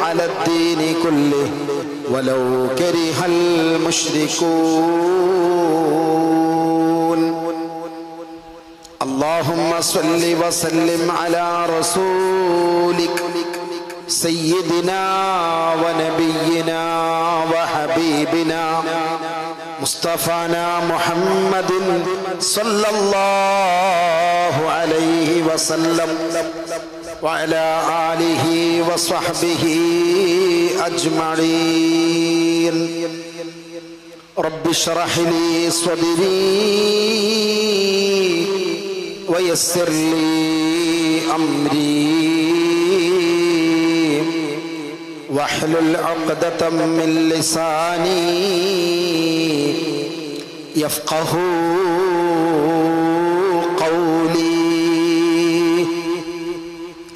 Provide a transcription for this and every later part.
على الدين كله ولو كره المشركون اللهم صل وسلم على رسولك سيدنا ونبينا وحبيبنا مصطفانا محمد صلى الله عليه وسلم وعلى آله وصحبه أجمعين رب اشرح لي صدري ويسر لي أمري واحلل عقدة من لساني يفقه قولي.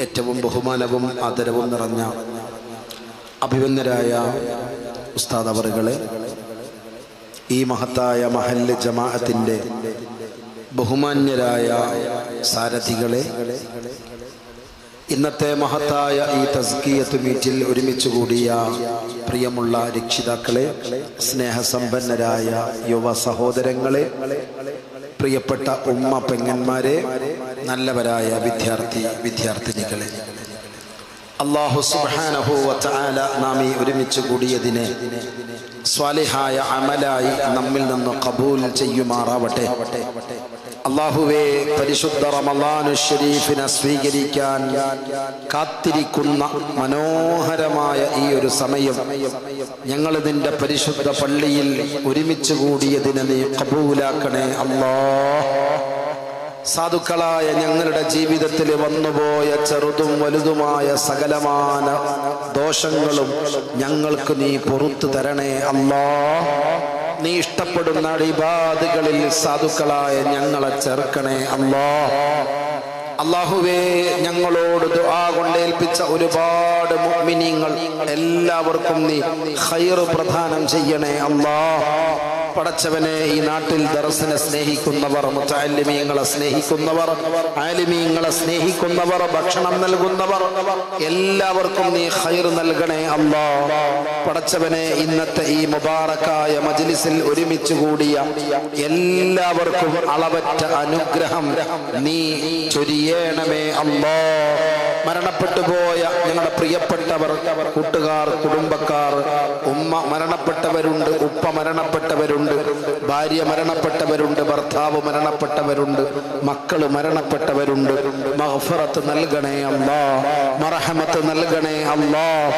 ഏറ്റവും ബഹുമാനവും ആദരവും നിറഞ്ഞ അഭിവന്ദരായ ഉസ്താദ് അവറുകളെ, ഈ മഹത്തായ മഹല്ല് ജമാഅത്തിന്റെ ബഹുമാന്യരായ സാരഥികളെ, ഇന്നത്തെ മഹത്തായ ഈ തസ്കിയത്ത് മീറ്റിൽ ഒരുമിച്ച് കൂടിയ പ്രിയമുള്ള രക്ഷിതാക്കളെ, സ്നേഹസമ്പന്നരായ യുവ സഹോദരങ്ങളെ, പ്രിയപ്പെട്ട ഉമ്മ പെങ്ങന്മാരെ, നല്ലവരായ വിദ്യാർത്ഥിനികളെ, അല്ലാഹു സുബ്ഹാനഹു വ തആല നാം ഈ ഒരുമിച്ച് കൂടിയതിനെ സ്വാലിഹായ അമലായി നമ്മിൽ നിന്ന് ഖബൂൽ ചെയ്യുമാറാവട്ടെ. അല്ലാഹുവേ, പരിശുദ്ധ റമളാനു ശരീഫിനെ സ്വീകരിക്കാൻ കാത്തിരിക്കുന്ന മനോഹരമായ ഈ ഒരു സമയം ഞങ്ങൾ നിന്റെ പരിശുദ്ധ പള്ളിയിൽ ഒരുമിച്ച് കൂടിയതിനെ നീ ഖബൂലാക്കണേ അല്ലാഹ്. സാധുക്കളായ ഞങ്ങളുടെ ജീവിതത്തിൽ വന്നുപോയ ചെറുതും വലുതുമായ സകലമാന ദോഷങ്ങളും ഞങ്ങൾക്ക് നീ പുറത്തു തരണേ അല്ലാഹ്. നീ ഇഷ്ടപ്പെടുന്ന ഇബാദത്തുകളിൽ സാധുക്കളായ ഞങ്ങളെ ചേർക്കണേ അല്ലാഹ്. അല്ലാഹുവേ, ഞങ്ങളോട് ദുആ കൊണ്ടേൽപ്പിച്ച ഒരുപാട് മുഅ്മിനീങ്ങൾ എല്ലാവർക്കും നീ ഖൈർ പ്രദാനം ചെയ്യണേ അല്ലാഹ്. പടച്ചവനെ, ഈ നാട്ടിൽ ദർസിനെ സ്നേഹിക്കുന്നവർ, മുതഅല്ലിമീങ്ങളെ സ്നേഹിക്കുന്നവർ, ആലിമീങ്ങളെ സ്നേഹിക്കുന്നവർ, ഭക്ഷണം നൽകുന്നവർ എല്ലാവർക്കും നീ ഖൈർ നൽകണേ അല്ലാഹ്. പടച്ചവനെ, ഇന്നത്തെ ഈ മുബാറക്കായ മജ്ലിസിൽ ഒരുമിച്ച് കൂടിയ എല്ലാവർക്കും അളവറ്റ അനുഗ്രഹം നീ ചൊരിയണമേ അല്ലാഹ്. മരണപ്പെട്ടു പോയ ഞങ്ങളുടെ പ്രിയപ്പെട്ടവർ, കൂട്ടുകാർ, കുടുംബക്കാർ, ഉമ്മ മരണപ്പെട്ടവരുണ്ട്, ഉപ്പ മരണപ്പെട്ടവരുണ്ട്, ഭാര്യ മരണപ്പെട്ടവരുണ്ട്, ഭർത്താവ് മരണപ്പെട്ടവരുണ്ട്, മക്കള് മരണപ്പെട്ടവരുണ്ട്. മഗ്ഫിറത്ത് നൽകണേ അല്ലാഹ്, മർഹമത്ത് നൽകണേ അല്ലാഹ്.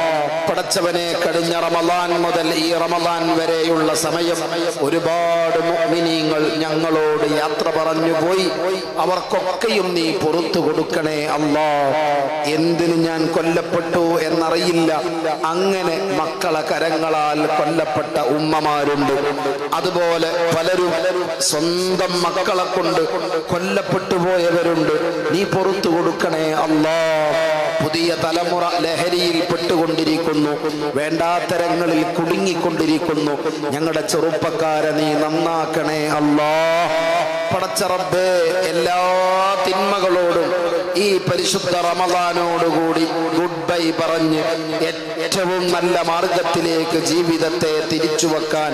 പടച്ചവനെ, കഴിഞ്ഞ റമളാൻ മുതൽ ഈ റമളാൻ വരെയുള്ള സമയം ഒരുപാട് മുഅ്മിനീങ്ങൾ ഞങ്ങളോട് യാത്ര പറഞ്ഞു പോയി. അവർക്കൊക്കെയും നീ പുറത്തു കൊടുക്കണേ അല്ലാഹ്. എന്തിന് ഞാൻ കൊല്ലപ്പെട്ടു എന്നറിയില്ല, അങ്ങനെ മക്കളെ കരങ്ങളാൽ കൊല്ലപ്പെട്ട ഉമ്മമാരുണ്ട്. അതുപോലെ പലരും സ്വന്തം മക്കളെ കൊണ്ട് കൊല്ലപ്പെട്ടു പോയവരുണ്ട്. നീ പുറത്തു കൊടുക്കണേ അല്ലാഹ്. പുതിയ തലമുറ ലഹരിയിൽ പെട്ടുകൊണ്ടിരിക്കുന്നു, വേണ്ടാത്തരങ്ങളിൽ കുടുങ്ങിക്കൊണ്ടിരിക്കുന്നു. ഞങ്ങളുടെ ചെറുപ്പക്കാരെ നീ നന്നാക്കണേ അല്ലാഹ്. പടച്ച റബ്ബേ, എല്ലാ തിന്മകളോടും ഈ പരിശുദ്ധ റമളാനോടുകൂടി ഗുഡ് ബൈ പറഞ്ഞ് ഏറ്റവും നല്ല മാർഗത്തിലേക്ക് ജീവിതത്തെ തിരിച്ചു വെക്കാൻ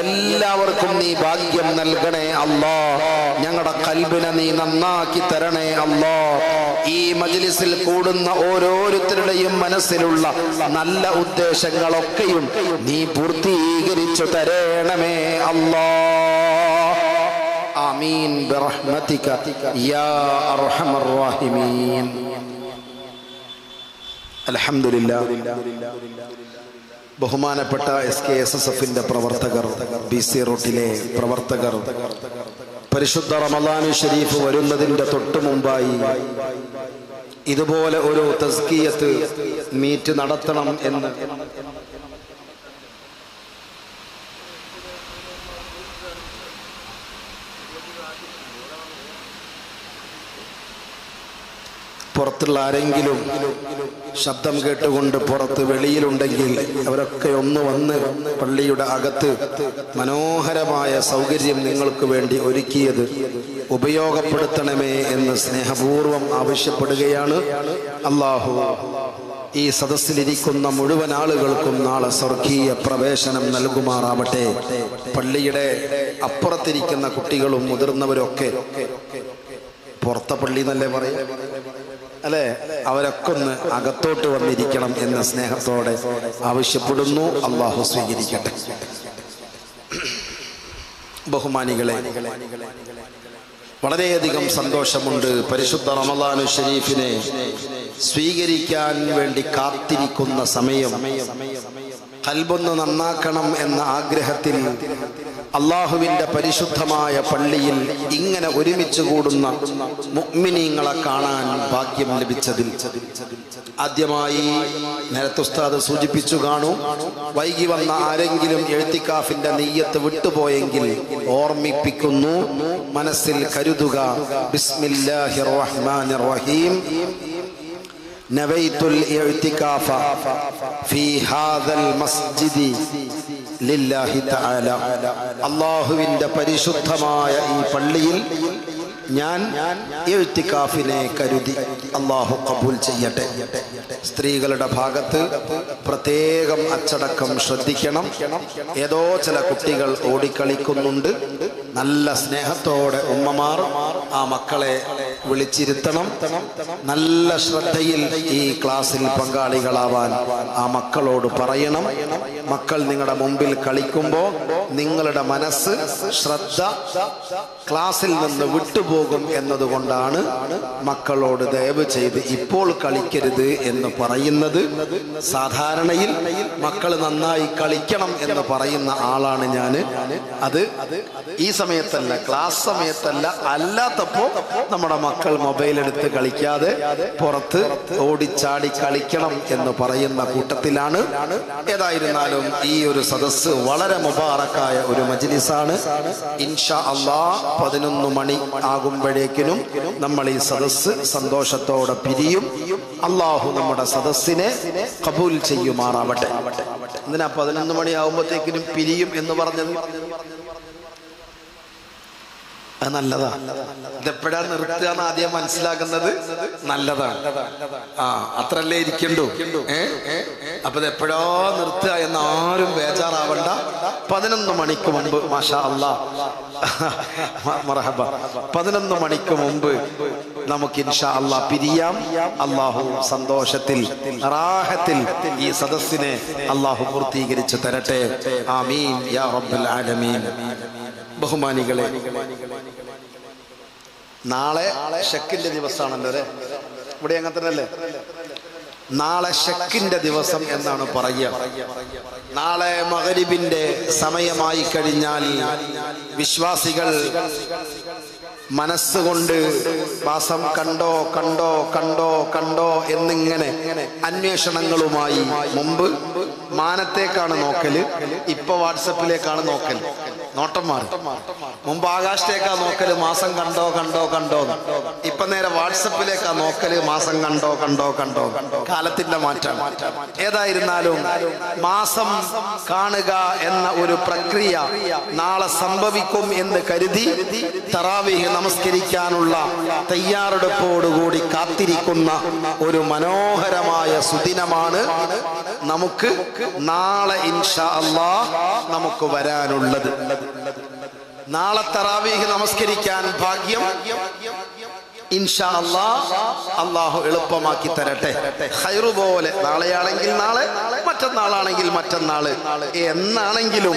എല്ലാവർക്കും നീ ഭാഗ്യം നൽകണേ അല്ലാഹ്. ഞങ്ങളുടെ ഖൽബിനെ നീ നന്നാക്കി തരണേ അല്ലാഹ്. ഈ മജ്ലിസിൽ കൂടുന്ന ഓരോരുത്തരുടെയും മനസ്സിലുള്ള നല്ല ഉദ്ദേശങ്ങളൊക്കെയും നീ പൂർത്തീകരിച്ചു തരണമേ അല്ലാഹ്. ആമീൻ ബിറഹ്മതിക യാ അർഹമർ റഹീമീൻ. അൽഹംദുലില്ലാഹ്. ബഹുമാനപ്പെട്ട SKSSFന്റെ പ്രവർത്തകർ, BC റോട്ടിലെ പ്രവർത്തകർ, പരിശുദ്ധ റമളാൻ ശരീഫ് വരുന്നതിന്റെ തൊട്ടു മുമ്പായി ഇതുപോലെ ഒരു തസ്കിയത്ത് മീറ്റ് നടത്തണം എന്ന് പുറത്തുള്ള ആരെങ്കിലും ശബ്ദം കേട്ടുകൊണ്ട് പുറത്ത് വെളിയിലുണ്ടെങ്കിൽ അവരൊക്കെ ഒന്ന് വന്ന് പള്ളിയുടെ അകത്ത് മനോഹരമായ സൗകര്യം നിങ്ങൾക്ക് വേണ്ടി ഒരുക്കിയത് ഉപയോഗപ്പെടുത്തണമേ എന്ന് സ്നേഹപൂർവം ആവശ്യപ്പെടുകയാണ്. അല്ലാഹു ഈ സദസ്സിലിരിക്കുന്ന മുഴുവൻ ആളുകൾക്കും നാളെ സ്വർഗീയ പ്രവേശനം നൽകുമാറാവട്ടെ. പള്ളിയുടെ അപ്പുറത്തിരിക്കുന്ന കുട്ടികളും മുതിർന്നവരൊക്കെ, പുറത്തെ പള്ളി എന്നല്ലേ പറയും അല്ലേ, അവരൊക്കെ ഒന്ന് അകത്തോട്ട് വന്നിരിക്കണം എന്ന സ്നേഹത്തോടെ ആവശ്യപ്പെടുന്നു. അള്ളാഹു സ്വീകരിക്കട്ടെ. ബഹുമാനികളെ, വളരെയധികം സന്തോഷമുണ്ട്. പരിശുദ്ധ റമളാനു ഷരീഫിനെ സ്വീകരിക്കാൻ വേണ്ടി കാത്തിരിക്കുന്ന സമയം, ഖൽബൊന്ന് നന്നാക്കണം എന്ന ആഗ്രഹത്തിൽ അള്ളാഹുവിൻ്റെ പരിശുദ്ധമായ പള്ളിയിൽ ഇങ്ങനെ ഒരുമിച്ച് കൂടുന്ന മുഅ്മിനീങ്ങളെ കാണാൻ ഭാഗ്യം ലഭിച്ചതിൽ ആദ്യമായി നേരത്തെ ഉസ്താദ് സൂചിപ്പിച്ചു കാണും, വൈകി വന്ന ആരെങ്കിലും എഴുത്തിക്കാഫിന്റെ നിയ്യത്ത് വിട്ടുപോയെങ്കിൽ ഓർമ്മിപ്പിക്കുന്നു, മനസ്സിൽ കരുതുക. ബിസ്മില്ലാഹിർ റഹ്മാനിർ റഹീം. നവൈതുൽ ഇഅ്തികാഫ ഫീ ഹാദൽ മസ്ജിദി ലില്ലാഹി തആല. അല്ലാഹുവിൻ്റെ പരിശുദ്ധമായ ഈ പള്ളിയിൽ ഞാൻ ഇഅ്തികാഫിനെ കരുതി. അല്ലാഹു ഖബൂൽ ചെയ്യട്ടെ. സ്ത്രീകളുടെ ഭാഗത്ത് പ്രത്യേകം അച്ചടക്കം ശ്രദ്ധിക്കണം. ഏതോ ചില കുട്ടികൾ ഓടിക്കളിക്കുന്നുണ്ട്. നല്ല സ്നേഹത്തോടെ ഉമ്മമാർ ആ മക്കളെ വിളിച്ചിരുത്തണം. നല്ല ശ്രദ്ധയിൽ ഈ ക്ലാസ്സിൽ പങ്കാളികളാവാൻ ആ മക്കളോട് പറയണം. മക്കൾ നിങ്ങളുടെ മുമ്പിൽ കളിക്കുമ്പോൾ നിങ്ങളുടെ മനസ്സ്, ശ്രദ്ധ ക്ലാസ്സിൽ നിന്ന് വിട്ടുപോകും എന്നതുകൊണ്ടാണ് മക്കളോട് ദയവ് ചെയ്ത് ഇപ്പോൾ കളിക്കരുത് എന്ന് പറയുന്നത്. സാധാരണയിൽ മക്കൾ നന്നായി കളിക്കണം എന്ന് പറയുന്ന ആളാണ് ഞാൻ. അത് ഈ സമയത്തല്ല, ക്ലാസ് സമയത്തല്ല, അല്ലാത്തപ്പോ നമ്മുടെ മക്കൾ മൊബൈൽ എടുത്ത് കളിക്കാതെ പുറത്ത് ഓടിച്ചാടി കളിക്കണം എന്ന് പറയുന്ന കൂട്ടത്തിലാണ്. ഏതായിരുന്നാലും ഈ ഒരു സദസ്സ് വളരെ മുബാറക്കായ ഒരു മജ്ലിസാണ്. ഇൻഷാ അല്ലാഹ് 11 മണി ആകുമ്പോഴേക്കിനും നമ്മൾ ഈ സദസ്സ് സന്തോഷത്തോടെ പിരിയും. അള്ളാഹു നമ്മുടെ സദസ്സിനെ ഖബൂൽ ചെയ്യുമാറാവട്ടെ. എന്തിനാ 11 മണി ആകുമ്പോഴത്തേക്കിനും പിരിയും എന്ന് പറഞ്ഞത്? അത് നല്ലതാ. ഇതെപ്പോഴാ നിർത്തുക എന്ന് ആദ്യം മനസ്സിലാക്കുന്നത് നല്ലതാണ്. അത്രല്ലേ ഇരിക്കണ്ടു. അപ്പൊ ഇതെപ്പോഴോ നിർത്തുക എന്ന് ആരും ബേജാറാവണ്ട. 11 മണിക്ക് മുമ്പ് മാഷാ അല്ലാഹ് മർഹബ 11 മണിക്ക് മുമ്പ് നമുക്ക് ഇൻഷാ അല്ലാഹ് പിരിയാം. അല്ലാഹു സന്തോഷത്തിൽ റാഹത്തിൽ ഈ സദസ്സിനെ അല്ലാഹു പൂർത്തീകരിച്ചു തരട്ടെ. ആമീൻ യാ റബ്ബൽ ആലമീൻ. ബഹുമാനികളെ, നാളെ ഷക്കിന്റെ ദിവസമാണല്ലോ അല്ലേ? ഇവിടെ അങ്ങനെ തന്നെ അല്ലേ? നാളെ ഷക്കിന്റെ ദിവസം എന്നാണ് പറയുക. നാളെ മഗ്രിബിന്റെ സമയമായി കഴിഞ്ഞാൽ വിശ്വാസികൾ മനസ്സുകൊണ്ട് മാസം കണ്ടോ കണ്ടോ കണ്ടോ കണ്ടോ എന്നിങ്ങനെ അന്വേഷണങ്ങളുമായി, മുമ്പ് മാനത്തേക്കാണ് നോക്കല്, ഇപ്പൊ വാട്സപ്പിലേക്കാണ് നോക്കൽ. നോട്ടം മാറി. മുമ്പ് ആകാശത്തേക്കാ നോക്കല്, മാസം കണ്ടോ കണ്ടോ കണ്ടോ. ഇപ്പൊ നേരെ വാട്സപ്പിലേക്കാ നോക്കല്, മാസം കണ്ടോ കണ്ടോ കണ്ടോ. കാലത്തിന്റെ മാറ്റം. ഏതായിരുന്നാലും മാസം കാണുക എന്ന ഒരു പ്രക്രിയ നാളെ സംഭവിക്കും എന്ന് കരുതി തറാവീഹ് നമസ്കരിക്കാനുള്ള തയ്യാറെടുപ്പോടുകൂടി കാത്തിരിക്കുന്ന ഒരു മനോഹരമായ സുദിനമാണ് നമുക്ക് നാളെ ഇൻഷാ അല്ലാഹ് നമുക്ക് വരാനുള്ളത്. നാളെ തറാവീഹ് നമസ്കരിക്കാൻ ഭാഗ്യം ഇൻഷാ അല്ലാഹ് അല്ലാഹു എളുപ്പമാക്കി തരട്ടെ. ഖൈറു പോലെ, നാളെയാണെങ്കിൽ നാളെ, മറ്റന്നാളാണെങ്കിൽ മറ്റന്നാള്, എന്നാണെങ്കിലും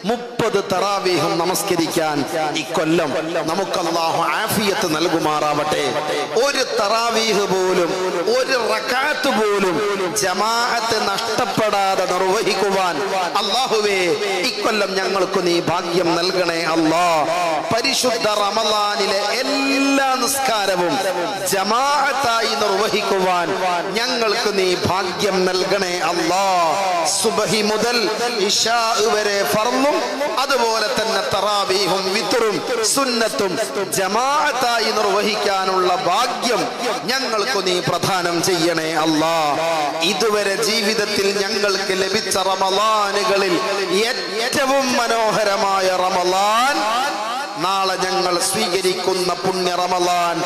30 തറാവീഹും നമസ്കരിക്കാൻ ഇക്കൊല്ലം നമുക്ക് അല്ലാഹു ആഫിയത്ത് നൽകുമാറാവട്ടെ. ഒരു തറാവീഹ് പോലും, ഒരു റക്അത്ത് പോലും ജമാഅത്ത് നഷ്ടപ്പെടാതെ നിർവഹിക്കുവാൻ അല്ലാഹുവേ ഇക്കൊല്ലം ഞങ്ങൾക്ക് നീ ഭാഗ്യം നൽകണേ അല്ലാഹ്. പരിശുദ്ധ റമളാനിലെ എല്ലാ നിസ്കാരവും ജമാഅത്തായി നിർവഹിക്കുവാൻ ഞങ്ങൾക്ക് നീ ഭാഗ്യം നൽകണേ അല്ലാഹ്. സുബ്ഹി മുതൽ ഇശാ വരെ ഫർളും അതുപോലെ തന്നെ തറാവീഹും വിത്റും സുന്നത്തും ജമാഅത്തായി നിർവഹിക്കാനുള്ള ഭാഗ്യം ഞങ്ങൾക്ക് നീ പ്രദാനം ചെയ്യണേ അല്ലാഹ്. ഇതുവരെ ജീവിതത്തിൽ ഞങ്ങൾക്ക് ലഭിച്ച റമളാനുകളിൽ ഏറ്റവും മനോഹരമായ റമളാൻ നാളെ ഞങ്ങൾ സ്വീകരിക്കുന്ന പുണ്യ റമളാൻ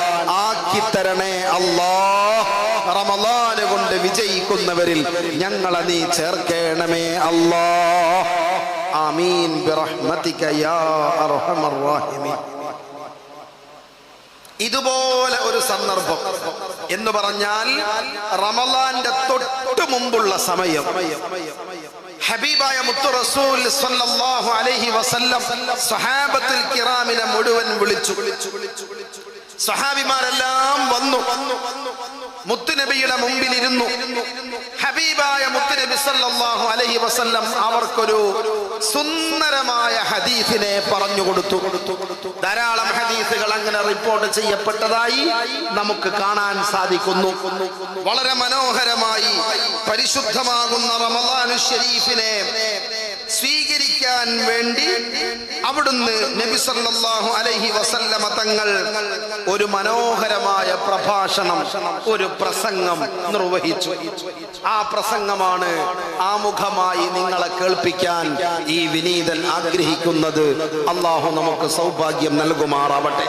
ആക്കി തരണേ അല്ലാഹ്. റമളാൻ കൊണ്ട് വിജയിക്കുന്നവരിൽ ഞങ്ങളെ നീ ചേർക്കണമേ അല്ലാഹ്. ആമീൻ ബിറഹ്മതിക യാ അർഹമർ റഹീമീൻ. ഇതുപോലെ ഒരു സന്ദർഭം എന്ന് പറഞ്ഞാൽ റമളാന്റെ തൊട്ട് മുമ്പുള്ള സമയം ഹബീബായ മുത്തു റസൂൽ സ്വല്ലല്ലാഹു അലൈഹി വസല്ലം സ്വഹാബത്തുൽ കിറാമിനെ മുഴുവൻ വിളിച്ചു. സ്വഹാബിമാരെല്ലാം വന്നു മുത്തുനബിയുടെ മുമ്പിൽ ഇരുന്നു. ഹബീബായ മുത്തുനബി സല്ലല്ലാഹു അലൈഹി വസല്ലം അവർക്കൊരു സുന്ദരമായ ഹദീസിനെ പറഞ്ഞു കൊടുത്തു. ധാരാളം ഹദീസുകൾ അങ്ങനെ റിപ്പോർട്ട് ചെയ്യപ്പെട്ടതായി നമുക്ക് കാണാൻ സാധിക്കുന്നു. വളരെ മനോഹരമായി പരിശുദ്ധമാകുന്ന റമളാനു ശരീഫിനെ സ്വീകരിക്കാൻ വേണ്ടി അവിടുന്ന് നബി സല്ലല്ലാഹു അലൈഹി വസല്ലമ തങ്ങൾ ഒരു മനോഹരമായ പ്രഭാഷണം, ഒരു പ്രസംഗം നിർവഹിച്ചു. ആ പ്രസംഗമാണ് ആമുഖമായി നിങ്ങളെ കേൾപ്പിക്കാൻ ഈ വിനീതൻ ആഗ്രഹിക്കുന്നത്. അല്ലാഹു നമുക്ക് സൗഭാഗ്യം നൽകുമാറാവട്ടെ.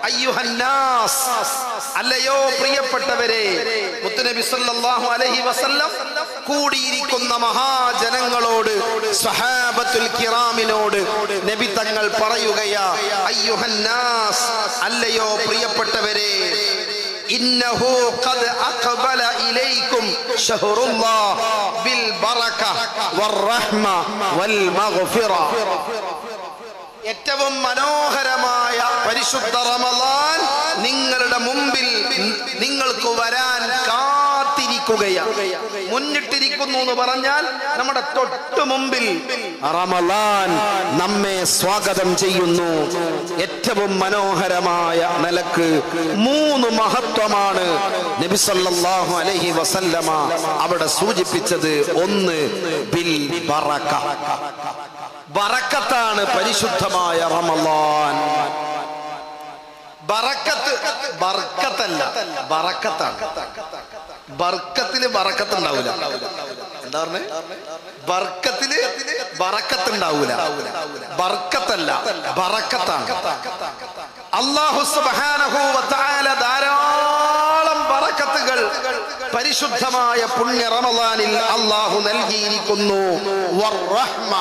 അയ്യുഹന്നാസ്, അല്ലയോ പ്രിയപ്പെട്ടവരെ, മുത്തുനബി സല്ലല്ലാഹു അലൈഹി വസല്ലം കൂടിയിരിക്കുന്ന മഹാജനങ്ങളോട്, സ്വഹാബത്തുൽ കിറാമിനോട് നബി തങ്ങൾ പറയുകയാ, അയ്യുഹന്നാസ്, അല്ലയോ പ്രിയപ്പെട്ടവരെ, ഇന്നഹു ഖദ് അഖബല ഇലൈക്കും ശഹ്റുല്ലാഹ് ബിൽ ബറക വർ-റഹ്മ വൽ മഗ്ഫിറ. ഏറ്റവും മനോഹരമായ പരിശുദ്ധ റമളാൻ നിങ്ങളുടെ മുമ്പിൽ നിങ്ങൾക്ക് വരാൻ കാത്തിരിക്കുകയാണ്, മുന്നിട്ടിരിക്കുന്നു എന്ന് പറഞ്ഞാൽ നമ്മുടെ തൊട്ട് മുമ്പിൽ റമളാൻ നമ്മെ സ്വാഗതം ചെയ്യുന്നു. ഏറ്റവും മനോഹരമായ നിലക്ക് 3 മഹത്വമാണ് നബി സല്ലല്ലാഹു അലൈഹി വസല്ലമ അവിടെ സൂചിപ്പിച്ചത്. ഒന്ന്, ബിൽ ബറക, ബറക്കത്താണ് പരിശുദ്ധമായ റമളാൻ. ബറക്കത്ത് ബർക്കത്തല്ല, ബറക്കത്താണ്. ബർക്കത്തില് ബറക്കത്ത് ഉണ്ടാവൂല. എന്താ പറഞ്ഞേ? ബർക്കത്തില് ബറക്കത്ത് ഉണ്ടാവൂല. ബർക്കത്തല്ല, ബറക്കത്താണ്. അല്ലാഹു സുബ്ഹാനഹു വ തആല ധാരാളം ബറക്കത്തുകൾ പരിശുദ്ധമായ പുണ്യ റമളാനിൽ അല്ലാഹു നൽകിയിരിക്കുന്നു. വർ-റഹ്മ,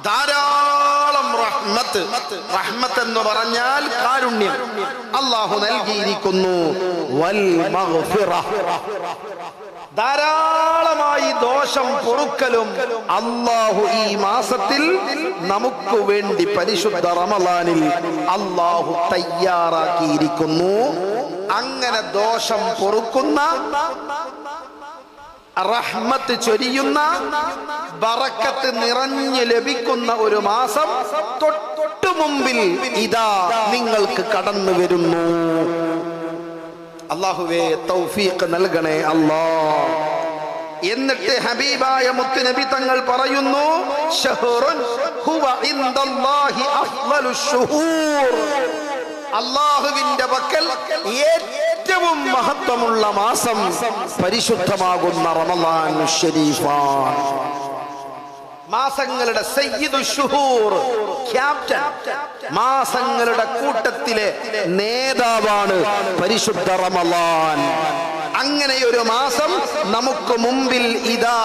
ധാരാളം റഹ്മത്ത്. റഹ്മത്ത് എന്ന് പറഞ്ഞാൽ കാരുണ്യം അല്ലാഹു നൽകിയിരിക്കുന്നു. വൽ മഗ്ഫിറ, ധാരാളമായി ദോഷം പൊറുക്കലും അല്ലാഹു ഈ മാസത്തിൽ നമുക്ക് വേണ്ടി പരിശുദ്ധ റമളാനിൽ അല്ലാഹു തയ്യാറാക്കിയിരിക്കുന്നു. അങ്ങനെ ദോഷം പൊറുക്കുന്ന, റഹ്മത്ത് ചൊരിയുന്ന, ബറക്കത്ത് നിറഞ്ഞു ലഭിക്കുന്ന ഒരു മാസം തൊട്ടു മുമ്പിൽ ഇതാ നിങ്ങൾക്ക് കടന്നു വരുന്നു. അല്ലാഹുവേ തൗഫീഖ് നൽകണേ അല്ലാഹ്. എന്നിട്ട് ഹബീബായ മുത്തുനബി തങ്ങൾ പറയുന്നു, ശഹ്റുൻ ഹുവ ഇൻദല്ലാഹി അഫ്ളലുശ് ശുഹൂർ. അല്ലാഹുവിന്റെ പക്കൽ ഏറ്റവും മഹത്വമുള്ള മാസം പരിശുദ്ധമാകുന്ന റമളാൻ ശരീഫാണ്. മാസങ്ങളുടെ സയ്യിദു ശുഹൂർ, ക്യാപ്റ്റൻ, മാസങ്ങളുടെ കൂട്ടത്തിലെ നേതാവാണ് പരിശുദ്ധ റമളാൻ. അങ്ങനെയൊരു മാസം നമുക്ക് മുമ്പിൽ ഇതാ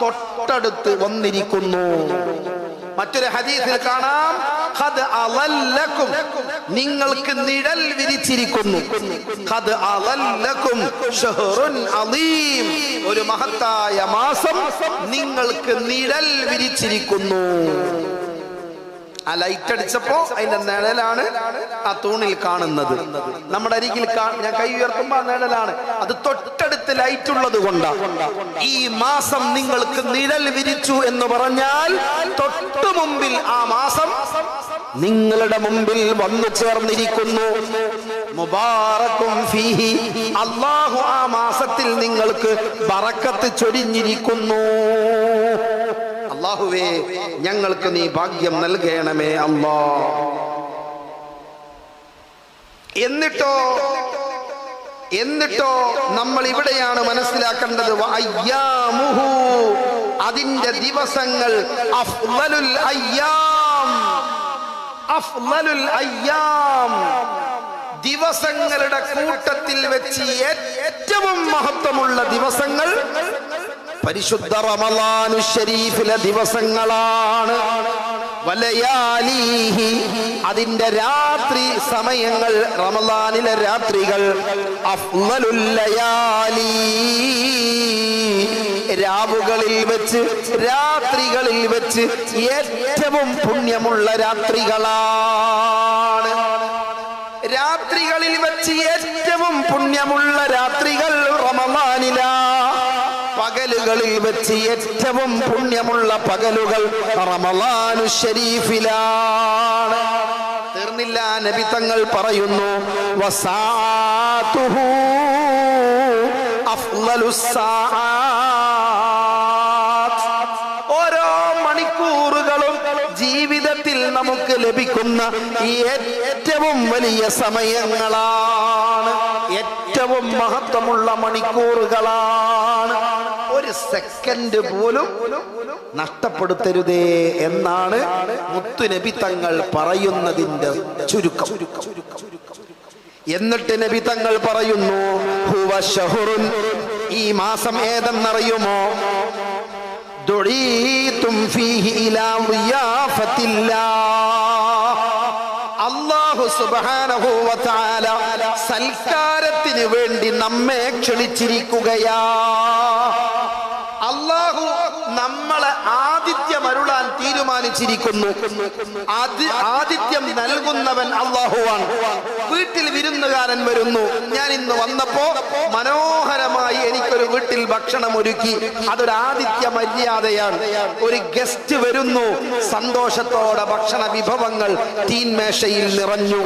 തൊട്ടടുത്ത് വന്നിരിക്കുന്നു. മറ്റൊരു ഹദീസിൽ കാണാം, ഖദ് അളല്ലക്കും, നിങ്ങൾക്ക് നിഴൽ വിരിച്ചിരിക്കുന്നു. ഖദ് അളല്ലക്കും ശഹ്റുൻ അളീം, ഒരു മഹത്തായ മാസം നിങ്ങൾക്ക് നിഴൽ വിരിച്ചിരിക്കുന്നു. ആ ലൈറ്റ് അടിച്ചപ്പോ അതിന്റെ നിഴലാണ് ആ തൂണിൽ കാണുന്നത്. നമ്മുടെ അരികിൽ ഞാൻ കൈ ഉയർത്തുമ്പോ ആ നിഴലാണ്. അത് തൊട്ടടുത്ത് ലൈറ്റ് ഉള്ളത് കൊണ്ടാണ്. ഈ മാസം നിങ്ങൾക്ക് നിഴൽ വിരിച്ചു എന്ന് പറഞ്ഞാൽ തൊട്ടു മുമ്പിൽ ആ മാസം നിങ്ങളുടെ മുമ്പിൽ വന്നു ചേർന്നിരിക്കുന്നു. മുബാറകും ഫീഹി, അല്ലാഹു ആ മാസത്തിൽ നിങ്ങൾക്ക് ബറക്കത്ത് ചൊരിഞ്ഞിരിക്കുന്നു. അല്ലാഹുവേ, ഞങ്ങൾക്ക് നീ ഭാഗ്യം നൽകണമേ അല്ലാഹ്. എന്നിട്ടോ നമ്മൾ ഇവിടെയാണ് മനസ്സിലാക്കേണ്ടത്, വഅയ്യാമുഹു, അതിന്റെ ദിവസങ്ങൾ, അഫ്ളലുൽ അയ്യാം, അഫ്ളലുൽ അയ്യാം, ദിവസങ്ങളുടെ കൂട്ടത്തിൽ വെച്ച് ഏറ്റവും മഹത്വമുള്ള ദിവസങ്ങൾ പരിശുദ്ധ റമളാനു ശരീഫിലെ ദിവസങ്ങളാണ്. വലയാലിഹി, അതിന്റെ രാത്രി സമയങ്ങൾ, റമളാനിലെ രാത്രികൾ. അഫ്ളലുൽ ലയാലി, രാവുകളിൽ വെച്ച്, രാത്രികളിൽ വെച്ച് ഏറ്റവും പുണ്യമുള്ള രാത്രികളാണ്. രാത്രികളിൽ വെച്ച് ഏറ്റവും പുണ്യമുള്ള രാത്രികൾ റമളാനിലാ. പകലുകളിൽ വെച്ച് ഏറ്റവും പുണ്യമുള്ള പകലുകൾ റമളാനു ശരീഫിലാണ്. തീർന്നില്ല, നബി തങ്ങൾ പറയുന്നു വസാഅതുഹു അഫ്ളലുസ് സാഅത്ത്. ഓരോ മണിക്കൂറുകളും ജീവിതത്തിൽ നമുക്ക് ലഭിക്കുന്ന ഈ ഏറ്റവും വലിയ സമയങ്ങളാണ്, ഏറ്റവും മഹത്വമുള്ള മണിക്കൂറുകളാണ്. ഒരു സെക്കൻഡ് പോലും നഷ്ടപ്പെടുത്തരുതേ എന്നാണ് മുത്തുനബി തങ്ങൾ പറയുന്നതിന്റെ ചുരുക്കം. എന്നിട്ട് നബി തങ്ങൾ പറയുന്നു ഹുവ ശഹ്റുൻ, ഈ മാസം ഏതെന്നറിയുമോ? ദുഈതും ഫീഹി ഇലാ ദിയാഫത്തില്ലാഹ്, അല്ലാഹു സുബ്ഹാനഹു വ തആല സൽക്കാരത്തിന് വേണ്ടി നമ്മെ ക്ഷണിച്ചിരിക്കുകയാ. അല്ലാഹു നമ്മളെ ആതിഥ്യം അരുളാൻ തീരുമാനിച്ചിരിക്കുന്നു. ആതിഥ്യം നൽകുന്നവൻ അല്ലാഹുവാണ്. വീട്ടിൽ വിരുന്നുകാരൻ വരുന്നു. ഞാൻ ഇന്ന് വന്നപ്പോ മനോഹരമായി എനിക്കൊരു വീട്ടിൽ ഭക്ഷണം ഒരുക്കി. അതൊരു ആതിഥ്യ മര്യാദയാണ്. ഒരു ഗസ്റ്റ് വരുന്നു, സന്തോഷത്തോടെ ഭക്ഷണ വിഭവങ്ങൾ തീൻമേശയിൽ നിറഞ്ഞു.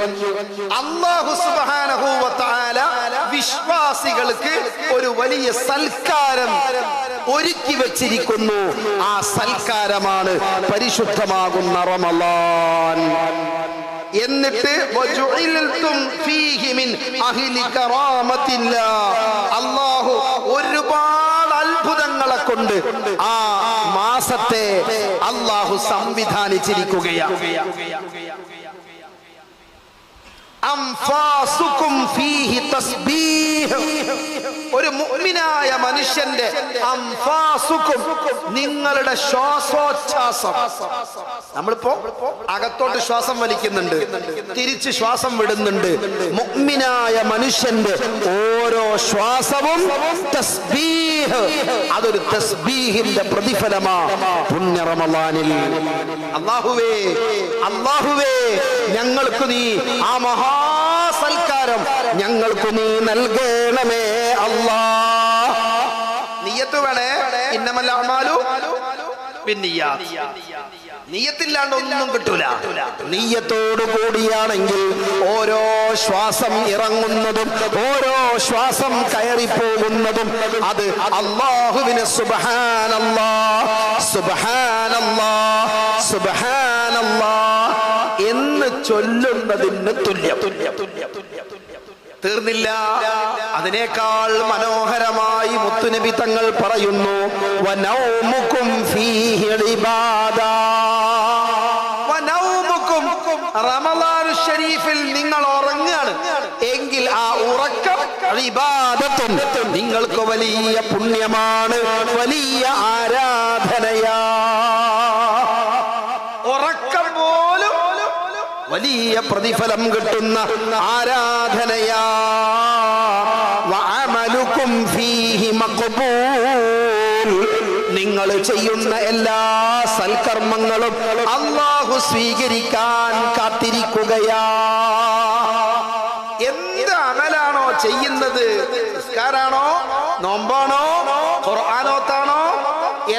അല്ലാഹു സുബ്ഹാനഹു വ തആല വിശ്വാസികൾക്ക് ഒരു വലിയ സൽക്കാരം ഒരുക്കി വെച്ചിരിക്കുന്നു. ആ സൽക്കാരമാണ് പരിശുദ്ധമാകുന്ന റമളാൻ. എന്നിട്ട് അല്ലാഹു ഒരുപാട് അത്ഭുതങ്ങളെ കൊണ്ട് ആ മാസത്തെ അല്ലാഹു സംവിധാനിച്ചിരിക്കുകയാണ്. അംഫാസുകും ഫീഹി തസ്ബീഹ്, ഒരു മുഅ്മിനായ മനുഷ്യന്റെ അംഫാസുകും, നിങ്ങളുടെ ശ്വാസോച്ഛ്വാസം. നമ്മളിപ്പോ അകത്തോട്ട് ശ്വാസം വലിക്കുന്നുണ്ട്, തിരിച്ച് ശ്വാസം വിടുന്നുണ്ട്. മുഅ്മിനായ മനുഷ്യന്റെ ഓരോ ശ്വാസവും തസ്ബീഹ്, അതൊരു തസ്ബീഹിന്റെ പ്രതിഫലമാണ് പുണ്യ റമളാനിൽ. അല്ലാഹുവേ, അല്ലാഹുവേ, ഞങ്ങൾക്ക് നീ ആ മഹാസൽക്കാരം ഞങ്ങൾക്ക് നീ നൽകണമേ അല്ലാഹ്. നിയ്യത്ത് വേണേ, ഇന്നമൽ അഅ്മാലു ബിന്നിയ്യാത്ത്. നിയ്യത്തില്ലാണ്ട് ഒന്നും കിട്ടൂല. നിയ്യത്തോടു കൂടിയാണെങ്കിൽ ഓരോ ശ്വാസം ഇറങ്ങുന്നതും ഓരോ ശ്വാസം കയറിപ്പോകുന്നതും അത് അല്ലാഹുവിനെ സുബ്ഹാനല്ലാഹ് സുബ്ഹാനല്ലാഹ് സുബ്ഹാനല്ലാഹ് എന്ന് ചൊല്ലുന്നതിന് തുല്യം. തീർന്നില്ല, അതിനേക്കാൾ മനോഹരമായി മുത്തുനബി തങ്ങൾ പറയുന്നു വനൗമുകും ഫീഹി ഇബാദ. വനൗമുകും, റമളാനു ശരീഫിൽ നിങ്ങൾ ഉറങ്ങുകയാണ് എങ്കിൽ ആ ഉറക്കം ഇബാദത്തുൻ, നിങ്ങൾക്ക് വലിയ പുണ്യമാണ്, വലിയ ആരാധനയാ. ഉറക്കം പോലും വലിയ പ്രതിഫലം കിട്ടുന്ന ആരാധനയാ. വഅമലുകും ഫീഹി മഖ്ബൂൽ, നിങ്ങൾ ചെയ്യുന്ന എല്ലാ സൽക്കർമ്മങ്ങളും അല്ലാഹു സ്വീകരിക്കാൻ കാത്തിരിക്കുകയാ. എന്ത് അമലാണോ ചെയ്യുന്നത്, നിസ്കാരാണോ, നോമ്പാണോ, ഖുർആനോത്താണോ,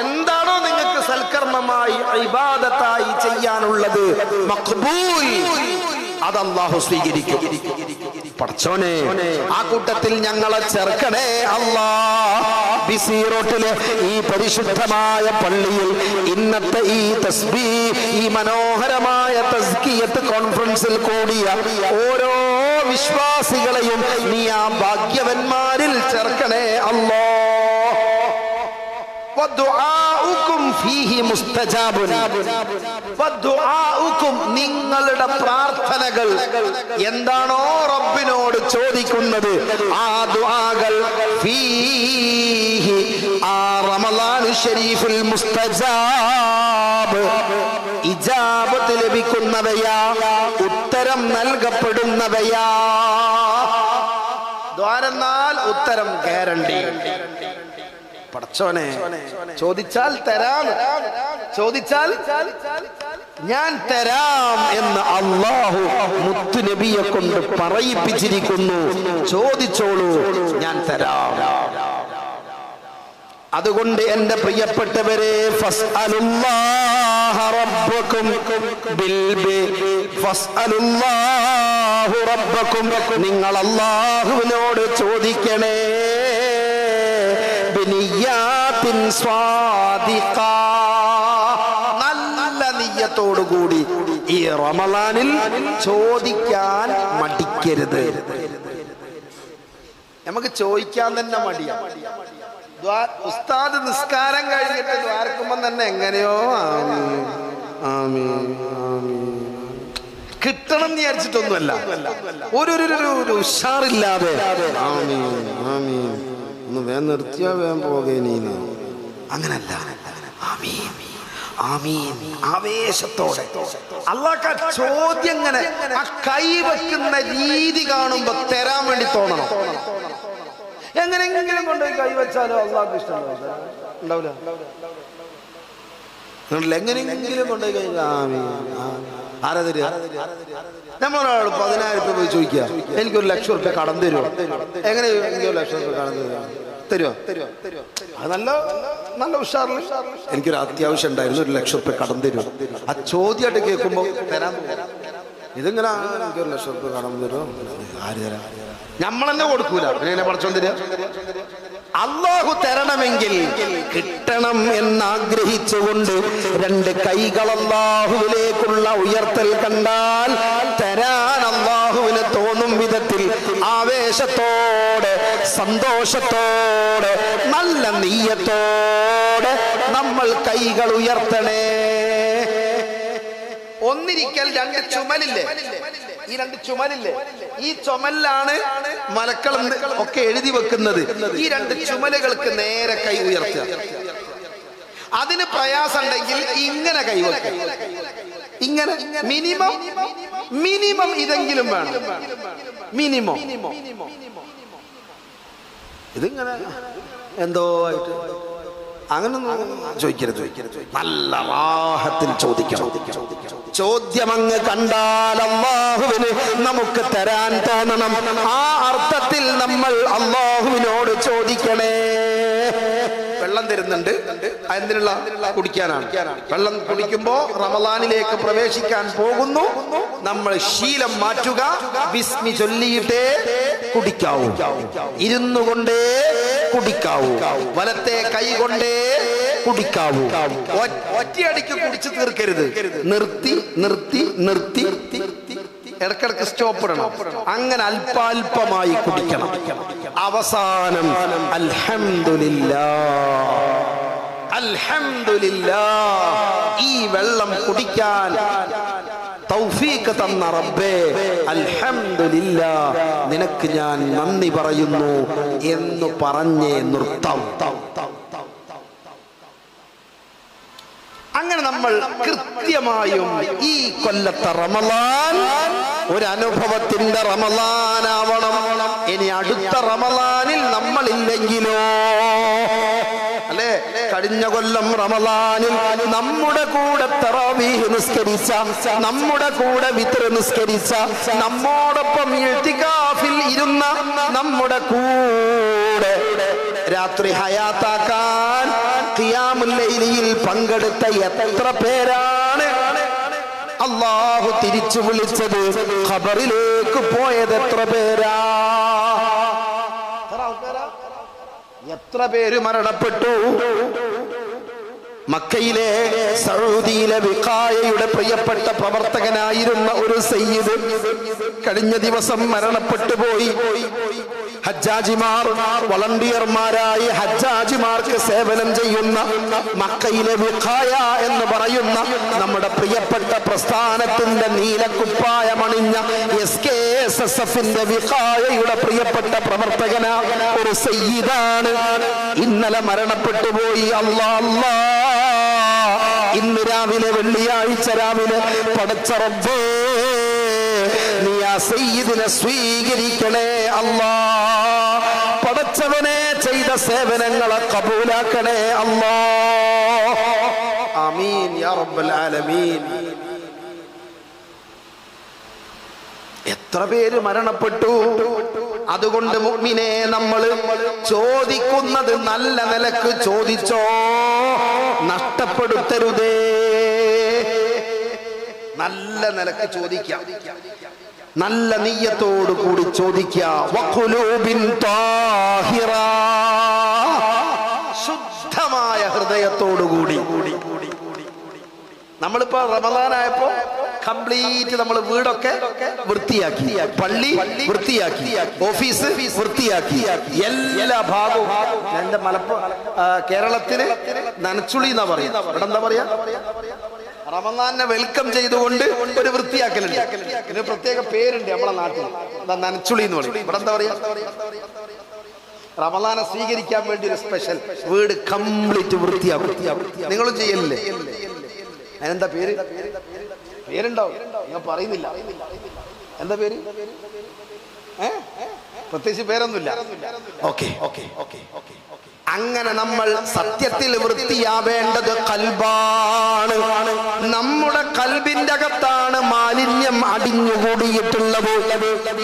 എന്താണോ നിങ്ങൾക്ക് സൽക്കർമ്മമായി ഇബാദത്തായി ചെയ്യാനുള്ളത്, മഖ്ബൂൽ, അത് അല്ലാഹു സ്വീകരിക്കും. പടച്ചോനെ, ആ കൂട്ടത്തിൽ ഞങ്ങളെ ചേർക്കണേ അല്ലാഹ്. ബിസിറോട്ടിലെ ഈ പരിശുദ്ധമായ പള്ളിയിൽ ഇന്നത്തെ ഈ തസ്ബീഹ്, ഈ മനോഹരമായ തസ്കിയത്ത് കോൺഫറൻസിൽ കൂടിയ ഓരോ വിശ്വാസികളെയും നീ ആ ഭാഗ്യവന്മാരിൽ ചേർക്കണേ അല്ലാഹ്. വദുആഉകും ഫീഹി മുസ്തജാബുൻ. വദുആഉകും നിങ്ങളുടെ പ്രാർത്ഥനകൾ എന്താണോ റബ്ബിനോട് ചോദിക്കുന്നത് ആ ദുആകൾ ഫീഹി ആ റമളാനു ശരീഫുൽ മുസ്തജാബ് ഇജാബത്ത് ലഭിക്കുന്നവയാ, ഉത്തരം നൽകപ്പെടുന്നവയാ. ദ്വാരെന്നാൽ ഉത്തരം ഗ്യാരണ്ടി. പടച്ചോനെ ചോദിച്ചാൽ തരാം, ചോദിച്ചാൽ ഞാൻ തരാം എന്ന് അല്ലാഹു മുത്തുനബിയെ കൊണ്ട് പറയിപ്പിച്ചിരിക്കുന്നു. ചോദിച്ചോളൂ, ഞാൻ തരാം. അതുകൊണ്ട് എന്റെ പ്രിയപ്പെട്ടവരെ, ഫസ്അലുല്ലാഹ റബ്ബക്കും ഫസ്അലുല്ലാഹു റബ്ബക്കും, നിങ്ങൾ അല്ലാഹുവിനോട് ചോദിക്കണേ ബിനിയ്യാത്തിൻ സ്വാദിഖ, നല്ല നിയ്യത്തോടുകൂടി ഈ റമളാനിൽ ചോദിക്കാൻ മടിക്കരുത്. നമുക്ക് ചോദിക്കാൻ തന്നെ മടിയാണ്. ഉസ്താദ് നിസ്കാരം കഴിഞ്ഞിട്ട് ദ്വാരക്കുമ്പോ തന്നെ എങ്ങനെയോ കിട്ടണം എന്ന് വിചാരിച്ചിട്ടൊന്നുമല്ല, ഒരു ഉഷാറില്ലാതെ ഒന്ന് വേഗം നിർത്തിയാ വേഗം പോകേനീന്ന് അങ്ങനല്ല. ആമീൻ ആമീൻ ആവേശത്തോടെ അല്ലാഹ് ചോദ്യം ഇങ്ങനെ ആ കൈവെക്കുന്ന രീതി കാണുമ്പോ തരാൻ വേണ്ടി തോന്നണം. എങ്ങനെയെങ്കിലും കൊണ്ടുപോയി കൈവച്ചാലോ അള്ളാഹ്ക്ക് ഇഷ്ടമുണ്ടാവില്ല. എങ്ങനെയെങ്കിലും കൊണ്ടുപോയി കൈ ആരാ തരിക? നമ്മളൊരാൾ 10,000 രൂപ പോയി ചോദിക്കുക, എനിക്കൊരു 1,00,000 രൂപ കടം തരുമോ? എങ്ങനെ എനിക്കൊരു 1,00,000 രൂപ കടം തരുമോ? അത് നല്ല ഉഷാറിൽ എനിക്കൊരു അത്യാവശ്യം ഉണ്ടായിരുന്നു, 1,00,000 രൂപ കടം തരുമോ? ആ ചോദ്യമായിട്ട് കേൾക്കുമ്പോ തരാൻ, ഇതിങ്ങനെ എനിക്കൊരു 1,00,000 രൂപ കടം തരുമോ? ആര് തരാം? നമ്മളെന്നെ കൊടുക്കൂല, പിന്നെ പഠിച്ചോണ്ടിരിക. അല്ലാഹു തരണമെങ്കിൽ കിട്ടണം എന്നാഗ്രഹിച്ചുകൊണ്ട് 2 കൈകൾ അല്ലാഹുവിലേക്കുള്ള ഉയർത്തൽ കണ്ടാൽ തരാൻ അല്ലാഹുവിന് തോന്നും വിധത്തിൽ ആവേശത്തോടെ, സന്തോഷത്തോടെ, നല്ല നിയ്യത്തോടെ നമ്മൾ കൈകൾ ഉയർത്തണേ. ഒന്നിരിക്കൽ 2 ചുമലില്ലേ? ഈ 2 ചുമലില്ലേ? ഈ ചുമലിലാണ് മലക്കൾ ഒക്കെ എഴുതി വെക്കുന്നത്. ഈ 2 ചുമലുകൾക്ക് നേരെ കൈ ഉയർത്തുക. അതിന് പ്രയാസം ഉണ്ടെങ്കിൽ ഇങ്ങനെ കൈവെക്കുക. ഇങ്ങനെ മിനിമം ഇതെങ്കിലും വേണം. മിനിമം ഇതിങ്ങനെ എന്തോ ആയിട്ട് അങ്ങനൊന്നും ചോദിക്കരുത്. നല്ല റാഹത്തിൽ ചോദിക്കണം. ചോദ്യം അങ്ങ് കണ്ടാൽ അല്ലാഹുവിന് നമുക്ക് തരാൻ തോന്നണം. ആ അർത്ഥത്തിൽ നമ്മൾ അല്ലാഹുവിനോട് ചോദിക്കണേ. വെള്ളം തരുന്നുണ്ട്, എന്തിനുള്ള? കുടിക്കാനാണ്. വെള്ളം കുടിക്കുമ്പോ റമളാനിലേക്ക് പ്രവേശിക്കാൻ പോകുന്നു. നമ്മൾ ശീലം മാറ്റുക. ബിസ്മി ചൊല്ലിയിട്ടേ കുടിക്കാവൂ, ഇരുന്നു കൊണ്ടേ കുടിക്കാവൂ, വലത്തെ കൈ കൊണ്ടേ കുടിക്കാവൂ. ഒറ്റയടിക്ക് കുടിച്ചു തീർക്കരുത്. നിർത്തി നിർത്തി നിർത്തി ഇടക്കിടക്ക് സ്റ്റോപ്പ് ഇടണം. അങ്ങനെ അല്പാൽപമായി കുടിക്കണം. അവസാനം അൽഹംദുലില്ലാഹ് അൽഹംദുലില്ലാഹ്, ഈ വെള്ളം കുടിക്കാൻ തൗഫീഖ് തന്ന റബ്ബേ അൽഹംദുലില്ലാഹ്, നിനക്ക് ഞാൻ നന്ദി പറയുന്നു എന്ന് പറഞ്ഞേ നിർത്താം. അങ്ങനെ നമ്മൾ കൃത്യമായും ഈ കൊല്ലത്തെ റമളാൻ ഒരു അനുഭവത്തിന്റെ റമളാനാവണം. ഇനി അടുത്ത റമളാനിൽ നമ്മളില്ലെങ്കിലോ? അല്ലേ, കഴിഞ്ഞ കൊല്ലം റമളാനിൽ നമ്മുടെ കൂടെ തറാവീഹ് നിസ്കരിച്ച, നമ്മുടെ കൂടെ വിത്ർ നിസ്കരിച്ച, നമ്മോടൊപ്പം ഇഅ്തികാഫിൽ ഇരുന്ന, നമ്മുടെ കൂടെ രാത്രി ഹയാത്താക്കാൻ ഖിയാമുൽ ലൈലിൽ പങ്കെടുത്ത എത്ര പേരാണ് അല്ലാഹു തിരിച്ചു വിളിച്ചത്? ഖബറിലേക്ക് പോയത് എത്ര പേരാ? എത്ര പേര് മരണപ്പെട്ടു? മക്കയിലെ, സൗദിയിലെ വിഖായയുടെ പ്രിയപ്പെട്ട പ്രവർത്തകനായിരുന്ന ഒരു സയ്യിദ് കഴിഞ്ഞ ദിവസം മരണപ്പെട്ടു പോയി. ഹജ്ജാജിമാർ വളണ്ടിയർമാരായി ഹജ്ജാജിമാർക്ക് സേവനം ചെയ്യുന്ന മക്കയിലെ വിഖായ എന്ന് പറയുന്ന നമ്മുടെ പ്രിയപ്പെട്ട പ്രസ്ഥാനത്തിന്റെ നീലക്കുപ്പായമണിഞ്ഞ SKSSFന്റെ വിഖായയുടെ പ്രിയപ്പെട്ട പ്രവർത്തകന ഒരു സയ്യിദാണ്. ഇന്നലെ മരണപ്പെട്ടു പോയി. അല്ലാ ഇന്ന് രാവിലെ വെള്ളിയാഴ്ച രാവിലെ പടച്ച റബ്ബേ നീ ആ സയ്യിദിനെ സ്വീകരിക്കണേ അല്ലാ. പടച്ചവനെ ചെയ്ത സേവനങ്ങളെ കബൂലാക്കണേ അല്ലാ. ആമീൻ യാ റബ്ബൽ ആലമീൻ. എത്ര പേര് മരണപ്പെട്ടു. അതുകൊണ്ട് മുഅ്മിനെ നമ്മൾ ചോദിക്കുന്നത് നല്ല നിലക്ക് ചോദിച്ചോ, നഷ്ടപ്പെടുത്തരുതേ. നല്ല നിലക്ക് ചോദിക്കാം, നല്ല നിയ്യത്തോടു കൂടി ചോദിക്കാം. വഖുലൂബിൻ താഹിറ, ശുദ്ധമായ ഹൃദയത്തോടു കൂടി. നമ്മളിപ്പോ റമദാനായപ്പോ കംപ്ലീറ്റ് നമ്മൾ വീടൊക്കെ വൃത്തിയാക്കി, പള്ളി വൃത്തിയാക്കി, ഓഫീസ് വൃത്തിയാക്കി, എല്ലാ ഭാഗവും. എന്റെ കേരളത്തിന് നനച്ചുളി എന്നാ പറയാ. ഇവിടെ എന്താ പറയാ? റമദാനെ വെൽക്കം ചെയ്തുകൊണ്ട് ഒരു വൃത്തിയാക്കലുണ്ട്. ഇതിന് പ്രത്യേക പേരുണ്ട് നമ്മളെ നാട്ടിൽ, നനച്ചുളി എന്ന് പറയും. ഇവിടെ എന്താ പറയാ? റമദാനെ സ്വീകരിക്കാൻ വേണ്ടി ഒരു സ്പെഷ്യൽ വീട് കംപ്ലീറ്റ് വൃത്തിയാക്കും. നിങ്ങളും ചെയ്യലില്ലേ? അതിനെന്താ പേര്? പേരുണ്ടാവും, ഞാൻ പറയുന്നില്ല. എന്താ പേര്? പ്രത്യേകിച്ച് പേരൊന്നുമില്ല. ഓക്കെ. അങ്ങനെ നമ്മൾ സത്യത്തിൽ വൃത്തിയാവേണ്ടത് കൽബാണ്. നമ്മുടെ കൽബിന്റെ അകത്താണ് മാലിന്യം അടിഞ്ഞുകൂടിയിട്ടുള്ളത്.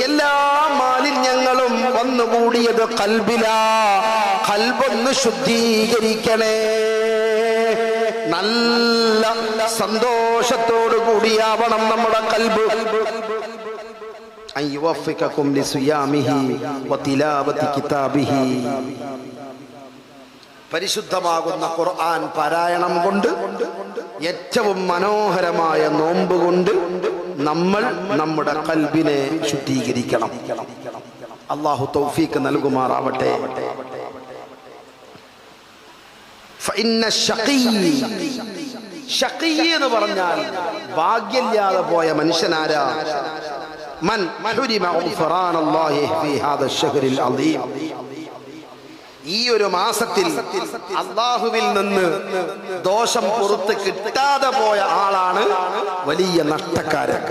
എല്ലാ മാലിന്യങ്ങളും വന്നുകൂടിയത് കൽബിലാ. കൽബൊന്ന് ശുദ്ധീകരിക്കണേ. നല്ല സന്തോഷത്തോടു കൂടിയാവണം നമ്മുടെ കൽബ്. അയ്യുവഫികകും ലിസിയാമിഹി വതിലാവതി കിതാബിഹി. പരിശുദ്ധമാകുന്ന ഖുർആൻ പാരായണം കൊണ്ട്, ഏറ്റവും മനോഹരമായ നോമ്പ് കൊണ്ട് നമ്മൾ നമ്മുടെ കൽബിനെ ശുദ്ധീകരിക്കണം. അല്ലാഹു തൗഫീഖ് നൽകുമാറാവട്ടെ. ഷഖീ എന്ന് പറഞ്ഞാൽ ഭാഗ്യമില്ലാതെ പോയ മനുഷ്യനാരാ? മൻ ഹുരിമ ഗുഫ്റാനല്ലാഹി ഫീ ഹാദാ അശ്ശഹ്റിൽ അളീം. ഈ ഒരു മാസത്തിൽ അല്ലാഹുവിൽ നിന്ന് ദോഷം പുറത്ത് കിട്ടാതെ പോയ ആളാണ് വലിയ നഷ്ടക്കാരൻ.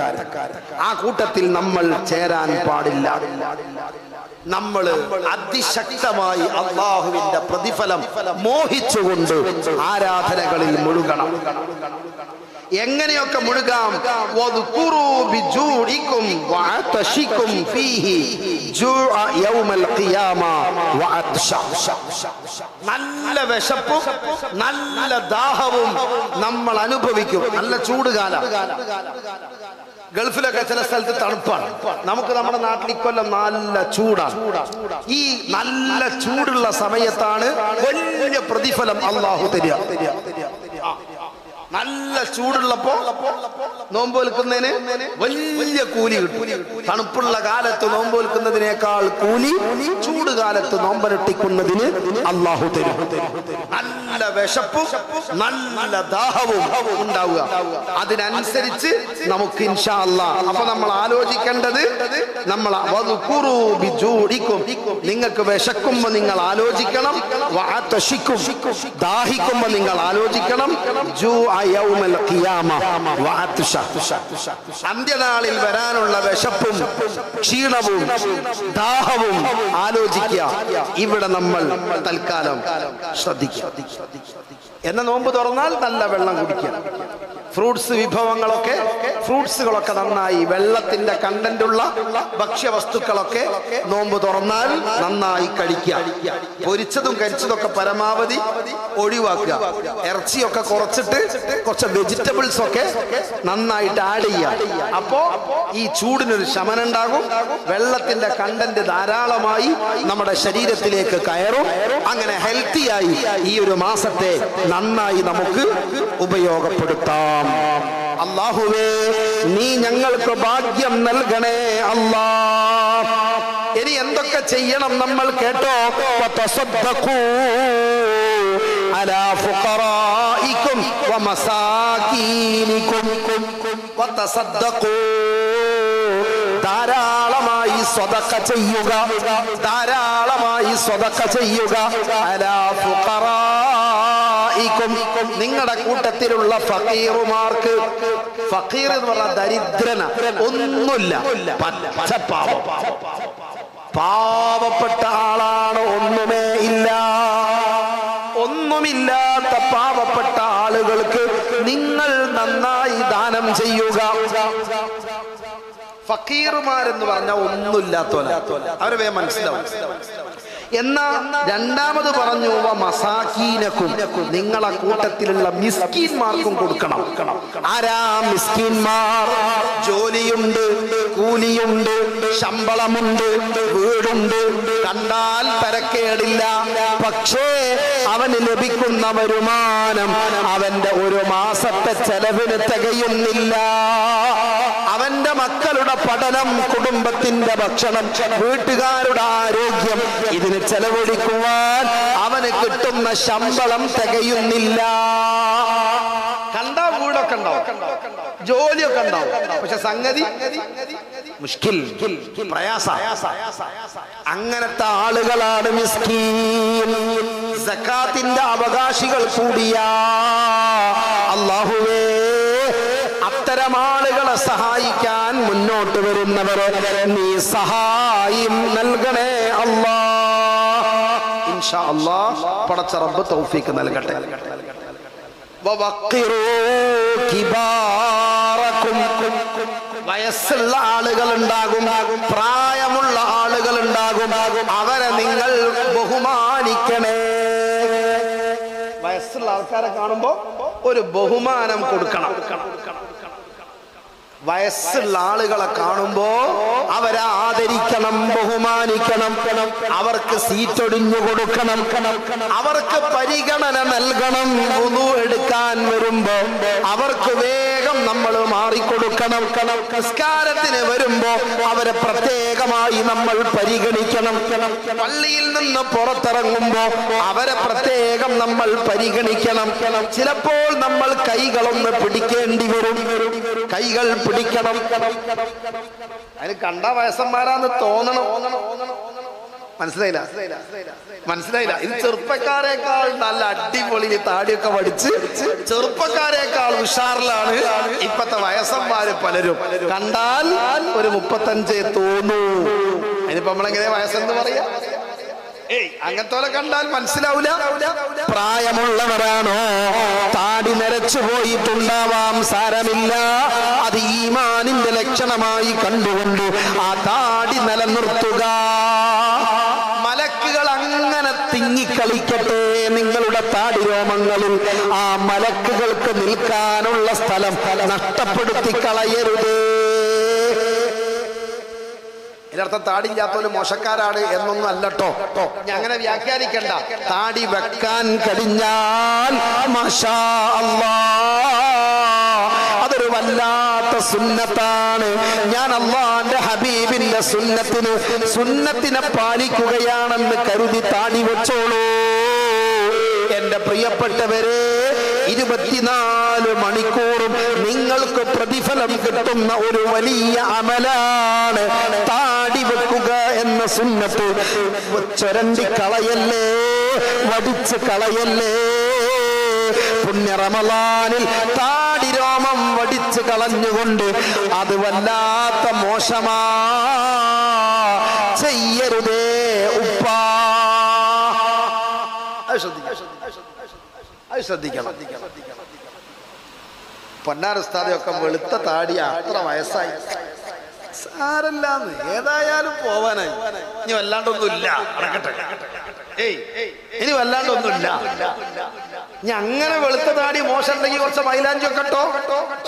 ആ കൂട്ടത്തിൽ നമ്മൾ ചേരാൻ പാടില്ല. നമ്മൾ അതിശക്തമായി അല്ലാഹുവിന്റെ പ്രതിഫലം മോഹിച്ചുകൊണ്ട് ആരാധനകളിൽ മുഴുകണം. എങ്ങനെയൊക്കെ മുഴുകാം? നല്ല വിശപ്പും നല്ല ദാഹവും നമ്മൾ അനുഭവിക്കും. നല്ല ചൂടുകാലം. ഗൾഫിലൊക്കെ ചില സ്ഥലത്ത് തണുപ്പാണ്. നമുക്ക് നമ്മുടെ നാട്ടിൽ ഇക്കൊല്ലം നല്ല ചൂടാണ്. ഈ നല്ല ചൂടുള്ള സമയത്താണ് വലിയ പ്രതിഫലം അല്ലാഹു തരിക. നല്ല ചൂടുള്ളപ്പോ നോമ്പ് വെൽക്കുന്നതിന് വലിയ കൂലി കിട്ടും. തണുപ്പുള്ള കാലത്ത് നോമ്പ് വെൽക്കുന്നതിനേക്കാൾ കൂലി ചൂടുകാലത്ത് നോമ്പനുഷ്ഠിക്കുന്നതിന് അല്ലാഹു തരും. നല്ല വിശപ്പും നല്ല ദാഹവും ഉണ്ടാവുക. അതിനനുസരിച്ച് നമുക്ക് ഇൻഷാ അല്ലാഹ്. അപ്പൊ നമ്മൾ ആലോചിക്കേണ്ടത്, നമ്മൾ നിങ്ങൾക്ക് വിശക്കുമ്പോ നിങ്ങൾ ആലോചിക്കണം, ദാഹിക്കുമ്പോ നിങ്ങൾ ആലോചിക്കണം. അന്ത്യനാളിൽ വരാനുള്ള വിശപ്പും ക്ഷീണവും ദാഹവും ആലോചിക്കുക. ഇവിടെ നമ്മൾ തൽക്കാലം ശ്രദ്ധിക്കുക. എന്ന നോമ്പ് തുറന്നാൽ നല്ല വെള്ളം കുടിക്കുക. ഫ്രൂട്ട്സ് വിഭവങ്ങളൊക്കെ, ഫ്രൂട്ട്സുകളൊക്കെ നന്നായി, വെള്ളത്തിന്റെ കണ്ടന്റുള്ള ഭക്ഷ്യവസ്തുക്കളൊക്കെ നോമ്പ് തുറന്നാൽ നന്നായി കഴിക്കുക. പൊരിച്ചതും കരിച്ചതൊക്കെ പരമാവധി ഒഴിവാക്കുക. ഇറച്ചിയൊക്കെ കുറച്ചിട്ട് കുറച്ച് വെജിറ്റബിൾസ് ഒക്കെ നന്നായിട്ട് ആഡ് ചെയ്യുക. അപ്പോ ഈ ചൂടിനൊരു ശമനം ഉണ്ടാകും. വെള്ളത്തിന്റെ കണ്ടന്റ് ധാരാളമായി നമ്മുടെ ശരീരത്തിലേക്ക് കയറും. അങ്ങനെ ഹെൽത്തിയായി ഈ ഒരു മാസത്തെ നന്നായി നമുക്ക് ഉപയോഗപ്പെടുത്താം. അല്ലാഹുവേ, നീ ഞങ്ങൾക്ക് ഭാഗ്യം നൽകണേ അല്ലാഹ്. ഇനി എന്തൊക്കെ ചെയ്യണം നമ്മൾ കേട്ടോ. വതസദ്ദഖൂ അലാ ഫുഖറാഇകും വമസാകീനികും. വതസദ്ദഖൂ ധാരാളമായി സ്വതക്ക ചെയ്യുക, ധാരാളമായി സ്വതക്ക ചെയ്യുക. അലാ ഫുഖറാഇകും നിങ്ങളുടെ കൂട്ടത്തിലുള്ള ഫഖീറുമാർക്ക്. ഫഖീർ എന്ന് പറഞ്ഞാൽ ദരിദ്രന, ഒന്നുമില്ല, പച്ചപ്പാവം, പാവപ്പെട്ട ആളാണ്, ഒന്നുമേ ഇല്ല. ഒന്നുമില്ലാത്ത പാവപ്പെട്ട ആളുകൾക്ക് നിങ്ങൾ നന്നായി ദാനം ചെയ്യുക. ഫക്കീർമാരെന്ന് പറഞ്ഞാൽ ഒന്നുമില്ലാത്തവന, അവരെ വേഗം മനസ്സിലാവും. എന്നാ രണ്ടാമത് പറഞ്ഞു മസാക്കീനക്കും നിങ്ങളെ കൂട്ടത്തിലുള്ള മിസ്കീന്മാർക്കും കൊടുക്കണം. ആരാ മിസ്കീന്മാർ? ജോലിയുണ്ട്, കൂലിയുണ്ട്, ശമ്പളമുണ്ട്, വീടുണ്ട്, കണ്ടാൽ തരക്കേടില്ല. പക്ഷേ അവന് ലഭിക്കുന്ന വരുമാനം അവന്റെ ഒരു മാസത്തെ ചെലവിന് തികയുന്നില്ല. അവന്റെ മക്കളുടെ പഠനം, കുടുംബത്തിന്റെ ഭക്ഷണം, വീട്ടുകാരുടെ ആരോഗ്യം, ഇതിന് ചെലവഴിക്കുവാൻ അവന് കിട്ടുന്ന ശമ്പളം തികയുന്നില്ല. കണ്ടാ വീടൊക്കെ ഉണ്ടാവും, ജോലിയൊക്കെ ഉണ്ടാവും, പക്ഷെ സംഗതി മുഷ്കിൽ, പ്രയാസ. അങ്ങനത്തെ ആളുകളാണ് മിസ്കീൻ. സക്കാത്തിന്റെ അവകാശികൾ കൂടിയാ. അല്ലാഹുവേ, അത്തരം ആളുകളെ സഹായിക്കാൻ മുന്നോട്ട് വരുന്നവരെ നീ സഹായം നൽകണേ അല്ലാ. ഇൻഷാ അല്ലാഹ് പടച്ച റബ്ബ് തൗഫീഖ് നൽകട്ടെ. വയസ്സുള്ള ആളുകൾ ഉണ്ടാകും, പ്രായമുള്ള ആളുകൾ ഉണ്ടാകും, അവരെ നിങ്ങൾ ബഹുമാനിക്കണേ. വയസ്സുള്ള ആൾക്കാരെ കാണുമ്പോ ഒരു ബഹുമാനം കൊടുക്കണം. വയസ്സുള്ള ആളുകളെ കാണുമ്പോ അവരെ ആദരിക്കണം, ബഹുമാനിക്കണം, അവർക്ക് സീറ്റൊടിഞ്ഞു കൊടുക്കണം, അവർക്ക് പരിഗണന നൽകണം. വുളു എടുക്കാൻ വരുമ്പോ അവർക്ക് വേഗം നമ്മൾ മാറിക്കൊടുക്കണം. നിസ്കാരത്തിന് വരുമ്പോ അവരെ പ്രത്യേകമായി നമ്മൾ പരിഗണിക്കണം. പള്ളിയിൽ നിന്ന് പുറത്തിറങ്ങുമ്പോ അവരെ പ്രത്യേകം നമ്മൾ പരിഗണിക്കണം. ചിലപ്പോൾ നമ്മൾ കൈകളൊന്ന് പിടിക്കേണ്ടി വരും, കൈകൾ പിടിക്കണം. അതിന് കണ്ട വയസ്സന്മാരാന്ന് തോന്നണം. മനസ്സിലായില്ല? ഇത് ചെറുപ്പക്കാരേക്കാൾ നല്ല അടിപൊളി താടിയൊക്കെ പഠിച്ച് ചെറുപ്പക്കാരേക്കാൾ ഉഷാറിലാണ് ഇപ്പത്തെ വയസ്സന്മാര് പലരും. കണ്ടാൽ ഒരു 35 തോന്നൂ. അതിനിപ്പോ നമ്മളെങ്ങനെ വയസ്സെന്ന് പറയാ? അങ്ങനത്തോലെ കണ്ടാൽ മനസ്സിലാവൂല. പ്രായമുള്ളവരാണോ? താടി നരച്ചു പോയിട്ടുണ്ടാവാം, സാരമില്ല. അത് ഈമാനിന്റെ ലക്ഷണമായി കണ്ടുകൊണ്ട് ആ താടി നിലനിർത്തുക. മലക്കുകൾ അങ്ങനെ തിങ്ങിക്കളിക്കട്ടെ നിങ്ങളുടെ താടി രോമങ്ങളിൽ. ആ മലക്കുകൾക്ക് നിൽക്കാനുള്ള സ്ഥലം നഷ്ടപ്പെടുത്തി കളയരുതേ. ഇതിനർത്ഥം താടിയില്ലാത്തവര് മോശക്കാരാണ് എന്നൊന്നും അല്ലട്ടോ. അങ്ങനെ വ്യാഖ്യാനിക്കണ്ട. താടി വെക്കാൻ കഴിഞ്ഞാൽ മാഷാ അല്ലാഹ്, അതൊരു വല്ലാത്ത സുന്നത്താണ്. ഞാൻ അല്ലാഹുവിന്റെ ഹബീബിന്റെ സുന്നത്തിനെ പാലിക്കുകയാണെന്ന് കരുതി താടി വെച്ചോളൂ. എന്റെ പ്രിയപ്പെട്ടവരെ, 24 മണിക്കൂറും നിങ്ങൾക്ക് പ്രതിഫലം കിട്ടുന്ന ഒരു വലിയ അമലാണ് താടി വെക്കുക എന്ന സുന്നത്ത്. ചൊരണ്ടി കളയല്ലേ, വടിച്ച് കളയല്ലേ. പുണ്യ റമളാനിൽ താടി രോമം വടിച്ച് കളഞ്ഞുകൊണ്ട് അത് വല്ലാത്ത മോശമാ, ചെയ്യരുതേ ഉപ്പാ. ശ്രദ്ധിക്കണം. പൊന്നാറുസ്താദൊക്കെ വെളുത്ത താടി, അത്ര വയസ്സായി, സാരല്ലാന്ന്, ഏതായാലും പോവാനായി. ഇനി വല്ലാണ്ടൊന്നുമില്ല, ഇനി വല്ലാണ്ടൊന്നുമില്ല. ഇനി അങ്ങനെ വെളുത്ത താടി മോശം ഉണ്ടെങ്കിൽ കുറച്ച് മൈലാഞ്ചി ഒക്കെ ഇട്ടോ,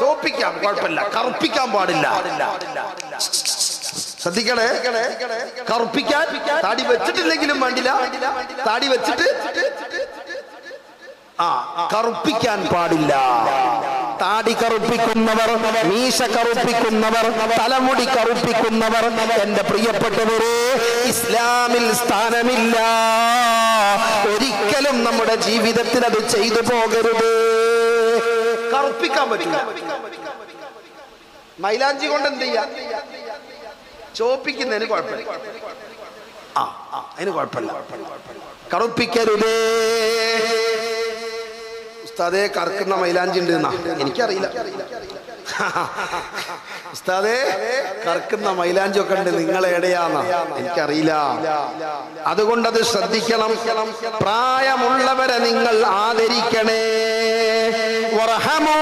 ചോപ്പിക്കാം, കുഴപ്പമില്ല. കറുപ്പിക്കാൻ പാടില്ല. ശ്രദ്ധിക്കണേ, കറുപ്പിക്കാൻ താടി വെച്ചിട്ടില്ലെങ്കിലും വേണ്ടില്ല. താടി വെച്ചിട്ട് കറുപ്പിക്കാൻ പാടില്ല. താടി കറുപ്പിക്കുന്നവർ, മീശ കറുപ്പിക്കുന്നവർ, തലമുടി കറുപ്പിക്കുന്നവർ, എന്റെ പ്രിയപ്പെട്ടവരെ, ഇസ്ലാമിൽ സ്ഥാനമില്ല. ഒരിക്കലും നമ്മുടെ ജീവിതത്തിൽ അത് ചെയ്തു പോകരുത്. കറുപ്പിക്കാൻ പറ്റില്ല. മൈലാഞ്ചി കൊണ്ട് എന്ത് ചെയ്യാം? ചോപ്പിക്കുന്നതിന് കുഴപ്പമില്ല. അതിന് കുഴപ്പമില്ല. കറുപ്പിക്കരുതേ. ഉസ്താദേ, കറുക്കുന്ന മൈലാഞ്ചി ഉണ്ട് എന്നാ എനിക്കറിയില്ല. ഉസ്താദേ, കറുക്കുന്ന മൈലാഞ്ചി ഒക്കെ ഉണ്ട്, നിങ്ങൾ എവിടെയാന്നാ എനിക്കറിയില്ല. അതുകൊണ്ടത് ശ്രദ്ധിക്കണം. പ്രായമുള്ളവരെ നിങ്ങൾ ആദരിക്കണേ. വറഹമൂ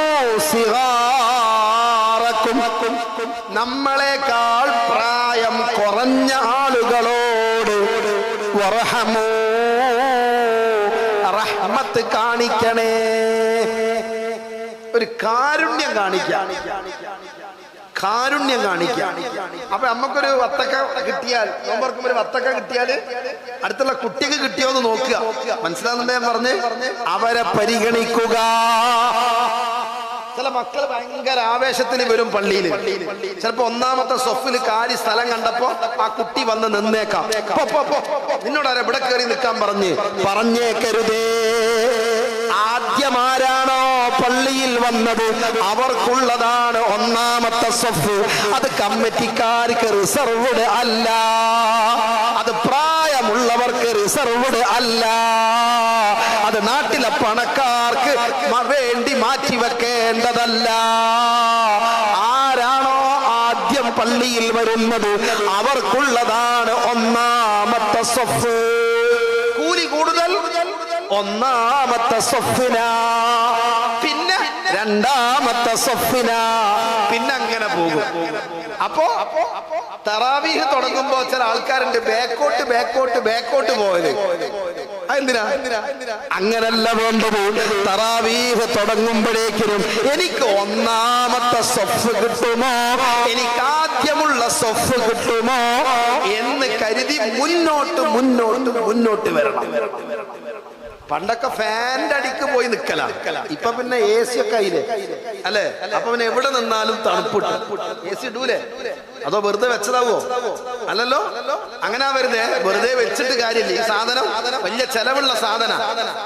സിഗാറക്കും, നമ്മളെക്കാൾ പ്രായം കുറഞ്ഞ ആളുകളോട് വറഹമൂ, റഹ്മത്ത് കാണിക്കണേ. ഒരു കാരുണ്യം കാണിക്കാം, കാരുണ്യം കാണിക്കാം. അപ്പൊ നമുക്കൊരു വത്തക്ക കിട്ടിയാൽ, നോമ്പർക്കും ഒരു വത്തക്ക കിട്ടിയാല് അടുത്തുള്ള കുട്ടിക്ക് കിട്ടിയോ എന്ന് നോക്കുക. മനസ്സിലാകുന്നുണ്ടേ ഞാൻ പറഞ്ഞ്? അവരെ പരിഗണിക്കുക. ചില മക്കൾ ഭയങ്കര ആവേശത്തിൽ വരും പള്ളിയിൽ. ചിലപ്പോ ഒന്നാമത്തെ സൊഫിൽ കാലി സ്ഥലം കണ്ടപ്പോ ആ കുട്ടി വന്ന് നിന്നേക്കാം. നിന്നോടാരെ ഇവിടെ കയറി നിൽക്കാൻ പറഞ്ഞേക്കരുതേ. ആദ്യമാരാണോ പള്ളിയിൽ വന്നത് അവർക്കുള്ളതാണ് ഒന്നാമത്തെ സൊഫ്. അത് കമ്മിറ്റിക്കാർക്ക് റിസർവ്ഡ് അല്ല, അത് പ്രായമുള്ളവർക്ക് റിസർവ്ഡ് അല്ല, അത് നാട്ടിലെ പണക്കാർക്ക് വേണ്ടി മാറ്റിവെക്കേണ്ടതല്ല. ആരാണോ ആദ്യം പള്ളിയിൽ വരുന്നത് അവർക്കുള്ളതാണ് ഒന്നാമത്തെ സൊഫ്. കൂലി കൂടുതൽ ഒന്നാമത്തെ സൊഫിന, പിന്നെ രണ്ടാമത്തെ സൊഫിന, പിന്നെ അങ്ങനെ പോകും. അപ്പോ തറാവീഹ് തുടങ്ങുമ്പോ ചില ആൾക്കാരുണ്ട് ബാക്കോട്ട് പോയത്. എന്തിനാ? അങ്ങനല്ല വേണ്ടത്. തറാവീഹ് തുടങ്ങുമ്പോഴേക്കും എനിക്ക് ഒന്നാമത്തെ സൊഫ് കിട്ടുമോ, എനിക്ക് ആദ്യമുള്ള സൊഫ് കിട്ടുമോ എന്ന് കരുതി മുന്നോട്ട് വരണം. പണ്ടൊക്കെ ഫാൻ്റെ അടിക്ക് പോയി നിക്കലാ. ഇപ്പൊ പിന്നെ എ സി ഒക്കെ ആയില്ലേ അല്ലേ? അപ്പൊ പിന്നെ എവിടെ നിന്നാലും തണുപ്പിട്ട് എ സി ഇടൂലേ? അതോ വെറുതെ വെച്ചതാവോ? അല്ലല്ലോ. അങ്ങനെ വെറുതെ വെച്ചിട്ട് കാര്യമില്ല. ഈ സാധനം വലിയ ചെലവുള്ള സാധന.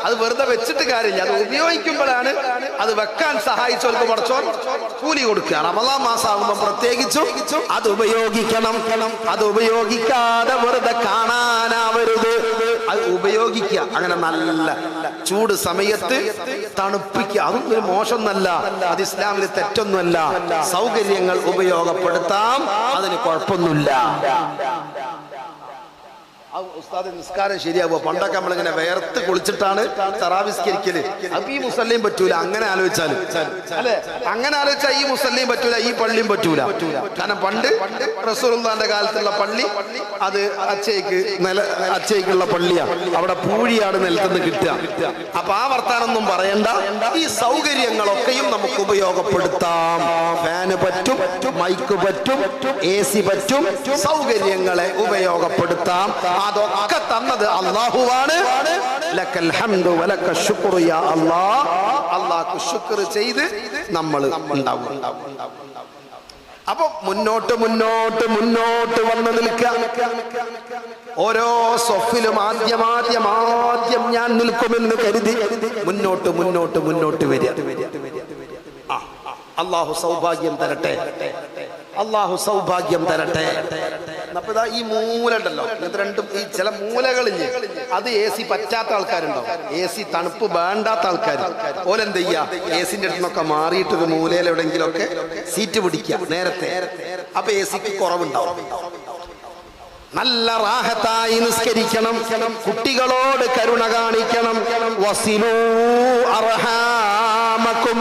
അത് വെറുതെ വെച്ചിട്ട് കാര്യമില്ല. അത് ഉപയോഗിക്കുമ്പോഴാണ് അത് വെക്കാൻ സഹായിച്ചവർക്ക് പടച്ചോൻ കൂലി കൊടുക്കുക. റമളാൻ മാസമാകുമ്പോ പ്രത്യേകിച്ചും അത് ഉപയോഗിക്കണം. അത് ഉപയോഗിക്കാതെ വെറുതെ കാണാനാവരുത്. അത് ഉപയോഗിക്കുക. അങ്ങനെ നല്ല ചൂട് സമയത്ത് തണുപ്പിക്കുക. അതും ഒരു മോശമൊന്നല്ല, അത് ഇസ്ലാമിൽ തെറ്റൊന്നുമല്ല. സൗകര്യങ്ങൾ ഉപയോഗപ്പെടുത്താം, അതിന് കുഴപ്പമൊന്നുമില്ല. ഉസ്താദ് നിസ്കാരം ശരിയാവുക. പണ്ടൊക്കെ നമ്മളിങ്ങനെ വേർത്ത് കുളിച്ചിട്ടാണ് തറാവിസ്കരിക്കല്. അപ്പൊ ഈ മുസല്ലിയും പറ്റൂല. അങ്ങനെ ആലോചിച്ചാല് അല്ലെ, അങ്ങനെ ആലോചിച്ചാൽ ഈ മുസല്ലിയും പറ്റൂല, ഈ പള്ളിയും പറ്റൂല. കാരണം പണ്ട് റസൂലുള്ളാഹിന്റെ കാലത്തുള്ള പള്ളി അത് അച്ചയ്ക്കുള്ള പള്ളിയാണ്. അവിടെ പൂഴിയാണ് നിലത്തുനിന്ന് കിട്ടുക. അപ്പൊ ആ വർത്താനൊന്നും പറയണ്ട. ഈ സൗകര്യങ്ങളൊക്കെയും നമുക്ക് ഉപയോഗപ്പെടുത്താം. ഫാന് പറ്റും, മൈക്ക് പറ്റും, AC പറ്റും. സൗകര്യങ്ങളെ ഉപയോഗപ്പെടുത്താം. അതൊക്കെ തന്നത് അല്ലാഹുവാണ്. ലക്കൽ ഹംദു വലക ശുക്റു യാ അല്ലാഹ്. അല്ലാഹുക്ക് ശുക്ർ ചെയ്ത് നമ്മൾ ഉണ്ടാവും. അപ്പൊ മുന്നോട്ട് വന്ന് നിൽക്കുക. ഓരോ സൊഫിലും ആദ്യം ഞാൻ നിൽക്കുമെന്ന് കരുതി മുന്നോട്ട് വരിക. അല്ലാഹു സൗഭാഗ്യം തരട്ടെ, അല്ലാഹു സൗഭാഗ്യം തരട്ടെ. അപ്പൊ ഈ മൂല ഉണ്ടല്ലോ, ഇങ്ങനത്തെ രണ്ടും ഈ ചില മൂലകളില്ലേ, അത് AC പറ്റാത്ത ആൾക്കാരുണ്ടാവും. AC തണുപ്പ് വേണ്ടാത്ത ആൾക്കാർ ഓലെന്ത് ചെയ്യാ, AC-ന്റെ അടുത്തുനിന്നൊക്കെ മാറിയിട്ട് ഒരു മൂലയിൽ എവിടെയെങ്കിലും ഒക്കെ സീറ്റ് പിടിക്കുക നേരത്തെ. അപ്പൊ AC-ക്ക് കുറവുണ്ടാവും. നല്ല റാഹത്തായി നിസ്കരിക്കണം. കുട്ടികളോട് കരുണ കാണിക്കണം. വസിലൂ അർഹാമക്കും,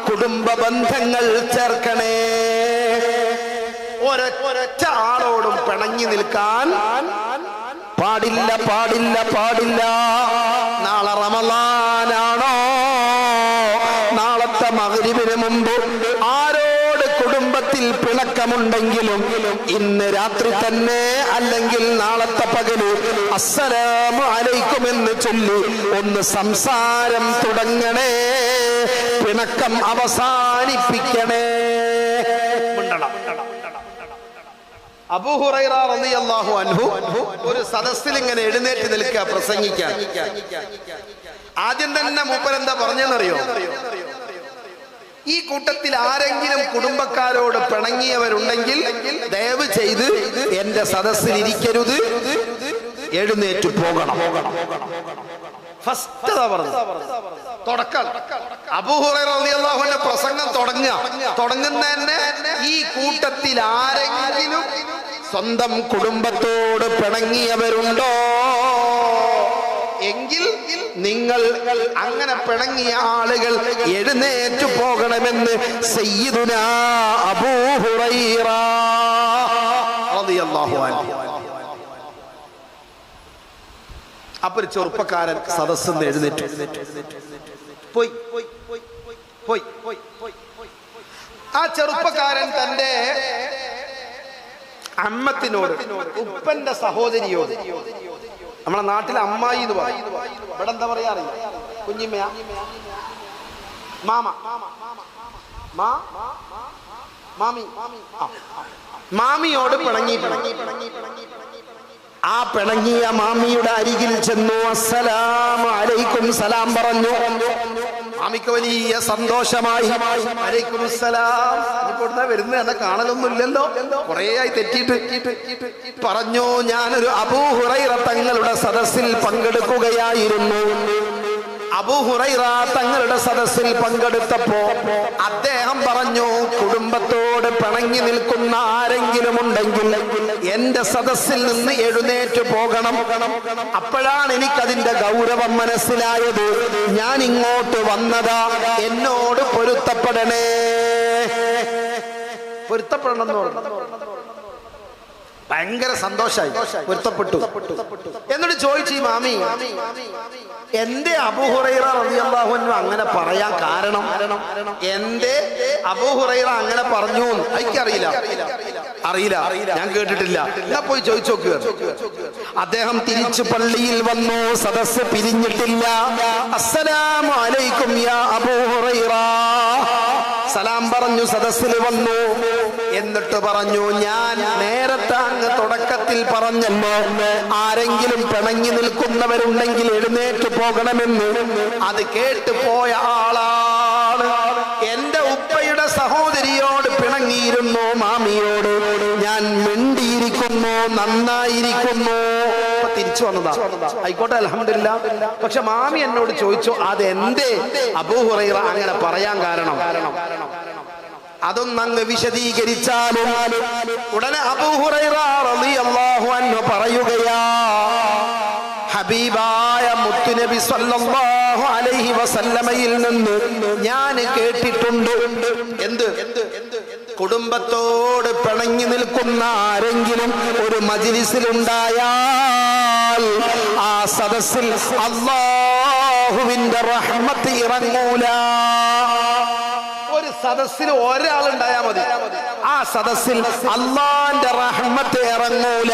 കുടുംബ ബന്ധങ്ങൾ ചേർക്കണേ. ഒരൊറ്റ ആളോടും പിണങ്ങി നിൽക്കാൻ പാടില്ല. നാളെ റമളാനാണോ, നാളത്തെ മഗ്രിബിന് മുമ്പ് ആരോട് കുടുംബത്തിൽ പിണക്കമുണ്ടെങ്കിലും ഇന്ന് രാത്രി തന്നെ അല്ലെങ്കിൽ നാളത്തെ പകല് അസ്സലാമു അലൈക്കും എന്ന് ചൊല്ലി ഒന്ന് സംസാരം തുടങ്ങണേ. പിണക്കം അവസാനിപ്പിക്കണേ. അബൂ ഹുറൈറ റളിയല്ലാഹു അൻഹു ഒരു സദസ്സിൽ ഇങ്ങനെ എഴുന്നേറ്റ് നിൽക്കുക പ്രസംഗിക്കാൻ. ആദ്യം തന്നെ മൂപ്പർ എന്താ പറഞ്ഞെന്നറിയോ? ഈ കൂട്ടത്തിൽ ആരെങ്കിലും കുടുംബക്കാരോട് പിണങ്ങിയവരുണ്ടെങ്കിൽ ദയവ് ചെയ്ത് എന്റെ സദസ്സിൽ ഇരിക്കരുത്, എഴുന്നേറ്റ് പോകണം. ഫസ്റ്റ് തുടക്കം അബൂ ഹുറൈറ റളിയല്ലാഹു അൻഹു പ്രസംഗം തുടങ്ങുന്ന തന്നെ ഈ കൂട്ടത്തിൽ ആരെങ്കിലും സ്വന്തം കുടുംബത്തോട് പിണങ്ങിയവരുണ്ടോ എങ്കിൽ നിങ്ങൾ അങ്ങനെ പിണങ്ങിയ ആളുകൾ എഴുന്നേറ്റു പോകണമെന്ന് സയ്യിദുനാ അബൂ ഹുറൈറ റളിയല്ലാഹു അൻഹു. അപ്പൊ ഒരു ചെറുപ്പക്കാരൻ സദസ്സിൽ എഴുന്നേറ്റു പോയി. ആ ചെറുപ്പക്കാരൻ തന്റെ അമ്മത്തിനോട്, ഉപ്പന്റെ സഹോദരിയോട്, നമ്മളെ നാട്ടിലെ അമ്മായി എന്ന് പറയും, ഇവിടെ എന്താ പറയാ അറിയില്ല, കുഞ്ഞിമ്മയാ, മാമ, മാമിയോട് പിണങ്ങി. ആ പിണങ്ങിയ മാമിയുടെ അരികിൽ ചെന്നു അസ്സലാമു അലൈക്കും സലാം പറഞ്ഞു. മാമിക്ക് വലിയ സന്തോഷമായി. അലൈക്കും സലാം. വരുന്ന എന്നെ കാണലൊന്നുമില്ലല്ലോ, കുറേ ആയി തെറ്റിയിട്ട്. പറഞ്ഞു, ഞാനൊരു അബൂ ഹുറൈറ തങ്ങളുടെ സദസ്സിൽ പങ്കെടുക്കുകയായിരുന്നു. അബൂ ഹുറൈറ തങ്ങളുടെ സദസ്സിൽ പങ്കെടുത്തപ്പോ അദ്ദേഹം പറഞ്ഞു, കുടുംബത്തോട് പിണങ്ങി നിൽക്കുന്ന ആരെങ്കിലും ഉണ്ടെങ്കിൽ എന്റെ സദസ്സിൽ നിന്ന് എഴുന്നേറ്റ് പോകണം. അപ്പോഴാണ് എനിക്കതിന്റെ ഗൗരവം മനസ്സിലായത്. ഞാൻ ഇങ്ങോട്ട് വന്നതാ, എന്നോട് പൊരുത്തപ്പെടണേ. പൊരുത്തപ്പെടണമെന്ന് പറഞ്ഞു. ഭയങ്കര സന്തോഷായി, പൊരുത്തപ്പെട്ടു. എന്നിട്ട് ചോദിച്ചു ഈ മാമി, എന്റെ അബൂ ഹുറൈറ റളിയല്ലാഹു അൻഹു അങ്ങനെ പറയാൻ കാരണം? എന്റെ അബൂ ഹുറൈറ അങ്ങനെ പറഞ്ഞു? എനിക്കറിയില്ല, ഞാൻ കേട്ടിട്ടില്ല. എന്നാ പോയി ചോദിച്ചു നോക്കുക. അദ്ദേഹം തിരിച്ചു പള്ളിയിൽ വന്നു. സദസ്സ് പിരിഞ്ഞിട്ടില്ല. അസ്സലാമു അലൈക്കും യാ അബൂ ഹുറൈറ. സലാം പറഞ്ഞു, സദസ്സിൽ വന്നു. എന്നിട്ട് പറഞ്ഞു, ഞാൻ നേരത്തെ അങ്ങ് തുടക്കത്തിൽ പറഞ്ഞല്ലോ, ആരെങ്കിലും പിണങ്ങി നിൽക്കുന്നവരുണ്ടെങ്കിൽ എഴുന്നേറ്റ് പോകണമെന്ന്. അത് കേട്ടു പോയ ആളാണ്. എന്റെ ഉപ്പയുടെ സഹോദരിയോട് പിണങ്ങിയിരുന്നു, മാമിയോട്. ഞാൻ മിണ്ടിയിരിക്കുന്നു, നന്നായിരിക്കുന്നു. തിരിച്ചു വന്നതാ, ആയിക്കോട്ടെ, അൽഹംദുലില്ലാഹ്. പക്ഷെ മാമി എന്നോട് ചോദിച്ചു, അതെന്തേ അബൂ ഹുറൈറ അങ്ങനെ പറയാൻ കാരണം? അതൊന്നങ്ങ് വിശദീകരിച്ചാലും. ഉടനെ അബൂ ഹുറൈറ റളിയല്ലാഹു അൻഹു പറയുകയാ, ഹബീബായ മുത്തുനബി സല്ലല്ലാഹു അലൈഹി വസല്ലമയിൽ നിന്ന് ഞാൻ കേട്ടിട്ടുണ്ട്. എന്ത്? കുടുംബത്തോട് പിണങ്ങി നിൽക്കുന്ന ആരെങ്കിലും ഒരു മജ്‌ലിസിലുണ്ടായാൽ ആ സദസ്സിൽ അല്ലാഹുവിന്റെ റഹ്മത്ത് ഇറങ്ങൂല. ഒരു സദസ്സിൽ ഒരാളുണ്ടായാൽ മതി, ആ സദസ്സിൽ അല്ലാഹുവിന്റെ റഹ്മത്ത് ഇറങ്ങൂല.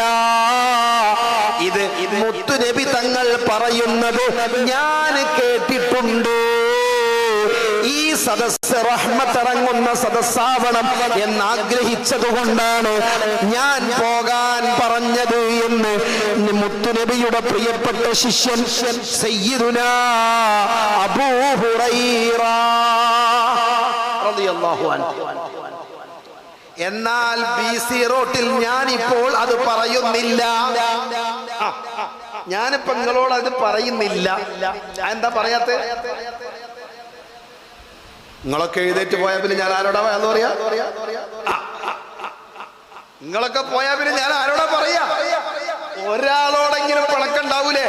ഇത് മുത്തുനബി തങ്ങൾ പറയുന്നത് ഞാൻ കേട്ടിട്ടുണ്ട്. ഈ സദസ്സ് റഹ്മത്ത് ഇറങ്ങുന്ന സദസ്സാവണം എന്നാഗ്രഹിച്ചതുകൊണ്ടാണ് ഞാൻ പോകാൻ പറഞ്ഞത് എന്ന് മുത്തുനബിയുടെ പ്രിയപ്പെട്ട ശിഷ്യൻ സയ്യിദുനാ അബൂ ഹുറൈറ റളിയല്ലാഹു അൻഹു. എന്നാൽ BC റോട്ടിൽ ഞാനിപ്പോൾ അത് പറയുന്നില്ല. ഞാനിപ്പോ നിങ്ങളോട് അത് പറയുന്നില്ല. എന്താ പറയാത്ത? നിങ്ങളൊക്കെ എഴുന്നേറ്റ് പോയാ പിന്നെ ഞാൻ ആരോടാ എന്ന് പറയാ? നിങ്ങളൊക്കെ പോയാ പിന്നെ ഞാൻ ആരോടാ പറയാ? ഒരാളോടെങ്കിലും പിണക്കുണ്ടാവൂലേ?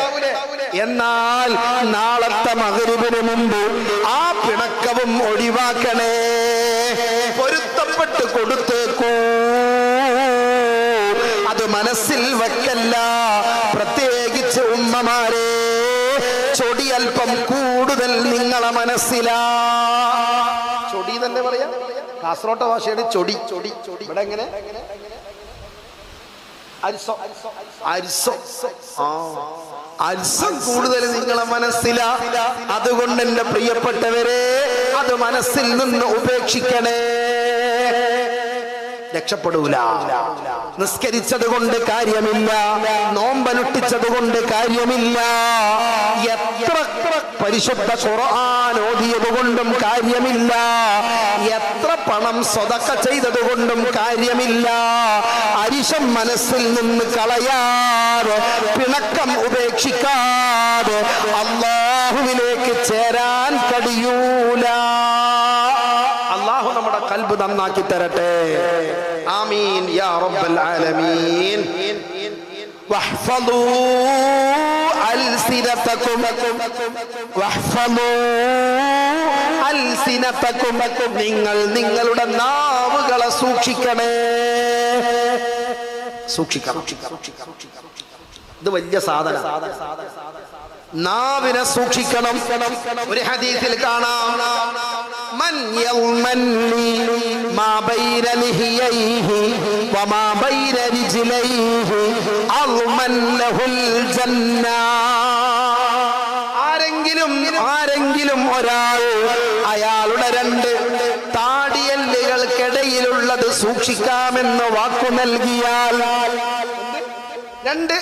എന്നാൽ നാളത്തെ മഗ്‌രിബിന് മുമ്പ് ആ പിണക്കവും ഒഴിവാക്കണേ. പൊരുത്തപ്പെട്ട് കൊടുത്തേക്കൂ. അത് മനസ്സിൽ വെക്കല്ല. പ്രത്യേകിച്ച് ഉമ്മമാരെ, ചൊടി അല്പം കൂടുതൽ നിങ്ങളെ മനസ്സിലാ. ചൊടി തന്നെ പറയാ, കാസർഗോട്ടെ ഭാഷയുടെ ചൊടി. ഇവിടെ എങ്ങനെ? അരിസം കൂടുതൽ നിങ്ങളെ മനസ്സിലാ. അതുകൊണ്ട് എന്റെ പ്രിയപ്പെട്ടവരെ, അത് മനസ്സിൽ നിന്ന് ഉപേക്ഷിക്കണേ. രക്ഷപ്പെടൂല. നിസ്കരിച്ചത് കൊണ്ട് കാര്യമില്ല, നോമ്പനുഷ്ഠിച്ചത് കൊണ്ട് കാര്യമില്ല, എത്ര പരിശുദ്ധ ഖുർആൻ ഓതിയത് കൊണ്ടും കാര്യമില്ല, എത്ര പണം സ്വതക്ക ചെയ്തത് കൊണ്ടും കാര്യമില്ല. അരിശം മനസ്സിൽ നിന്ന് കളയാതെ, പിണക്കം ഉപേക്ഷിക്കാതെ അല്ലാഹുവിലേക്ക് ചേരാൻ കഴിയൂല. അല്ലാഹു നമ്മുടെ ഖൽബ് നന്നാക്കി തരട്ടെ. ആമീൻ യാ റബ്ബൽ ആലമീൻ. വഹ്ഫളൂ അൽസിനതകും വഹ്ഫളൂ അൽസിനതകും. നിങ്ങൾ നിങ്ങളുടെ നാവുകളെ സൂക്ഷിക്കണേ. സൂക്ഷിക്കണം. ഇത് വലിയ സാധന. നാവിനെ സൂക്ഷിക്കണം. ഒരു ഹദീസിൽ കാണാം, മൻ യൽമനി മാ ബൈന ലിഹിയൈഹി വമാ ബൈന റിജ്ലൈഹി അൽമൻ ലഹുൽ ജന്ന. ആരെങ്കിലും ഒരാൾ അയാളുടെ രണ്ട് താടിയെല്ലുകൾക്കിടയിലുള്ളത് സൂക്ഷിക്കാമെന്ന് വാക്കു നൽകിയാൽ, രണ്ട്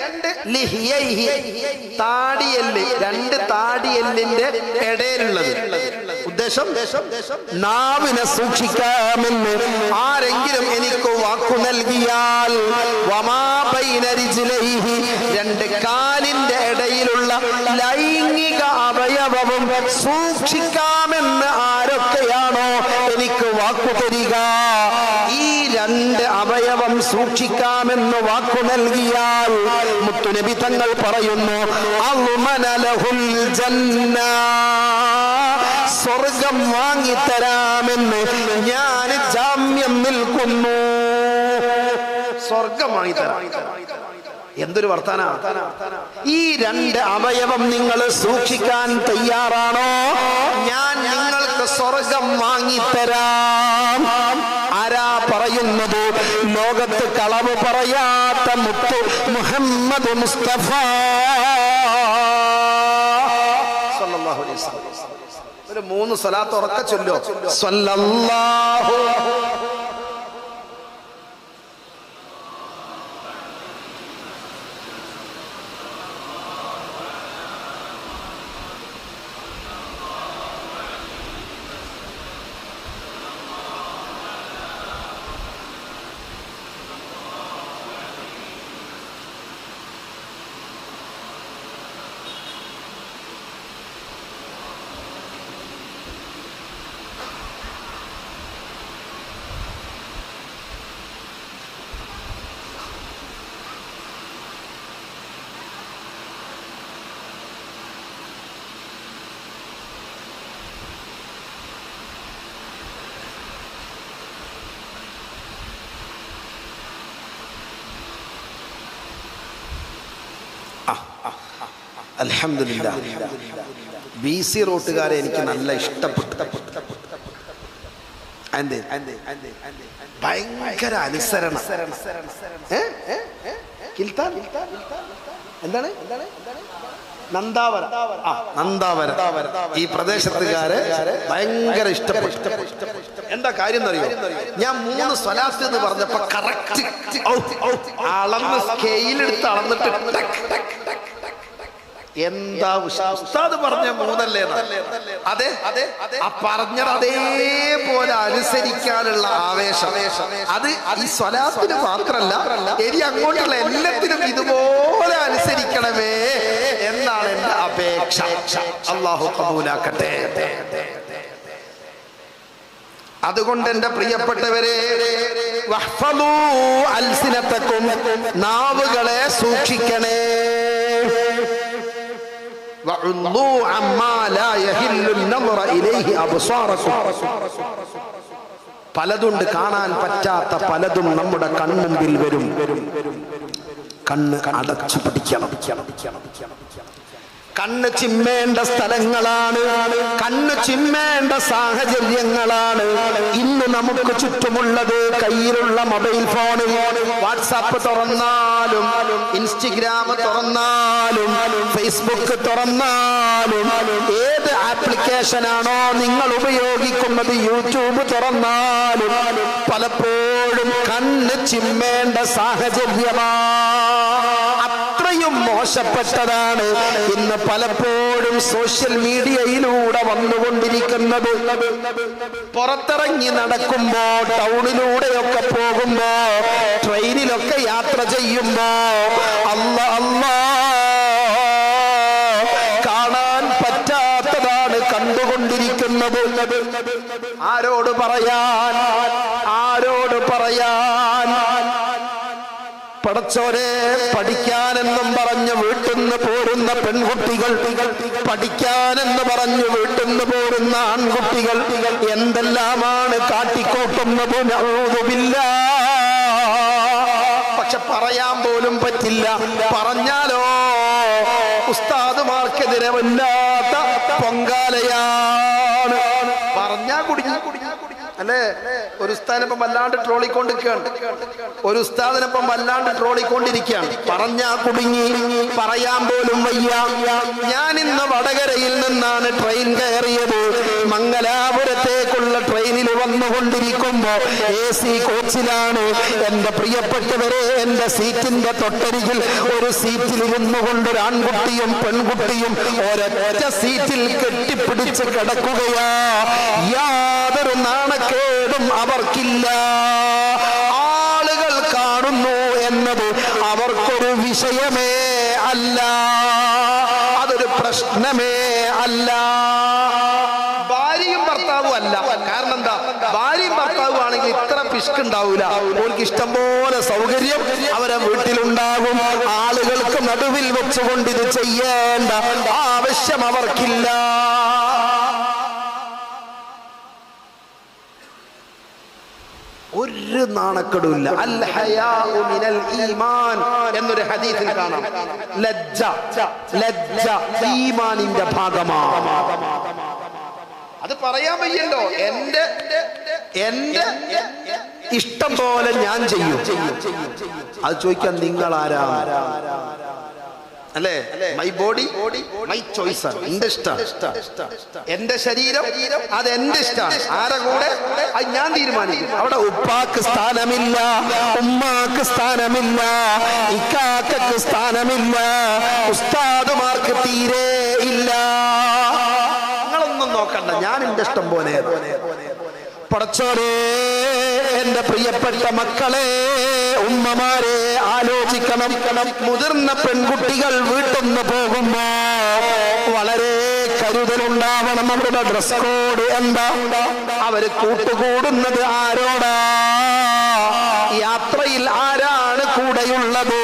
താടിയെല്ല്, രണ്ട് താടിയെല്ലിന്റെ ഇടയിലുള്ളത്, ഉദ്ദേശം നാവിനെ സൂക്ഷിക്കാമെന്ന് ആരെങ്കിലും എനിക്ക് വാക്കു നൽകിയാൽ, വമാ ബൈന റിജ്ലൈഹി, രണ്ട് കാലിന്റെ ഇടയിലുള്ള ലൈംഗിക അവയവവും സൂക്ഷിക്കാമെന്ന് ആരൊക്കെയാണോ എനിക്ക് വാക്കു തരിക, ഈ രണ്ട് അവയവം സൂക്ഷിക്കാമെന്ന് വാക്കു നൽകിയാൽ മുത്തുനബി തങ്ങൾ പറയുന്നു, അൽമന ലഹുൽ ജന്ന, സ്വർഗം വാങ്ങിത്തരാമെന്ന് ഞാൻ ജാമ്യം നിൽക്കുന്നു. സ്വർഗം വാങ്ങിത്തരാം. എന്തൊരു വർത്താന! ഈ രണ്ട് അവയവം നിങ്ങൾ സൂക്ഷിക്കാൻ തയ്യാറാണോ? ഞാൻ നിങ്ങൾക്ക് സ്വർഗം വാങ്ങിത്തരാം. ആരാ പറയുന്നത്? ലോകത്ത് കളവ് പറയാത്ത മുത്ത് മുഹമ്മദ് മുസ്തഫ സല്ലല്ലാഹു അലൈഹി വസല്ലം. ഒരു 3 സ്വലാത്ത് ഉറക്കെ ചൊല്ലോ. സല്ലല്ലാഹു അൽഹംദുലില്ലാഹ്. BC റോട്ടുകാരെ എനിക്ക് നല്ല ഇഷ്ടപ്പെട്ടു. ഭയങ്കര അനുസരണം. എന്താണ് നന്ദാവര? ഈ പ്രദേശത്തുകാരെ ഭയങ്കര ഇഷ്ടപ്പെട്ടു. എന്താ കാര്യം എന്നറിയോ? ഞാൻ 3 സ്വലാത്ത് എന്ന് പറഞ്ഞപ്പോ കറക്റ്റ് അളന്ന് സ്കെയിലെടുത്ത് അളന്നിട്ട് എന്താ ഉസ്താദ് പറഞ്ഞ 3 അല്ലേ? അതെ, ആ പറഞ്ഞത് അതേപോലെ അനുസരിക്കാനുള്ള ആവേശം, അത് ഈ സ്വലാത്തിന് മാത്രല്ല, ഇനി അങ്ങോട്ടുള്ള എല്ലാത്തിനും ഇതുപോലെ അനുസരിക്കണമേ എന്നാണ് എന്റെ അപേക്ഷ. അല്ലാഹു ഖബൂലാക്കട്ടെ. അതുകൊണ്ട് എന്റെ പ്രിയപ്പെട്ടവരെ, വഹ്ഫളൂ അൽസിനതകും, നാവുകളെ സൂക്ഷിക്കണേ. പലതുണ്ട്, കാണാൻ പറ്റാത്ത പലതും നമ്മുടെ കൺമുമ്പിൽ വരും. കണ്ണ് അടച്ചു പിടിക്കണം. കണ്ണ് ചിമ്മേണ്ട സ്ഥലങ്ങളാണ്, കണ്ണ് ചിമ്മേണ്ട സാഹചര്യങ്ങളാണ് ഇന്ന് നമുക്ക് ചുറ്റുമുള്ളത്. കയ്യിലുള്ള മൊബൈൽ ഫോൺ, വാട്സാപ്പ് തുറന്നാലും, ഇൻസ്റ്റഗ്രാം തുറന്നാലും, ഫേസ്ബുക്ക് തുറന്നാലും, ഏത് ആപ്ലിക്കേഷനാണോ നിങ്ങൾ ഉപയോഗിക്കുന്നത്, യൂട്യൂബ് തുറന്നാലും പലപ്പോഴും കണ്ണ് ചിമ്മേണ്ട സാഹചര്യമാണ്. അത്രയും മോശപ്പെട്ടതാണ് ഇന്ന് പലപ്പോഴും സോഷ്യൽ മീഡിയയിലൂടെ വന്നുകൊണ്ടിരിക്കുന്നത്. പുറത്തിറങ്ങി നടക്കുമ്പോ, ടൗണിലൂടെയൊക്കെ പോകുമ്പോ, ട്രെയിനിലൊക്കെ യാത്ര ചെയ്യുമ്പോ അല്ലാ കാണാൻ പറ്റാത്തതാണ് കണ്ടുകൊണ്ടിരിക്കുന്നത്. ആരോട് പറയാൻ, ആരോട് പറയാൻ? പടച്ചോരെ, പഠിക്കാനെന്നും പറഞ്ഞു വീട്ടിന്ന് പോരുന്ന പെൺകുട്ടികൾ, പഠിക്കാനെന്ന് പറഞ്ഞു വീട്ടിന്ന് പോരുന്ന ആൺകുട്ടികൾ എന്തെല്ലാമാണ് കാട്ടിക്കൂട്ടുന്നത്. പക്ഷെ പറയാൻ പോലും പറ്റില്ല. പറഞ്ഞാലോ ഉസ്താദുമാർക്കെതിരെ വല്ലാത്ത പൊങ്കാലയാണ്. പറഞ്ഞാ കുടുങ്ങി അല്ലേ? ഒരു ഉസ്താദിനൊപ്പം വല്ലാണ്ട് ട്രോളിക്കൊണ്ടിരിക്കുകയാണ്, ഒരു ഉസ്താദിനൊപ്പം വല്ലാണ്ട് ട്രോളിക്കൊണ്ടിരിക്കുകയാണ്. പറഞ്ഞാ കുടുങ്ങി, പറയാൻ പോലും വയ്യ. ഞാൻ ഇന്ന് വടകരയിൽ നിന്നാണ് ട്രെയിൻ കയറിയത്. മംഗലാപുരത്തേക്കുള്ള ട്രെയിനിൽ വന്നുകൊണ്ടിരിക്കുമ്പോ AC കോച്ചിലാണ്. എന്റെ പ്രിയപ്പെട്ടവരെ, എന്റെ സീറ്റിന്റെ തൊട്ടരികിൽ ഒരു സീറ്റിൽ ഇരുന്നുകൊണ്ട് ഒരു ആൺകുട്ടിയും പെൺകുട്ടിയും ഒരൊറ്റ സീറ്റിൽ കെട്ടിപ്പിടിച്ച് കിടക്കുകയാ. യാതൊരു നാണക്കേടും അവർക്കില്ല. ആളുകൾ കാണുന്നു എന്നത് അവർക്കൊരു വിഷയമേ അല്ല, അതൊരു പ്രശ്നമേ അല്ല. ഭാര്യയും ഭർത്താവും അല്ല. കാരണം എന്താ? ഭാര്യയും ഭർത്താവും ആണെങ്കിൽ ഇത്ര പിശുക്കുണ്ടാവൂല. അവർക്ക് ഇഷ്ടം പോലെ സൗകര്യം അവരെ വീട്ടിലുണ്ടാകും. ആളുകൾക്ക് നടുവിൽ വെച്ചുകൊണ്ട് ഇത് ചെയ്യേണ്ട ആവശ്യം അവർക്കില്ല. ഒരു നാണക്കെടുമില്ല. അൽ ഹയാഉ മിനൽ ഈമാൻ എന്നൊരു ഹദീസിൽ കാണാം. ലജ്ജ, ലജ്ജ ഈമാനിന്റെ ഭാഗമാണ്. അത് പറയാൻ വയ്യല്ലോ. എന്റെ ഇഷ്ടം പോലെ ഞാൻ ചെയ്യും. അത് ചോദിക്കാൻ നിങ്ങൾ ആരാ? അല്ലേ? മൈ ബോഡി മൈ ചോയ്സ് ആണ്. എന്റെ ഇഷ്ടം, എന്റെ ശരീരം അത് എന്റെ ഇഷ്ടമാണ്. ആരെ കൂടെ അത് ഞാൻ തീരുമാനിക്കും. അവിടെ ഉപ്പാക്ക് സ്ഥാനമില്ല, ഉമ്മാക്ക് സ്ഥാനമില്ല, ഇക്കാക്കക്ക് സ്ഥാനമില്ല, ഉസ്താദുമാർക്ക് തീരെ ഇല്ല. നിങ്ങളൊന്നും നോക്കണ്ട, ഞാൻ എന്റെ ഇഷ്ടം പോലെ. പടച്ചോനെ, എന്റെ പ്രിയപ്പെട്ട മക്കളെ, ഉമ്മമാരെ ആലോചിക്കണം. മുതിർന്ന പെൺകുട്ടികൾ വീട്ടിൽ നിന്ന് പോകുമ്പോ വളരെ കരുതലുണ്ടാവണം. അവരുടെ ഡ്രസ് കോഡ് എന്താ? അവര് കൂട്ടുകൂടുന്നത് ആരോടാ? യാത്രയിൽ ആരാണ് കൂടെയുള്ളത്?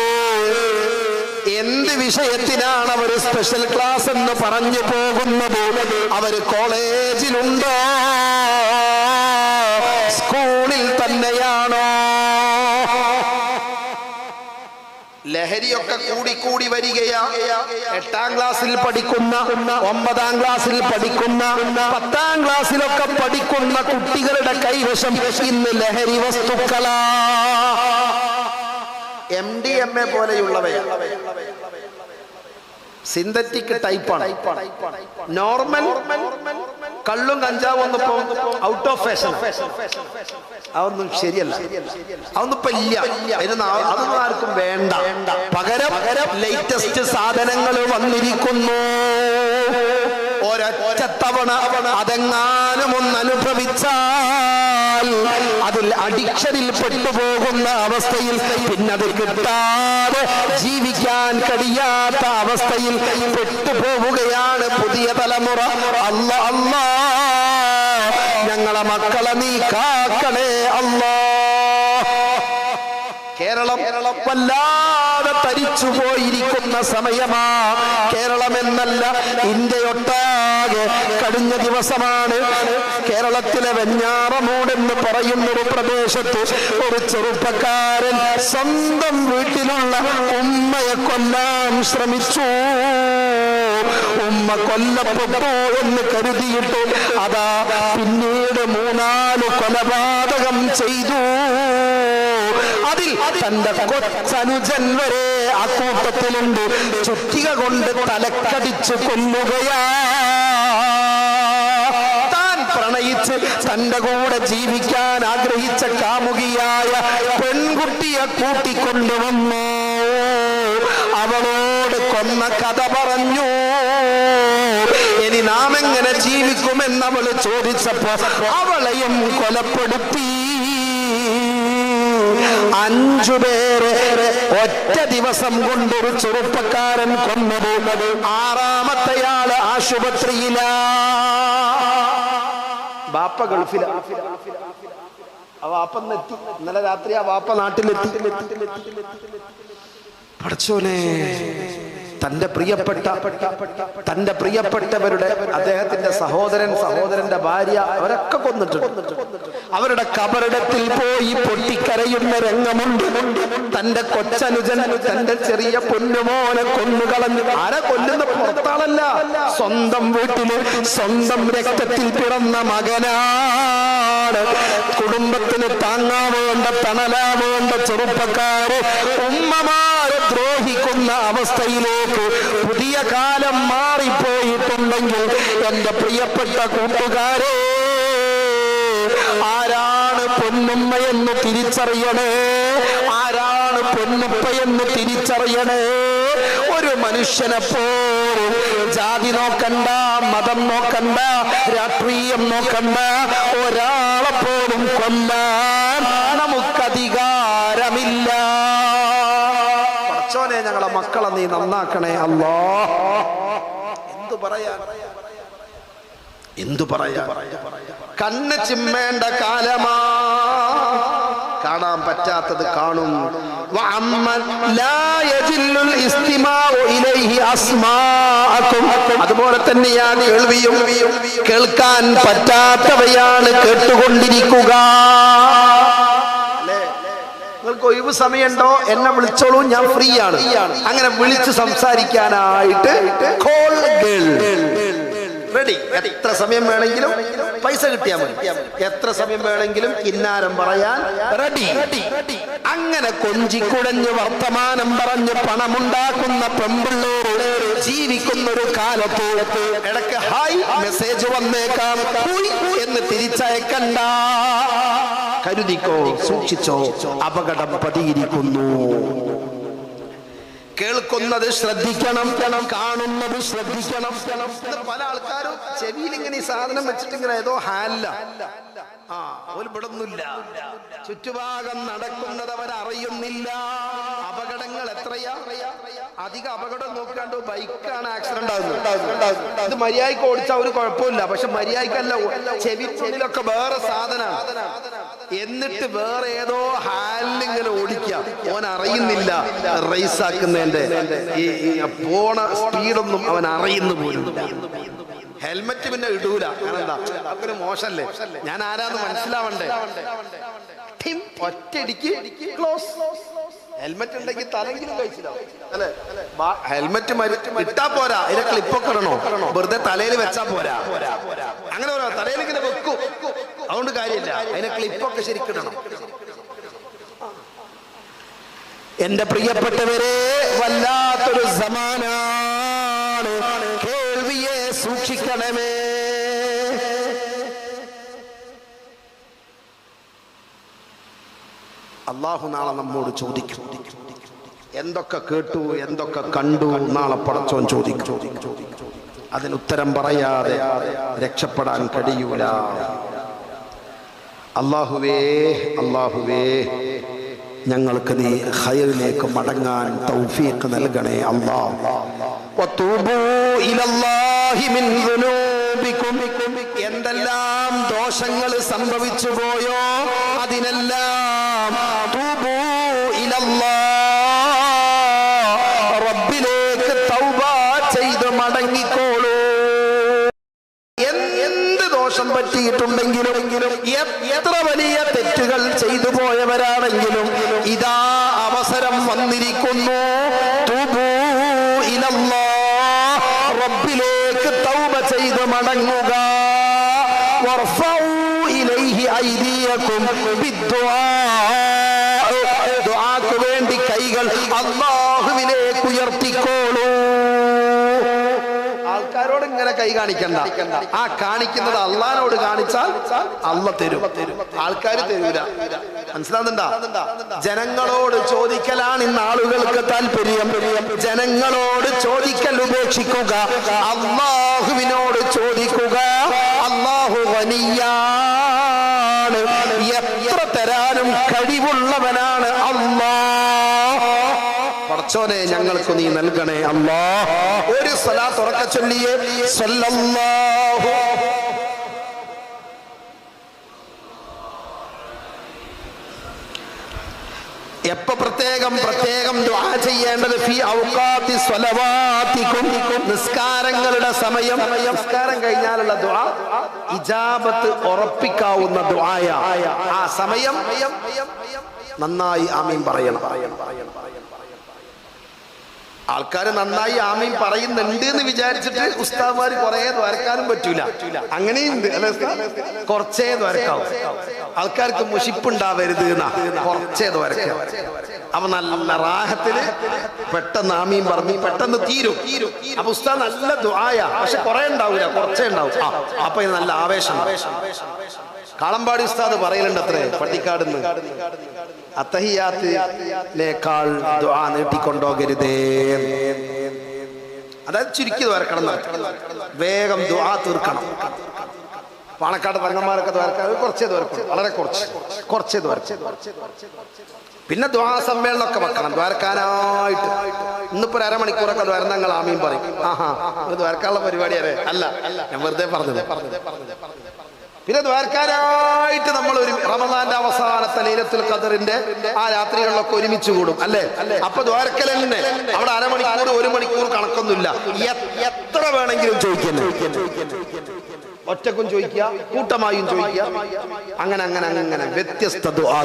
എന്ത് വിഷയത്തിനാണ് അവർ സ്പെഷ്യൽ ക്ലാസ് എന്ന് പറഞ്ഞു പോകുന്നത്? അവര് കോളേജിലുണ്ടോ? സ്കൂളിൽ തന്നെയാണോ? ലഹരിയൊക്കെ കൂടി വരികയാ. 8ാം ക്ലാസ്സിൽ പഠിക്കുന്ന, 9ാം ക്ലാസ്സിൽ പഠിക്കുന്ന, 10ാം ക്ലാസ്സിലൊക്കെ പഠിക്കുന്ന കുട്ടികളുടെ കൈവശം ഇന്ന് ലഹരി വസ്തുക്കളാ. MDMA പോലെയുള്ളവയാണ്. സിന്തറ്റിക് ടൈപ്പാണ്. നോർമൽ കള്ളും കഞ്ചാവും ഒന്നിപ്പോ ഔട്ട് ഓഫ് ഫാഷൻ. അതൊന്നും ശരിയല്ല, അതൊന്നും ഇപ്പൊ ഇല്ല. അതൊന്നും ആർക്കും വേണ്ട. പകരം ലേറ്റസ്റ്റ് സാധനങ്ങൾ വന്നിരിക്കുന്നു. ഒരൊറ്റ തവണ അതെങ്ങാനും ഒന്ന് അനുഭവിച്ചാൽ അതിൽ അഡിക്ഷനിൽ പെട്ടുപോകുന്ന അവസ്ഥയിൽ, പിന്നത് കിട്ടാതെ ജീവിക്കാൻ കഴിയാത്ത അവസ്ഥയിൽ പെട്ടുപോവുകയാണ് പുതിയ തലമുറ. അല്ലാ അല്ലാ, ഞങ്ങളെ മക്കളെ നീ കാക്കണേ അല്ലാ. കേരളം വല്ലാതെ തരിച്ചു പോയിരിക്കുന്ന സമയമാ. കേരളം എന്നല്ല, ഇന്ത്യയൊട്ടാകെ. കഴിഞ്ഞ ദിവസമാണ് കേരളത്തിലെ വെഞ്ഞാറമൂട് എന്ന് പറയുന്നൊരു പ്രദേശത്ത് ഒരു ചെറുപ്പക്കാരൻ സ്വന്തം വീട്ടിലുള്ള ഉമ്മയെ കൊല്ലാൻ ശ്രമിച്ചു. ഉമ്മ കൊല്ലപ്പെട്ടു എന്ന് കരുതിയിട്ടു അതാ പിന്നീട് 3-4 കൊലപാതകം ചെയ്തു. അതിൽ തന്റെ കൊച്ചനുജൻ വരെ അക്കൂട്ടത്തിലുണ്ട്. ചുറ്റിക കൊണ്ട് തലക്കടിച്ചു കൊല്ലുകയാ. താൻ പ്രണയിച്ച് തന്റെ കൂടെ ജീവിക്കാൻ ആഗ്രഹിച്ച കാമുകിയായ പെൺകുട്ടിയെ കൂട്ടിക്കൊണ്ടുവന്നു. അവളോട് കൊന്ന കഥ പറഞ്ഞു. ഇനി നാം എങ്ങനെ ജീവിക്കുമെന്നവള് ചോദിച്ചപ്പോ അവളെയും കൊലപ്പെടുത്തി. 5 പേരെ ഒറ്റ ദിവസം കൊണ്ടൊരു ചെറുപ്പക്കാരൻ കൊന്നത്. 6-മത്തെയാള് ആശുപത്രിയിലാ. ബാപ്പ ഗൾഫിലാ. ആ വാപ്പന്നെത്തി. ഇന്നലെ രാത്രി ആ വാപ്പ നാട്ടിലെത്തി. പഠിച്ചോനെ, തന്റെ പ്രിയപ്പെട്ടവരുടെ അദ്ദേഹത്തിന്റെ സഹോദരന്റെ ഭാര്യ അവരൊക്കെ കൊന്നിട്ടുണ്ട്. അവരുടെ കബറിടത്തിൽ പോയി പൊട്ടിക്കരയുന്ന രംഗമുണ്ട്. തന്റെ കൊച്ചനുജൻ തന്റെ ചെറിയ പൊന്നുമോനെ കൊന്നുകളഞ്ഞു. ആരെ കൊല്ലുന്ന? പുറത്താളല്ല, സ്വന്തം വീട്ടില് സ്വന്തം രക്തത്തിൽ പിറന്ന മകനാണ്. കുടുംബത്തിന് താങ്ങാവേണ്ട തണലാവേണ്ട ചെറുപ്പക്കാര് ഉമ്മമാരെ ദ്രോഹിക്കുന്ന അവസ്ഥയിലേക്ക് പുതിയ കാലം മാറിപ്പോയിട്ടുണ്ടെങ്കിൽ എന്റെ പ്രിയപ്പെട്ട കൂട്ടുകാരെ, ആരാണ് പൊന്നുമ്മയെന്ന് തിരിച്ചറിയണേ, ആരാണ് പൊന്നുപ്പയെന്ന് തിരിച്ചറിയണേ. ഒരു മനുഷ്യനെ പോലും ജാതി നോക്കണ്ട, മതം നോക്കണ്ട, രാഷ്ട്രീയം നോക്കണ്ട, ഒരാളെ പോലും കൊല്ലാൻ നമുക്കധികാരമില്ല. പഠിച്ചോനെ, ഞങ്ങളെ മക്കളെ നീ നന്നാക്കണേ അല്ലാ. എന്തു പറയാ കണ്ണ് ചിമ്മേണ്ട കാലമാ. കാണാൻ പറ്റാത്തത് കാണും. അതുപോലെ തന്നെയാണ് കേൾവിയും. കേൾക്കാൻ പറ്റാത്തവയാണ് കേട്ടുകൊണ്ടിരിക്കുക. നിങ്ങൾക്ക് ഒഴിവ് സമയമുണ്ടോ? എന്നെ വിളിച്ചോളൂ, ഞാൻ ഫ്രീ ആണ്. അങ്ങനെ വിളിച്ച് സംസാരിക്കാനായിട്ട് കോൾ ഗേൾ റെഡി. എത്ര സമയം വേണമെങ്കിലും പൈസ കിട്ടിയാൽ മതി. എത്ര സമയം വേണമെങ്കിലും കിന്നാരം പറയാൻ റെഡി. അങ്ങനെ കൊഞ്ചിക്കുടഞ്ഞ് വർത്തമാനം പറഞ്ഞ് പണമുണ്ടാക്കുന്ന പെമ്പിള്ളേര് ജീവിക്കുന്ന ഒരു കാലത്ത് ഇടയ്ക്ക് ഹായ് മെസ്സേജ് വന്നേക്കാം, എന്ന് തിരിച്ചയക്കണ്ട. കരുതിക്കോ, സൂക്ഷിച്ചോ, അപകടം പതിയിരിക്കുന്നു. കേൾക്കുന്നത് ശ്രദ്ധിക്കണം, കാണുന്നത് ശ്രദ്ധിക്കണം. പല ആൾക്കാരും ചെവിയിൽ ഇങ്ങനെ ഈ സാധനം വെച്ചിട്ട് ഇങ്ങനെ ഏതോ ഹാലില്ല. ഒരു ഇവിടൊന്നുമില്ല. ചുറ്റുഭാഗം നടക്കുന്നത് അവരറിയുന്നില്ല. അപകടങ്ങൾ എത്രയാ. അധികം അപകടം നോക്കാണ്ട് ബൈക്കാണ് ആക്സിഡന്റ് ആകുന്നത്. ഇത് മര്യാദയ്ക്ക് ഓടിച്ചാൽ ഒരു കുഴപ്പമില്ല. പക്ഷെ മര്യാദക്കല്ല, ചെവിക്കുള്ളിലൊക്കെ വേറെ സാധനമാണ്. എന്നിട്ട് വേറെ ഏതോ ഹാലിങ്ങനെ ഓടിക്കുക. ഓൻ അറിയുന്നില്ല റേസ് ആക്കുന്നതിന്റെ ഈ പോണ സ്പീഡൊന്നും അവൻ അറിയുന്നു പോലും. ഹെൽമെറ്റ് പിന്നെ ഇടൂല. എന്താ അതൊരു മോശല്ലേ? ഞാൻ ആരാന്ന് മനസ്സിലാവണ്ടേ? ഒറ്റയടിക്ക് ക്ലോസ്. ഹെൽമെറ്റ് ഉണ്ടെങ്കിൽ തലെങ്കിലും കഴിച്ചില്ലാവും അല്ലെ? ഹെൽമെറ്റ് ഇട്ടാ പോരാ, അതിനെ ക്ലിപ്പൊക്കെ ഇടണോ? വെറുതെ തലയിൽ വെച്ചാ പോരാ. അങ്ങനെ പോരാ, തലയിൽ ഇങ്ങനെ വെക്കും. അതുകൊണ്ട് കാര്യമില്ല, അതിനെ ക്ലിപ്പൊക്കെ ശരിക്കിടണം. എന്റെ പ്രിയപ്പെട്ടവരെ, വല്ലാത്തൊരു സമാനാണ്. കേൾവിയെ സൂക്ഷിക്കണമേ. അല്ലാഹു നാളെ നമ്മോട് ചോദിക്കും, എന്തൊക്കെ കേട്ടു, എന്തൊക്കെ കണ്ടു. നാളെ പടച്ചോൻ ചോദിക്കും. അതിനുത്തരം പറയാതെ രക്ഷപ്പെടാൻ കഴിയൂല. അല്ലാഹുവേ, അല്ലാഹുവേ, ഞങ്ങൾക്ക് നീ ഖൈറിലേക്ക് മടങ്ങാൻ തൗഫീഖ് നൽകണേ അല്ലാഹ്. വതൂബൂ ഇലല്ലാഹി മിൻ ദുനൂബികും. എന്തെല്ലാം ദോഷങ്ങൾ സംഭവിച്ചു പോയോ അതിനെല്ലാം തൂബൂ ഇലല്ലാഹ്, റബ്ബിലേക്ക് തൗബ ചെയ്ത് മടങ്ങിക്കോളൂ. എന്ത് ദോഷം പറ്റിയിട്ടുണ്ടെങ്കിലും, എത്ര വലിയ തെറ്റുകൾ ചെയ്തു പോയവരാണെങ്കിലും ഇതാ അവസരം വന്നിരിക്കുന്നു. തൂബൂ ഇലല്ലാഹ്, വർഫഉ ഇലൈഹി ഐദിയകും ബിദ്ദുആ, ദുആക്ക് വേണ്ടി കൈകൾ അല്ലാഹുവിലേക്ക് ഉയർത്തിക്കോളൂ. ആൾക്കാരോട് ഇങ്ങനെ കൈ കാണിക്കണ്ട. ആ കാണിക്കുന്നത് അള്ളാനോട് കാണിച്ചാൽ അള്ള തരും, ആൾക്കാർ തരൂല. മനസ്സിലാകുന്നുണ്ടാ? ജനങ്ങളോട് ചോദിക്കലാണ് ഇന്ന് ആളുകൾക്ക് താല്പര്യം. ജനങ്ങളോട് ചോദിക്കൽ ഉപേക്ഷിക്കുക, അല്ലാഹുവിനോട് ചോദിക്കുക. അല്ലാഹു ഗനിയാണ്, എത്ര തരാനും കഴിവുള്ളവനാണ് അല്ലാഹ്. പടച്ചോനെ ഞങ്ങൾക്ക് നീ നൽകണേ അല്ലാഹ്. ഒരു സ്വലാത്ത് ഉറക്കെ ചൊല്ലിയേ സ്വല്ലല്ലാഹു. എപ്പോ പ്രത്യേകം ദുആ ചെയ്യേണ്ടത്? ഫീ ഔഖാത്തി സ്വലവാതികും, നിസ്കാരങ്ങളുടെ സമയം. നിസ്കാരം കഴിഞ്ഞാലുള്ള ദുആ ഇജാബത്ത് ഉറപ്പിക്കാവുന്ന ദുആയ. ആ സമയം നന്നായി ആമീൻ പറയണം. ആൾക്കാർ നന്നായി ആമീൻ പറയുന്നുണ്ട് എന്ന് വിചാരിച്ചിട്ട് ഉസ്താദ്മാര് കുറെ ദ്വാരക്കാനും പറ്റൂല. അങ്ങനെയുണ്ട് അല്ലെ? കുറച്ചേ ദ്വാരക്കാവും. ആൾക്കാർക്ക് മുഷിപ്പുണ്ടാവരുത് എന്നാ കുറച്ചേ ദ്വാരക്കാവും. അപ്പൊ നല്ല റാഹത്തില് പെട്ടെന്ന് ആമീൻ പറഞ്ഞ് പെട്ടെന്ന് തീരും. അപ്പൊ ഉസ്താദ് നല്ല ദുആയ, പക്ഷെ കുറെ ഉണ്ടാവൂല, കുറച്ചേ ഉണ്ടാവും. അപ്പൊ ഇത് നല്ല ആവേശം. കാളമ്പാടി ഉസ്താദ് പറയലുണ്ട് അത്രേ പട്ടിക്കാടുന്ന്, അത്തഹിയാത്തിനേക്കാൾ ദുആ നീട്ടിക്കൊണ്ടോകരുതേ. അതായത് ചുരുക്കി ദ്വാരക്കണം, വേഗം ദുആ തീർക്കണം. പാണക്കാട് തങ്ങന്മാരൊക്കെ ദ്വാരക്കാർ കുറച്ചേ ദ്വാരക്കുള്ളൂ, വളരെ കുറച്ചേ ദ്വാരക്കും. പിന്നെ ദ്വാ സമ്മേളനമൊക്കെ വെക്കണം ദ്വാരക്കാനായിട്ട്. ഇന്നിപ്പോ അരമണിക്കൂറൊക്കെ ദ്വാരങ്ങൾ ആമീൻ പറയും. ആഹാ, ദ്വാരക്കാനുള്ള പരിപാടിയല്ലേ? അല്ല, ഞാൻ വെറുതെ പറഞ്ഞത്. പിന്നെ ദ്വാരക്കാരായിട്ട് നമ്മൾ ഒരു റമദാന്റെ അവസാനത്തെ ലൈലത്തുൽ ഖദറിന്റെ ആ രാത്രികളിലൊക്കെ ഒരുമിച്ച് കൂടും അല്ലേ? അപ്പൊ ദ്വാരക്കൽ തന്നെ അവിടെ അരമണിക്കൂർ 1 മണിക്കൂർ കണക്കൊന്നുമില്ല. എത്ര വേണമെങ്കിലും ചോദിക്കുന്നു. ഒറ്റക്കും ചോദിക്കുക, കൂട്ടമായും ചോദിക്കുക. അങ്ങനെ വ്യത്യസ്ത ദുആ.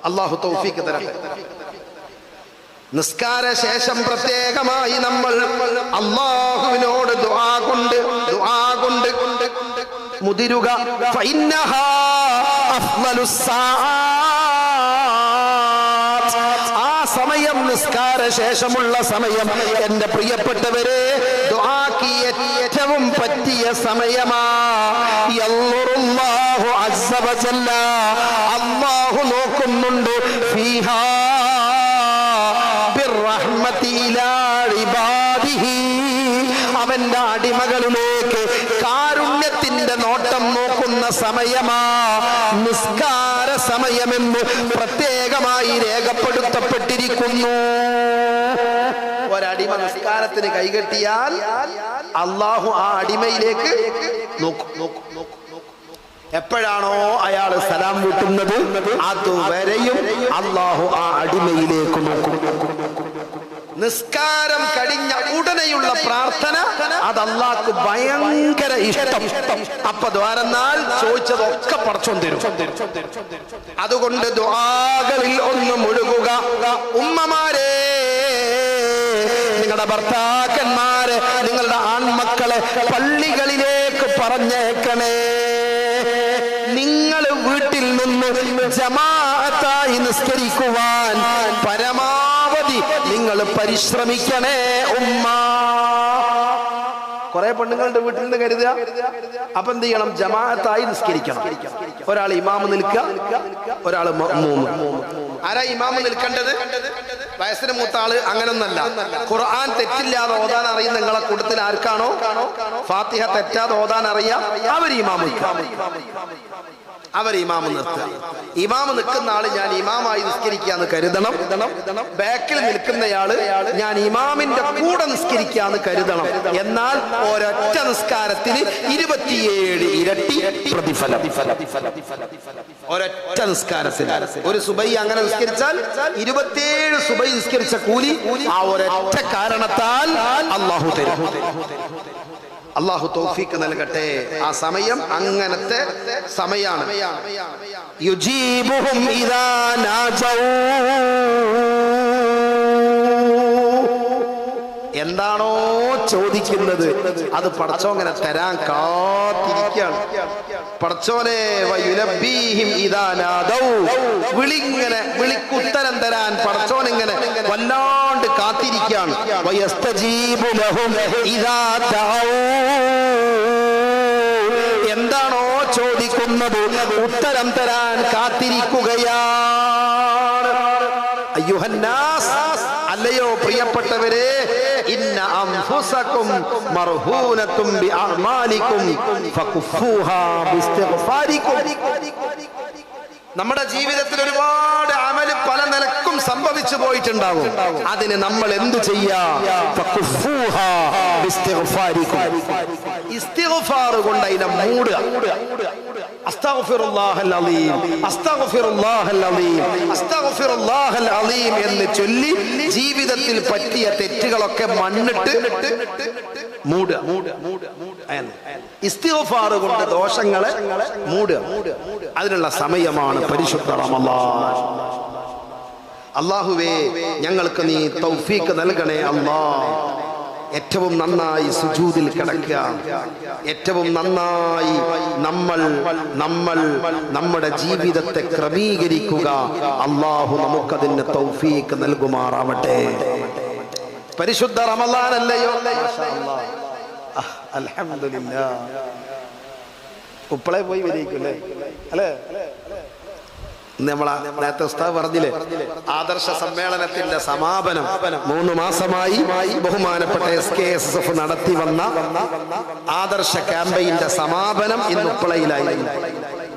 അല്ലാഹു തൗഫീഖ് തരട്ടെ. നിസ്കാര ശേഷം പ്രത്യേകമായി നമ്മൾ അല്ലാഹുവിനോട് ദുആ കൊണ്ട് മുതിരുക. ഫഇന്നഹാ അഫ്ളലുസ് സആത്ത്. ആ സമയം, നിസ്കാര ശേഷമുള്ള സമയം, എന്റെ പ്രിയപ്പെട്ടവരെ, ദുആക്ക് ഏറ്റവും പറ്റിയ സമയമാ. യൻളുറുല്ലാഹു അസ്സ വജല്ല, അല്ലാഹു നോക്കുന്നുണ്ട്. ഫീഹാ ബിർറഹ്മതി ഇലാ ഇബാദിഹി, അവന്റെ അടിമകളിലേക്ക് കാരുണ്യത്തിന്റെ നോട്ടം നോക്കുന്ന സമയമാ നിസ്കാര സമയമെന്ന് പ്രത്യേകമായി രേഖപ്പെടുത്തപ്പെട്ടിരിക്കുന്നു. ഒരടിമ നിസ്കാരത്തിന് കൈകെട്ടിയാൽ അല്ലാഹു ആ അടിമയിലേക്ക് നോക്കും. എപ്പോഴാണോ അയാൾ സലാം വീട്ടുന്നത് അതുവരെയും അല്ലാഹു ആ അടിമയിലേക്ക് നോക്കും. നിസ്കാരം കഴിഞ്ഞ ഉടനെയുള്ള പ്രാർത്ഥന അത് അല്ലാഹുക്ക് ഭയങ്കര ഇഷ്ടം. അപ്പൊ ദ്വാരന്നാൽ ചോദിച്ചതൊക്കെ പടച്ചോൻ തരും. അതുകൊണ്ട് ദുആകളിൽ ഒന്ന് മുഴുകുക. ഉമ്മമാരെ, നിങ്ങളുടെ ഭർത്താക്കന്മാരെ, നിങ്ങളുടെ ആൺമക്കളെ പള്ളികളിലേക്ക് പറഞ്ഞേക്കണേ. നിങ്ങൾ വീട്ടിൽ നിന്ന് ജമാഅത്തായി നിസ്കരിക്കുവാൻ പരമാവധി നിങ്ങൾ പരിശ്രമിക്കണേ ഉമ്മ. കുറെ പെണ്ണുങ്ങളുടെ വീട്ടിൽ നിന്ന് കരുതുക. അപ്പൊ എന്ത് ചെയ്യണം? ജമാഅത്തായി നിസ്കരിക്കണം. ഒരാൾ ഇമാമ് നിൽക്കുക, ഒരാൾ മഅ്മൂം. ആരാ ഇമാമ് നിൽക്കേണ്ടത്? വയസ്സിന് മൂത്ത ആള്. അങ്ങനൊന്നല്ല. ഖുർആൻ തെറ്റില്ലാതെ ഓതാൻ അറിയുന്ന നിങ്ങളെ കൂട്ടത്തിൽ ആർക്കാണോ ഫാത്തിഹ തെറ്റാതെ ഓതാൻ അറിയാം, അവർ ഇമാമ് നിർത്തുക. ഇമാമ് നിൽക്കുന്ന ആള് ഞാൻ ഇമാമായി നിസ്കരിക്കാന്ന് കരുതണം. ബാക്കിൽ നിൽക്കുന്നയാള് ഞാൻ ഇമാമിന്റെ കൂടെ നിസ്കരിക്കാന്ന് കരുതണം. എന്നാൽ ഒരൊറ്റ നിസ്കാരത്തിന് 27 ഇരട്ടി പ്രതിഫലം. ഒരൊറ്റ നിസ്കാരത്തിൽ ഒരു സുബൈ അങ്ങനെ നിസ്കരിച്ചാൽ 27 സുബൈ നിസ്കരിച്ച കൂലി ആ ഒരൊറ്റ കാരണത്താൽ അല്ലാഹു തരും. അല്ലാഹു തൗഫീഖ് നൽകട്ടെ. ആ സമയം അങ്ങനത്തെ സമയാണ്. യുജീബുഹും ഇദാ നാജൗ. എന്താണോ ചോദിക്കുന്നത് അത് പടച്ചോൻ ഇങ്ങനെ തരാൻ കാത്തിരിക്കുകയാണ്. പടച്ചോനെ വയുലബ്ബീഹിം ഇദാ നാദൗ, വിളിക്കുത്തരം തരാൻ പടച്ചോൻ ഇങ്ങനെ വല്ലാണ്ട് കാത്തിരിക്കുകയാണ്. വയസ്തജീബു ലഹും ഇദാ ദഅൂ, എന്താണോ ചോദിക്കുന്നത് ഉത്തരം തരാൻ കാത്തിരിക്കുകയാണ്. അയ്യുഹന്നാസ്, അല്ലയോ പ്രിയപ്പെട്ടവരെ, ഇന്ന അൻഫുസകും മർഹൂനതും ബിഅഅമാലികും ഫകുഫൂഹാ ബിസ്തിഗ്ഫാരികും. നമ്മുടെ ജീവിതത്തിൽ ഒരുപാട് അമല് പല നിലക്കും സംഭവിച്ചു പോയിട്ടുണ്ടാവും. അതിന് നമ്മൾ എന്തു ചെയ്യാ? ഫകുഫൂഹാ ബിസ്തിഗ്ഫാരികും, ഇസ്തിഗ്ഫാർ കൊണ്ട് അതിനെ മൂടുക. അസ്തഗ്ഫിറുല്ലാഹൽ അലീം, അസ്തഗ്ഫിറുല്ലാഹൽ അലീം, അസ്തഗ്ഫിറുല്ലാഹൽ അലീം എന്ന് ചൊല്ലി ജീവിതത്തിൽ പറ്റിയ തെറ്റുകളൊക്കെ മണ്ണിട്ട് മൂടുക. ഇസ്തിഗ്ഫാർ കൊണ്ട് ദോഷങ്ങളെ മൂടുക. അതിനുള്ള സമയമാണ് പരിശുദ്ധ റമളാൻ. അല്ലാഹുവേ, ഞങ്ങൾക്ക് നീ തൗഫീഖ് നൽകണേ അല്ലാഹ്. ഏറ്റവും നന്നായി സുജൂദിൽ കിടക്കുക, ഏറ്റവും നന്നായി നമ്മൾ നമ്മുടെ ജീവിതത്തെ ക്രമീകരിക്കുക. അല്ലാഹു നമുക്കതിന് തൗഫീഖ് നൽകുമാറാവട്ടെ. പരിശുദ്ധ റമളാൻ അല്ലയോ? അൽഹംദുലില്ലാഹ്. ഉപ്പളെ പോയി വരികയില്ലേ അല്ലേ? നമ്മളെ നേരത്തെ ഉസ്താദ് പറഞ്ഞില്ലേ, ആദർശ സമ്മേളനത്തിന്റെ സമാപനം 3 മാസമായി ബഹുമാനപ്പെട്ട SKSSF നടത്തി വന്ന ആദർശ ക്യാമ്പയിന്റെ സമാപനം ഇന്ന് ഉപ്പളയിലായിരുന്നു.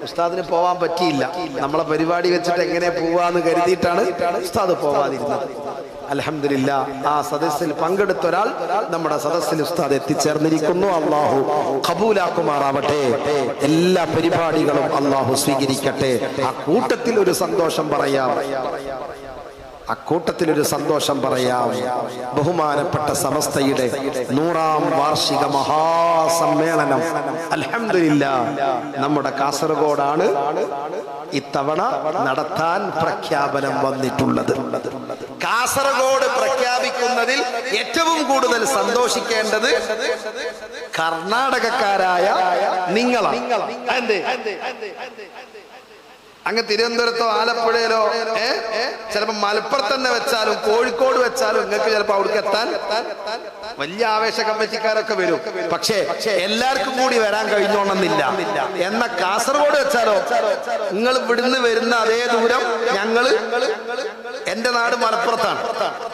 ഉസ്താദിന് പോവാൻ പറ്റിയില്ല. നമ്മളെ പരിപാടി വെച്ചിട്ട് എങ്ങനെ പോവാന്ന് കരുതിയിട്ടാണ് ഉസ്താദ് പോവാതിരുന്നത്. അൽഹംദുലില്ലാ, ആ സദസ്സിൽ പങ്കെടുത്ത ഒരാൾ നമ്മുടെ സദസ്സിൽ ഉസ്താദ് എത്തിച്ചേർന്നിരിക്കുന്നു. അള്ളാഹു ഖബൂലാക്കുമാറാവട്ടെ. എല്ലാ പരിപാടികളും അള്ളാഹു സ്വീകരിക്കട്ടെ. ആ കൂട്ടത്തിൽ ഒരു സന്തോഷം പറയാം, ബഹുമാനപ്പെട്ട സമസ്തയുടെ 100ാം വാർഷിക മഹാസമ്മേളനം അൽഹംദുലില്ലാ നമ്മുടെ കാസർഗോഡാണ് ഇത്തവണ നടത്താൻ പ്രഖ്യാപനം വന്നിട്ടുള്ളത്. കാസർഗോഡ് പ്രഖ്യാപിക്കുന്നതിൽ ഏറ്റവും കൂടുതൽ സന്തോഷിക്കേണ്ടത് കർണാടകക്കാരായ നിങ്ങളാണ്. അങ്ങ് തിരുവനന്തപുരത്തോ ആലപ്പുഴയിലോ ചിലപ്പോ മലപ്പുറത്ത് തന്നെ വെച്ചാലും കോഴിക്കോട് വെച്ചാലും നിങ്ങൾക്ക് ചിലപ്പോ അവിടേക്ക് എത്താൻ വലിയ ആവേശ കമ്മിറ്റിക്കാരൊക്കെ വരും. പക്ഷേ എല്ലാവർക്കും കൂടി വരാൻ കഴിഞ്ഞോണമെന്നില്ല. എന്ന കാസർഗോഡ് വെച്ചാലോ നിങ്ങൾ ഇവിടുന്ന് വരുന്ന അതേ ദൂരം ഞങ്ങള്, എന്റെ നാട് മലപ്പുറത്താണ്,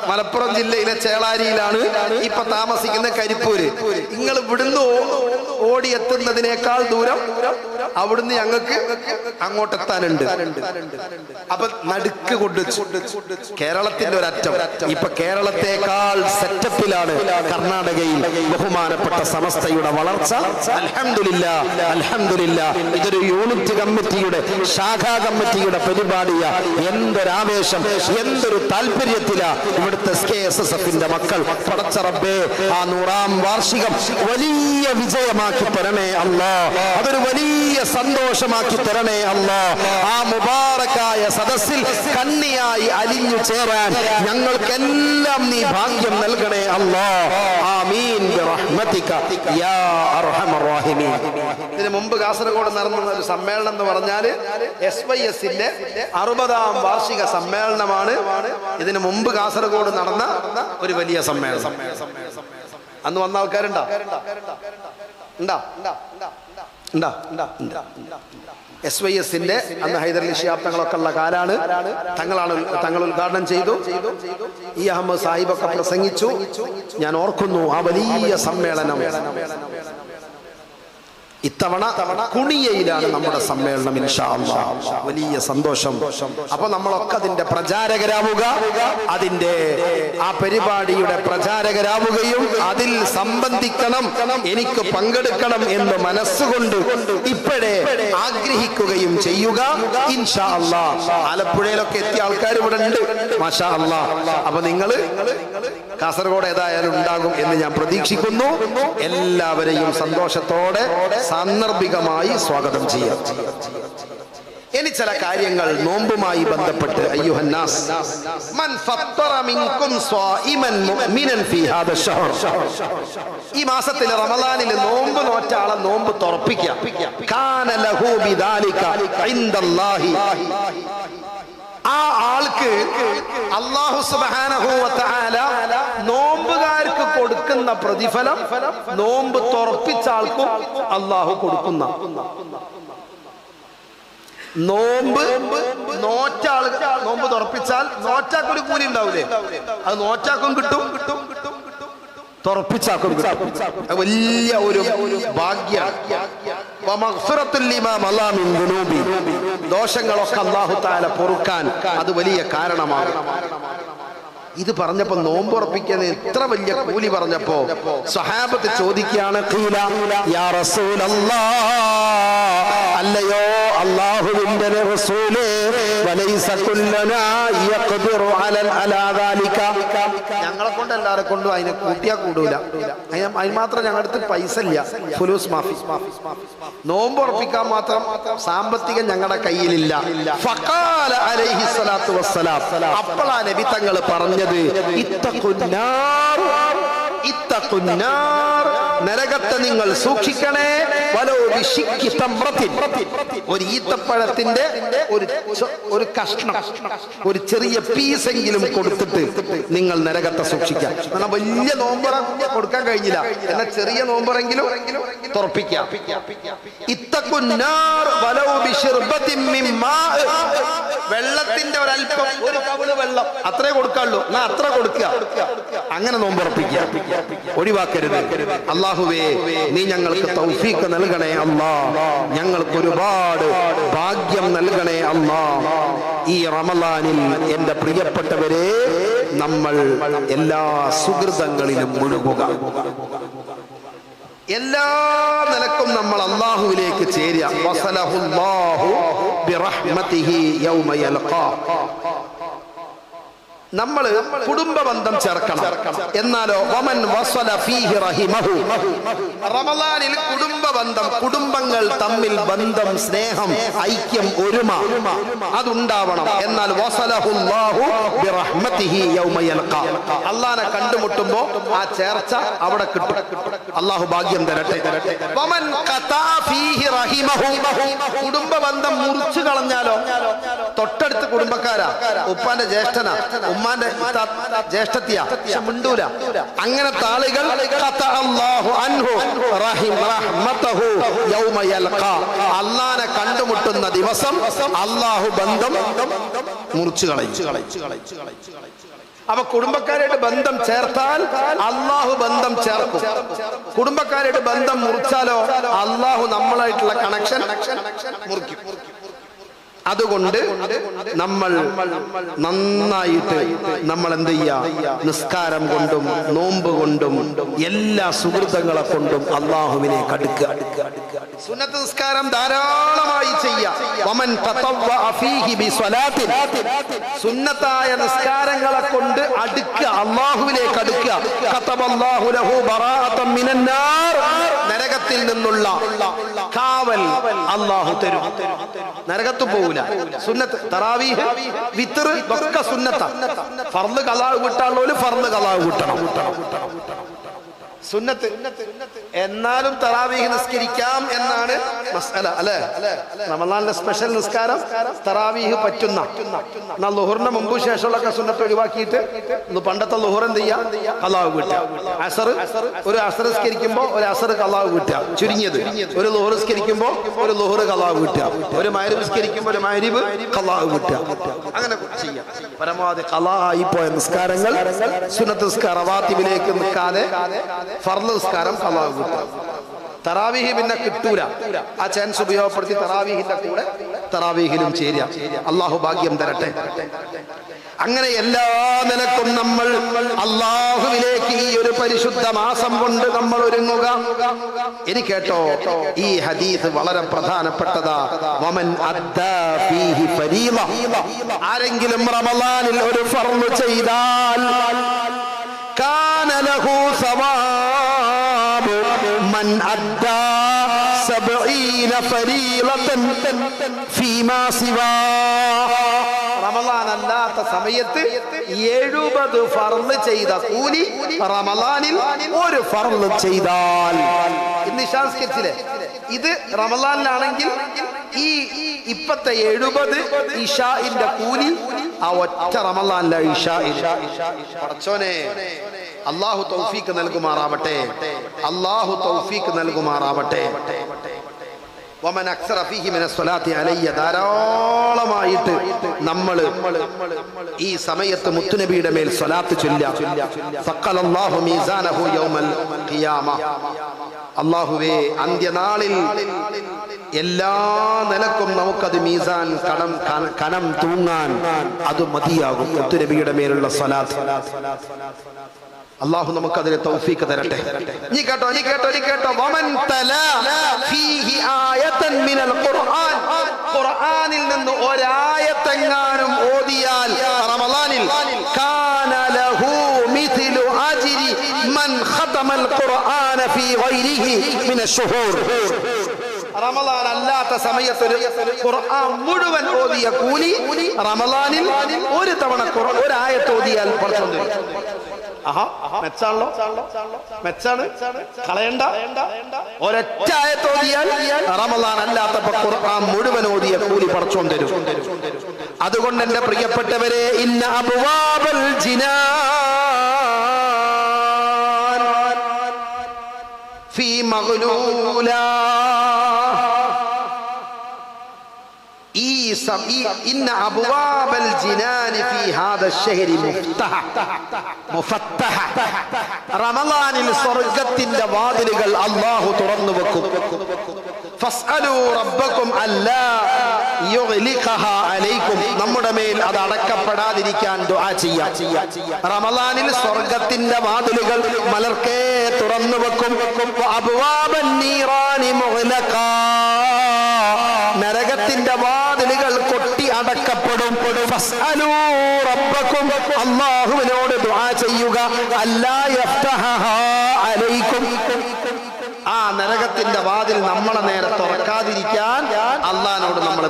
മലപ്പുറം ജില്ലയിലെ ചേളാരിയിലാണ് ഇപ്പൊ താമസിക്കുന്ന കരിപ്പൂര്. നിങ്ങൾ ഇവിടുന്ന് ഓടിയെത്തുന്നതിനേക്കാൾ ദൂരം അവിടുന്ന് ഞങ്ങൾക്ക് അങ്ങോട്ട് എത്താനുണ്ട്. അപ്പൊ നടുക്ക് കൊണ്ട് കേരളത്തിന്റെ ഒരറ്റം. ഇപ്പൊ കേരളത്തെക്കാൾ സെറ്റപ്പിലാണ് കർണാടകയിൽ ബഹുമാനപ്പെട്ട സമസ്തയുടെ വളർച്ച. അൽഹംദുലില്ലാ, അൽഹംദുലില്ലാ. ഇതൊരു യൂണിറ്റ് കമ്മിറ്റിയുടെ, ശാഖാ കമ്മിറ്റിയുടെ പരിപാടിയാ. എന്തൊരാവേശം, എന്തൊരു താല്പര്യത്തിലാ ഇവിടുത്തെ SKSSFന്റെ മക്കൾ. പടച്ച റബ്ബേ, ആ 100ാം വാർഷികം വലിയ വിജയമാക്കി തരണേ അല്ലാ. അതൊരു വലിയ സന്തോഷമാക്കി തരണേ അല്ലാ. ആ മുബാറക്കായ സദസ്സിൽ കണ്ണിയായി അലിഞ്ഞു ചേരാൻ ഞങ്ങൾക്കെല്ലാം നീ ഭാഗ്യം നൽകണേ അല്ലാ. ആമീൻ ബിറഹ്മതിക യാ അർഹമർ റഹീമീൻ. ഇതിനു മുമ്പ് കാസർഗോഡ് നടന്ന ഒരു സമ്മേളനം എന്ന് പറഞ്ഞാൽ SYSന്റെ 60ാം വാർഷിക സമ്മേളനമാണ്. ഇതിനു മുമ്പ് കാസർഗോഡ് നടന്ന ഒരു വലിയ സമ്മേളനം. അന്ന് വന്ന ആൾക്കാരുണ്ടോ? SYSന്റെ അന്ന് ഹൈദരലി ശിഹാബ് തങ്ങളൊക്കെ ഉള്ള കാലാണ്. തങ്ങൾ ഉദ്ഘാടനം ചെയ്തു. ഈ അഹമ്മദ് സാഹിബൊക്കെ പ്രസംഗിച്ചു. ഞാൻ ഓർക്കുന്നു ആ വലിയ സമ്മേളനം. ഇത്തവണ കുണിയയിലാണ് നമ്മുടെ സമ്മേളനം ഇൻഷാ അല്ലാഹ്. വലിയ സന്തോഷം. അപ്പൊ നമ്മളൊക്കെ അതിന്റെ പ്രചാരകരാവുക, അതിന്റെ ആ പരിപാടിയുടെ പ്രചാരകരാവുകയും അതിൽ സംബന്ധിക്കണം, എനിക്ക് പങ്കെടുക്കണം എന്ന് മനസ്സുകൊണ്ട് ഇപ്പോഴേ ആഗ്രഹിക്കുകയും ചെയ്യുക ഇൻഷാ അല്ലാഹ്. ആലപ്പുഴയിലൊക്കെ എത്തിയ ആൾക്കാർ ഇവിടെ ഉണ്ട് മാഷാ അല്ലാഹ്. അപ്പൊ നിങ്ങള് കാസർഗോഡ് ഏതായാലും ഉണ്ടാകും എന്ന് ഞാൻ പ്രതീക്ഷിക്കുന്നു. എല്ലാവരെയും സന്തോഷത്തോടെ സാന്ദർഭികമായി സ്വാഗതം ചെയ്യാം. ഇനി ചില കാര്യങ്ങൾ നോമ്പുമായി ബന്ധപ്പെട്ട് അയ്യുഹന്നാസ് മൻ ഫത്തറ മിൻകും സ്വായിമൻ മുഅ്മിനൻ ഫീ ഹാദ ശഹർ, ഈ മാസത്തിൽ റമളാനിൽ നോമ്പ് നോറ്റ ആളെ നോമ്പ് തുറപ്പിക്കുക. കാന ലഹു ബിദാലിക ഇൻദല്ലാഹി, ആ ആൾക്ക് അല്ലാഹു സുബ്ഹാനഹു വ തആല നോമ്പുകാർക്ക് കൊടുക്കുന്ന പ്രതിഫലം നോമ്പ് തുറപ്പിച്ച ആൾക്കും അല്ലാഹു കൊടുക്കുന്ന. നോമ്പ് നോറ്റ ആൾക്ക് നോമ്പ് തുറപ്പിച്ചാൽ നോറ്റാക്കൊരു കൂലി ഉണ്ടാവൂലേ, അത് നോറ്റാക്കും കിട്ടും, തുറപ്പിച്ചാക്കും കിട്ടും. വലിയ ഒരു ഭാഗ്യം. ദോഷങ്ങളൊക്കെ അല്ലാഹു തആല പൊറുക്കാൻ അത് വലിയ കാരണമാണ്. ഇത് പറഞ്ഞപ്പോ നോമ്പുറപ്പിക്കാൻ ഇത്ര വലിയ കൂലി പറഞ്ഞപ്പോ സ്വഹാബത്ത് ചോദിക്കുകയാണ്, യാ റസൂലല്ലാഹ്, അല്ലയോ അല്ലാഹുവിന്റെ റസൂലേ, വലൈസ കുല്ലനാ യഖ്ദിറു അലാ ദാലിക, ഞങ്ങളെ കൊണ്ട് എല്ലാരെ കൊണ്ടും അതിനെ കൂട്ടിയാ കൂടൂല, അതിന് മാത്രം ഞങ്ങളുടെ അടുത്ത് പൈസ ഇല്ല, ഫുലൂസ് മാഫി, നോമ്പ് ഉറപ്പിക്കാൻ മാത്രം സാമ്പത്തികം ഞങ്ങളുടെ കയ്യിലില്ല. ഫഖാല അലൈഹി സ്വലാത്തു വസ്സലാം, അപ്പോഴാ നബി തങ്ങൾ പറഞ്ഞത്, ഇത്തഖുന്നാർ, ഇത്തഖുന്നാർ, നരകത്തെ നിങ്ങൾ സൂക്ഷിക്കണേ, വലോ ബിശിക്കി തംറത്തിൻ, ഒരു ഈത്തപ്പഴത്തിന്റെ ഒരു കഷ്ണം, ഒരു ചെറിയ പീസെങ്കിലും കൊടുത്തിട്ട് നിങ്ങൾ നരകത്തെ സൂക്ഷിക്കാം. എന്നാൽ വലിയ നോമ്പറ കൊടുക്കാൻ കഴിഞ്ഞില്ല, എന്നാൽ ചെറിയ നോമ്പറെങ്കിലും തുറപ്പിക്കാം. ഇത്തഖുന്നാർ വലോ ബിശിർബത്തിൻ മിൻ മാ, വെള്ളത്തിന്റെ ഒരല്പം, ഒരു കവിള് വെള്ളം അത്രേ കൊടുക്കാള്ളൂ, എന്നാ അത്ര കൊടുക്കുക, അങ്ങനെ നോമ്പുറപ്പിക്കുക, ഒഴിവാക്കരുത്. അല്ലാഹുവേ, നീ ഞങ്ങൾക്ക് തൗഫീഖ് നൽകണേ അല്ലാ, ഞങ്ങൾക്ക് ഒരുപാട് ഭാഗ്യം നൽകണേ അല്ലാ. ഈ റമളാനിൽ എൻ്റെ പ്രിയപ്പെട്ടവരെ, നമ്മൾ എല്ലാ സുഹൃതങ്ങളിലും മുഴുകുക, എല്ലാ നിലക്കും നമ്മൾ അല്ലാഹുവിലേക്ക് ചേരുക. വസലഹുല്ലാഹു ബിറഹ്മതിഹി യൗമ യൽഖാ. നമ്മൾ കുടുംബ ബന്ധം ചേർക്കണം. എന്നാലോ വമൻ വസല ഫീഹി റഹിമഹു, റമളാനിൽ കുടുംബ ബന്ധം, കുടുംബങ്ങൾ തമ്മിൽ ബന്ധം, സ്നേഹം, ഐക്യം, ഒരുമ അതുണ്ടാവണം. എന്നാൽ വസലഹുല്ലാഹു ബിറഹ്മതിഹി യൗമ യൽഖാ, അല്ലാഹനെ കണ്ടുമുട്ടുമ്പോ ആ ചേർച്ച അവിടെ കിട്ടും. അല്ലാഹു ഭാഗ്യം തരട്ടെ. വമൻ ഖതാ ഫീഹി റഹിമഹു, കുടുംബ ബന്ധം മുറിച്ചു കളഞ്ഞാലോ, തൊട്ടടുത്ത് കുടുംബക്കാരാ, ഉപ്പാന്റെ ജ്യേഷ്ഠനാ, ഉമ്മാന്റെ ജ്യേഷ്ഠത്തിയാ, മിണ്ടൂല, അങ്ങനത്തെ ആളുകൾ അല്ലാഹനെ കണ്ടുമുട്ടുന്ന ദിവസം അല്ലാഹു ബന്ധം മുറിച്ചു കളയും. അപ്പൊ കുടുംബക്കാരായിട്ട് ബന്ധം ചേർത്താൽ അല്ലാഹു ബന്ധം ചേർക്കും. കുടുംബക്കാരായിട്ട് ബന്ധം മുറിച്ചാലോ അല്ലാഹു നമ്മളായിട്ടുള്ള കണക്ഷൻ മുറിക്കും. അതുകൊണ്ട് നമ്മൾ നന്നായിട്ട് നമ്മൾ എന്ത് ചെയ്യാ, നിസ്കാരം കൊണ്ടും നോമ്പ് കൊണ്ടും എല്ലാ സുഹൃത്തുക്കളെ കൊണ്ടും അല്ലാഹുവിനെ അടുക്കുക. സുന്നത്ത് നിസ്കാരം ധാരാളമായി ചെയ്യാം. സുന്നത്തായ നിസ്കാരങ്ങളെ കൊണ്ട് അടുക്കുക, അല്ലാഹുവിലേക്ക് അടുക്കുക. നരകത്തിൽ നിന്നുള്ള കാവൽ അല്ലാഹു തരും, നരകത്ത് പോവില്ല. സുന്നത്ത്, തറാവീഹ്, വിത്ർ ഒക്കെ സുന്നത്താ. ഫർള് ഖളാ വിട്ടാളോല് ഫർള് ഖളാ വിട്ടണം, സുന്നത്ത്. എന്നാലും തറാവീഹ് നിസ്കരിക്കാം എന്നാണ് മസ്അല, അല്ലേ? റമളാനിലെ സ്പെഷ്യൽ നിസ്കാരം തറാവീഹ് പറ്റുന്ന. എന്നാൽ ളുഹറിന് മുമ്പ് ശേഷമുള്ള സുന്നത്ത് ഒഴിവാക്കിയിട്ട് പണ്ടത്തെ ളുഹർ എന്ത് ചെയ്യാ, ഖളാ വിട്ടുക. അസർ, ഒരു അസർ നിസ്കരിക്കുമ്പോ ഒരു അസർ ഖളാ വിട്ടുക, ചുരുങ്ങിയത്. ഒരു ളുഹർ നിസ്കരിക്കുമ്പോ ഒരു ളുഹർ ഖളാ വിട്ടുക. ഒരു മഗ്രിബ് നിസ്കരിക്കുമ്പോ ഒരു മഗ്രിബ് ഖളാ വിട്ടുക. അങ്ങനെ ചെയ്യാം. പരമാവധി ഖളാ ആയിപ്പോയ നിസ്കാരങ്ങൾ സുന്നത്ത് നിസ്കാര റവാത്തിബിലേക്ക് നിൽക്കാതെ ഫർള് നിസ്കാരം ഖളാ വിട്ടുക. തറാവീഹ് പിന്നെ കിട്ടൂല, ആ ചാൻസ് ഉപയോഗപ്പെടുത്തി തറാവീഹിന്റെ കൂടെ തറാവീഹിലും ചേരുക. അല്ലാഹു ഭാഗ്യം തരട്ടെ. അങ്ങനെ എല്ലാ നിലക്കും നമ്മൾ അല്ലാഹുവിലേക്ക് ഈ ഒരു പരിശുദ്ധ മാസം കൊണ്ട് നമ്മൾ ഒരുങ്ങുക. ഇനി കേട്ടോ, ഈ ഹദീസ് വളരെ പ്രധാനപ്പെട്ടതാ. വമൻ അദ്ദാ ഫീഹി ഫരീള, ആരെങ്കിലും റമളാനിൽ ഒരു ഫർള് ചെയ്താൽ കാന ലഹു സവാബ് മൻ അദ്ദാ 70 ഫരീളതൻ ഫീമാ സിവാ. റമളാൻ അല്ലാത്ത സമയത്ത് 70 ഫർള് ചെയ്ത കൂലി റമളാനിൽ ഒരു ഫർള് ചെയ്താൽ. ഇന്ന് ഇശാസ്കരിച്ചില്ലേ? ഇത് റമളാനിലാണെങ്കിൽ ഈ ഇപ്പത്തെ 70 ഇശാഇന്റെ കൂലി ആ ഒറ്റ റമളാനിലെ ഇശാഇൽ. പടച്ചോനെ അല്ലാഹു തൗഫീഖ് നൽകുമാറാവട്ടെ, അല്ലാഹു തൗഫീഖ് നൽകുമാറാവട്ടെ. വമൻ അക്സറ ഫീഹി മിന സ്വലാത്തി അലയ്യ, ധാരാളമായിട്ട് നമ്മൾ ഈ സമയത്ത് മുത്തുനബിയുടെ മേൽ സ്വലാത്ത് ചൊല്ലുക. ഫഖലല്ലാഹു മീസാനഹു യൗമൽ ഖിയാമ. അല്ലാഹുവേ, അന്ത്യനാളിൽ എല്ലാ നിലക്കും നമുക്കത് മീസാൻ കനം തൂങ്ങാൻ അത് മതിയാകും മുത്തുനബിയുടെ മേലുള്ള സ്വലാത്ത്. അല്ലാഹു നമുക്കതിന് തൗഫീഖ് തരട്ടെ. നീ കേട്ടോ വമൻ തലാ ഫീഹി ആയതൻ മിനൽ ഖുർആൻ, ഖുർആനിൽ നിന്ന് ഒരായത്തെങ്ങാനും ഓതിയാൽ റമളാനിൽ കാന ലഹു മിഥ്ലു അജ്രി മൻ ഖതമൽ ഖുർആന ഫീ ഗൈരിഹി മിനശ് ശുഹൂർ. റമളാൻ അല്ലാത്ത സമയത്ത് ഖുർആൻ മുഴുവൻ ഓതിയ കൂലി റമളാനിൽ ഒരു തവണ ഒരായത്ത് ഓതിയാൽ പടച്ചോൻ. മെച്ചാണല്ലോ, മെച്ചാണ്, കളയണ്ട. ഒരൊറ്റ ആയത്ത് ഓതിയാൽ റമളാൻ അല്ലാത്തപ്പോ ഖുർആൻ മുഴുവൻ ഓതിയ കൂലി പടച്ചോൻ തരും. അതുകൊണ്ട് എന്റെ പ്രിയപ്പെട്ടവരെ, ഇന്ന അബ്വാബൽ ജിനാൻ ഫീ മഗ്ലൂല, ഇന്ന അബ്വാബൽ ജിനാനി ഫീ ഹാദാ ശഹരി മുഫത്തഹ. റമളാനിൽ സ്വർഗ്ഗത്തിന്റെ വാതിലുകൾ അല്ലാഹു തുറന്നു വെക്കും. ഫസ്അലൂ റബ്ബക്കും അല്ലാ യുഗ്ലിഖഹാ അലൈക്കും, നമ്മുടെ മേൽ അത് അടക്കപ്പെടാതിരിക്കാൻ ദുആ ചെയ്യാം. റമളാനിൽ സ്വർഗ്ഗത്തിന്റെ വാതിലുകൾ മലർക്കേ തുറന്നു വെക്കും. അബ്വാബൻ നീറാനി മുഗ്ലഖാ, നരകത്തിന്റെ വാതിലുകൾ കൊട്ടി അടക്കപ്പെടും. ഫസ്അലൂ റബ്ബക്കും, അല്ലാഹുവിനോട് ദുആ ചെയ്യുക. അല്ലാ യഫ്തഹഹാ അലൈക്കും, ആ നരകത്തിന്റെ വാതിൽ നമ്മളെ നേരെ തുറക്കാതിരിക്കാൻ അള്ളാഹിനോട് നമ്മൾ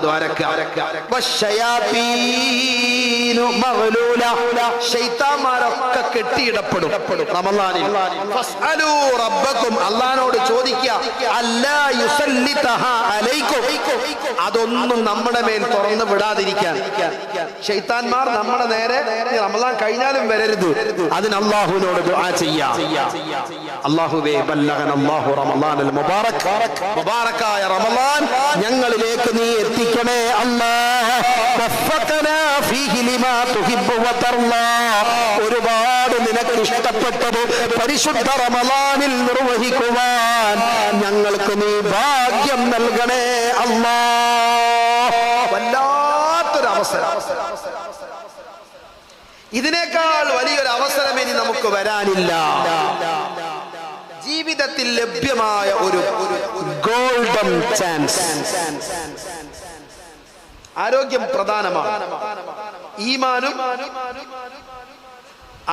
ശൈത്താന്മാരൊക്കെ കെട്ടിയിടപ്പെടും റമളാനിൽ. ഫസ്അലൂ റബ്ബക്കും, അള്ളാഹിനോട് ചോദിക്കുക. അല്ലാ യുസല്ലിതഹാ അലൈക്കും, അതൊന്നും നമ്മുടെ മേൽ തുറന്നു വിടാതിരിക്കാൻ. ശൈത്താന്മാർ നമ്മുടെ നേരെ റമളാൻ കഴിഞ്ഞാലും വരരുത്, അതിന് അള്ളാഹുവിനോട് ദുആ ചെയ്യാം. അല്ലാഹുവേ, ബല്ലഗനല്ലാഹു റമളാനൽ മുബാറക്, മുബാറക്കായ റമളാൻ ഞങ്ങളിലേക്ക് നീ എത്തിക്കണേ അല്ലാഹ്. വഫഖനാ ഫീഹി ലിമാ തുഹിബ്ബു വതർലാ, ഒരുപാട് നിനക്ക് ഇഷ്ടപ്പെട്ടത് പരിശുദ്ധ റമളാനിൽ നിർവഹിക്കുവാൻ ഞങ്ങൾക്ക് നീ ഭാഗ്യം നൽകണേ അല്ലാഹ്. വല്ലാത്തൊരു അവസരം, ഇതിനേക്കാൾ വലിയൊരു അവസരം ഇനി നമുക്ക് വരാനില്ല. ജീവിതത്തിൽ ലഭ്യമായ ഒരു ഗോൾഡൻ ചാൻസ്. ആരോഗ്യം പ്രധാനമാണ്. ഈമാനും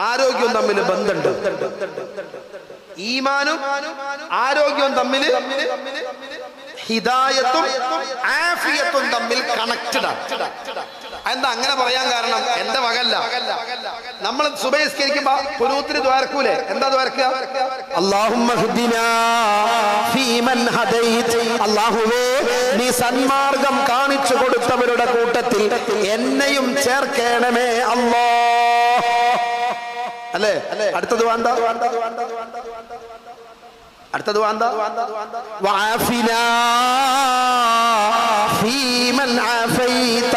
ആരോഗ്യവും തമ്മിൽ ബന്ധമുണ്ട്. ഈമാനും ആരോഗ്യവും തമ്മിൽ, ഹിദായത്തും ആഫിയത്തും തമ്മിൽ കണക്റ്റഡ് ആണ്. എന്താ അങ്ങനെ പറയാൻ കാരണം? എന്റെ മകല്ല, നമ്മൾ സുബഹിസ്കരിക്കുമ്പോ ഖുനൂത്തിന് ദ്വാരക്കൂലേ? എന്താ ദ്വാരക്കുക? അല്ലാഹുമ്മ ഹ്ദിനാ ഫീമൻ ഹദൈത്, അല്ലാഹുവേ നീ സന്മാർഗം കാണിച്ചു കൊടുത്തവരുടെ കൂട്ടത്തിൽ എന്നെയും ചേർക്കണമേ അല്ലാഹ്. അല്ലേ? അടുത്തത് വേണ്ട, അടുത്തത് വേണ്ട. വഅഫിനാ ഫീമൻ അഫൈത,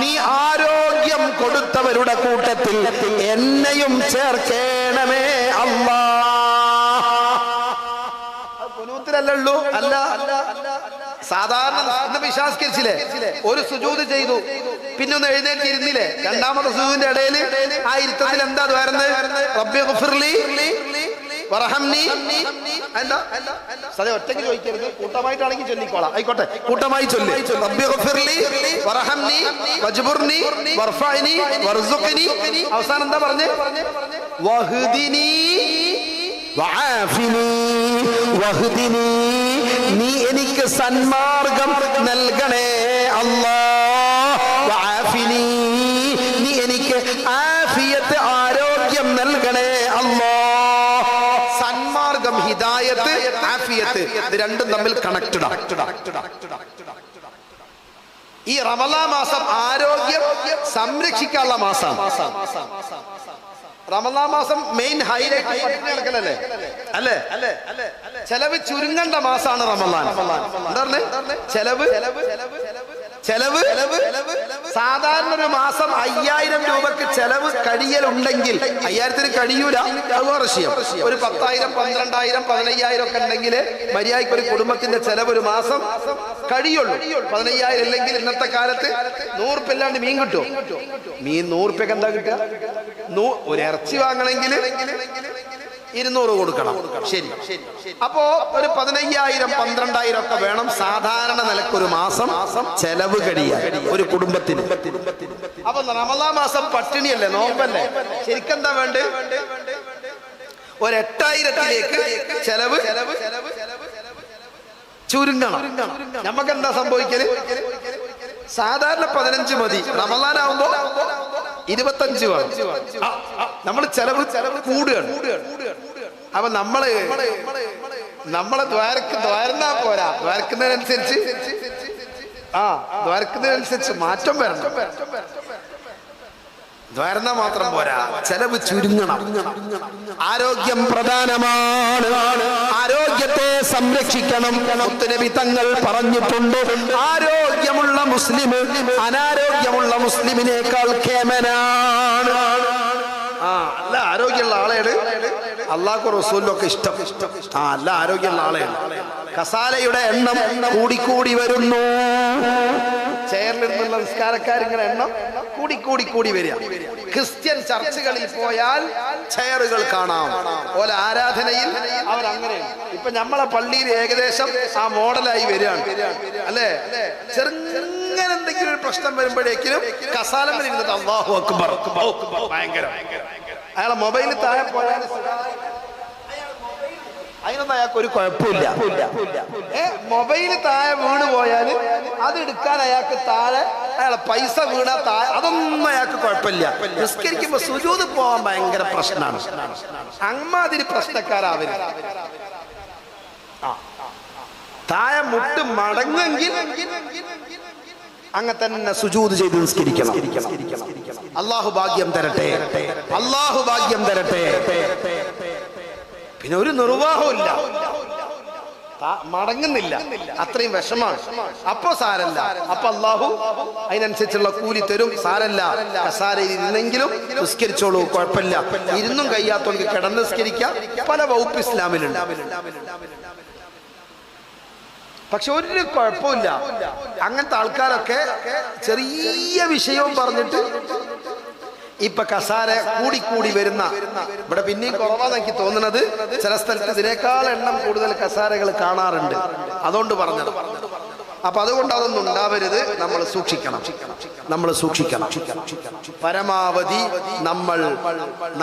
നീ ആരോഗ്യം കൊടുത്തവരുടെ കൂട്ടത്തിൽ എന്നെയും ചേർക്കണമേ അല്ലാഹ്. ഖുനൂത്തിലല്ലുള്ളൂ, അല്ല സാധാരണ ഇന്ന് വിശ്വാസിച്ചില്ലേ? ഒരു സുജൂദ് ചെയ്തു, പിന്നെ ഒന്ന് എഴുന്നേറ്റ് ഇരുന്നില്ലേ? രണ്ടാമത്തെ സുജൂദിന്റെ ഇടയിൽ ആ ഇരുത്തത്തിൽ എന്താ വരുന്നത്? റബ്ബി ഗഫിർലി വറഹംനി. എന്താ ഒറ്റയ്ക്ക് ചോദിക്കരുത്, കൂട്ടമായിട്ടാണെങ്കിൽ ചൊല്ലിക്കോളാം. ആയിക്കോട്ടെ, കൂട്ടമായി ചൊല്ലി. റബ്ബി ഗഫിർലി വറഹംനി വജ്ബുർനി വർഫഅനി വർസുഖ്നി. അവസാനം എന്താ പറഞ്ഞേ? വഹ്ദിനി വആഫിനി വഹ്ദിനി നീ എനിക്ക് സന്മാർഗം നൽകണേ അല്ലാഹ്. വആഫിനി, നീ എനിക്ക് ആഫിയത്ത് ആരോഗ്യം നൽകണേ അല്ലാഹ്. സന്മാർഗം, ഹിദായത്ത്, ആഫിയത്ത്, ഇത് രണ്ടും തമ്മിൽ കണക്റ്റഡ്. ഈ റമളാൻ മാസം ആരോഗ്യം സംരക്ഷിക്കാനുള്ള മാസം. റമളാൻ മാസം മെയിൻ ഹൈലൈറ്റ് പട്ടിണി കിടക്കലല്ലേ അല്ലേ? ചെലവ് ചുരുങ്ങേണ്ട മാസമാണ് റമളാൻ. എന്താ സാധാരണ ഒരു മാസം 5000 രൂപക്ക് ചെലവ് കഴിയലുണ്ടെങ്കിൽ 5000-ന് കഴിയൂല, അത് വിഷയം. ഒരു 10,000, 12,000, 15,000 ഒക്കെ ഉണ്ടെങ്കിൽ മര്യാദയ്ക്ക് ഒരു കുടുംബത്തിന്റെ ചെലവ് ഒരു മാസം കഴിയുള്ളൂ. 15,000 ഇല്ലെങ്കിൽ ഇന്നത്തെ കാലത്ത് 100 ഉറുപ്പിക ഇല്ലാണ്ട് മീൻ കിട്ടും. മീൻ 100 ഉറുപ്പിക എന്താ കിട്ടുക? ഒരു ഇറച്ചി വാങ്ങണമെങ്കിൽ 200 കൊടുക്കണം. ശരി, അപ്പോ ഒരു 15,000, 12,000 ഒക്കെ വേണം സാധാരണ നിലക്കൊരു മാസം ചെലവ് കഴിയാൻ ഒരു കുടുംബത്തിന്. അപ്പൊ റമളാൻ മാസം പട്ടിണിയല്ലേ, നോമ്പല്ലേ? ശരിക്കെന്താ വേണ്ടത്? ഒരു 8,000-ലേക്ക് ചെലവ് ചുരുങ്ങണം. നമുക്ക് എന്താ സംഭവിക്കല്? സാധാരണ 15 മതി, റമളാൻ ആവുമ്പോ 25 വേണം. നമ്മൾ ചെലവ് കൂടുകയാണ്. അപ്പൊ നമ്മളെ ദ്വാരന്നാ പോരാ, ദ്വാരക്കുന്നതിനനുസരിച്ച് മാറ്റം വരണം. ദ്വാരന്ന മാത്രം പോരാ, ചെലവ് ചുരുങ്ങണം. ആരോഗ്യം പ്രധാനമാണ്. ആരോഗ്യത്തെ സംരക്ഷിക്കണം. മുത്തുനബി തങ്ങൾ പറഞ്ഞിട്ടുണ്ട്, ആരോഗ്യമുള്ള മുസ്ലിം അനാരോഗ്യമുള്ള മുസ്ലിമിനേക്കാൾ കേമനാണ്. അല്ല ആരോഗ്യമുള്ള ആളെയാണ് അള്ളാഹു റസൂലിനൊക്കെ ഇഷ്ടം. അല്ല ആരോഗ്യമുള്ള ആളെയാണ്. കസാലയുടെ എണ്ണം കൂടിക്കൂടി വരുന്നു. ചെയറിലിരുന്നുള്ള നിസ്കാരക്കാരിങ്ങനെ എണ്ണം കൂടി വരിക. ക്രിസ്ത്യൻ ചർച്ചുകളിൽ പോയാൽ ചെയറുകൾ കാണാം. ഓലെ ആരാധനയിൽ അവരങ്ങനെയാണ്. ഇപ്പൊ നമ്മളെ പള്ളിയിൽ ഏകദേശം ആ മോഡലായി വരികയാണ് അല്ലേ? ചെറുങ്ങനെ എന്തെങ്കിലും ഒരു പ്രശ്നം വരുമ്പോഴേക്കും കസാലമ്മൽ ഇരുന്നിട്ട് അല്ലാഹു അക്ബർ, ഭയങ്കര. അയാളെ മൊബൈലിൽ താഴെ പോയാൽ അതിനൊന്നും അയാൾക്ക് ഒരു കുഴപ്പമില്ല. മൊബൈല് താഴെ വീണ് പോയാൽ അത് എടുക്കാൻ അയാൾക്ക് താഴെ അയാളെ പൈസ വീണാ താഴെ അതൊന്നും അയാൾക്ക് കുഴപ്പമില്ല. നിസ്കരിക്കുമ്പോ സുജൂദ് പോവാൻ ഭയങ്കര പ്രശ്നമാണ്. അമ്മാതിരി പ്രശ്നക്കാരാവര്. താഴെ മുട്ട് മടങ്ങെങ്കിൽ അങ്ങനെ തന്നെ സുജൂദ് ചെയ്ത് നിസ്കരിക്കണം. അള്ളാഹു ഭാഗ്യം തരട്ടെ, അള്ളാഹു ഭാഗ്യം തരട്ടെ. പിന്നെ ഒരു നിർവാഹമില്ല, മടങ്ങുന്നില്ല, അത്രയും വിഷമാണ്. അപ്പൊ സാരല്ല, അപ്പൊ അള്ളാഹു അതിനനുസരിച്ചുള്ള കൂലി തരും. സാരല്ല, കസാരയിൽ ഇരുന്നെങ്കിലും നിസ്കരിച്ചോളൂ, കുഴപ്പമില്ല. ഇരുന്നും കഴിയാത്തോണ്ട് കിടന്ന് നിസ്കരിക്കാം. പല വകുപ്പ് ഇസ്ലാമിലുണ്ട്. പക്ഷെ ഒരു കുഴപ്പമില്ല. അങ്ങനത്തെ ആൾക്കാരൊക്കെ ചെറിയ വിഷയവും പറഞ്ഞിട്ട് ഇപ്പൊ കസാര കൂടി വരുന്ന, ഇവിടെ പിന്നെയും കുറവാന്ന് എനിക്ക് തോന്നുന്നത്. ചില സ്ഥലത്ത് ഇതിനേക്കാൾ എണ്ണം കൂടുതൽ കസാരകൾ കാണാറുണ്ട്. അതുകൊണ്ട് പറഞ്ഞത്. അപ്പൊ അതുകൊണ്ട് അതൊന്നും ഉണ്ടാവരുത്. നമ്മൾ സൂക്ഷിക്കണം. പരമാവധി നമ്മൾ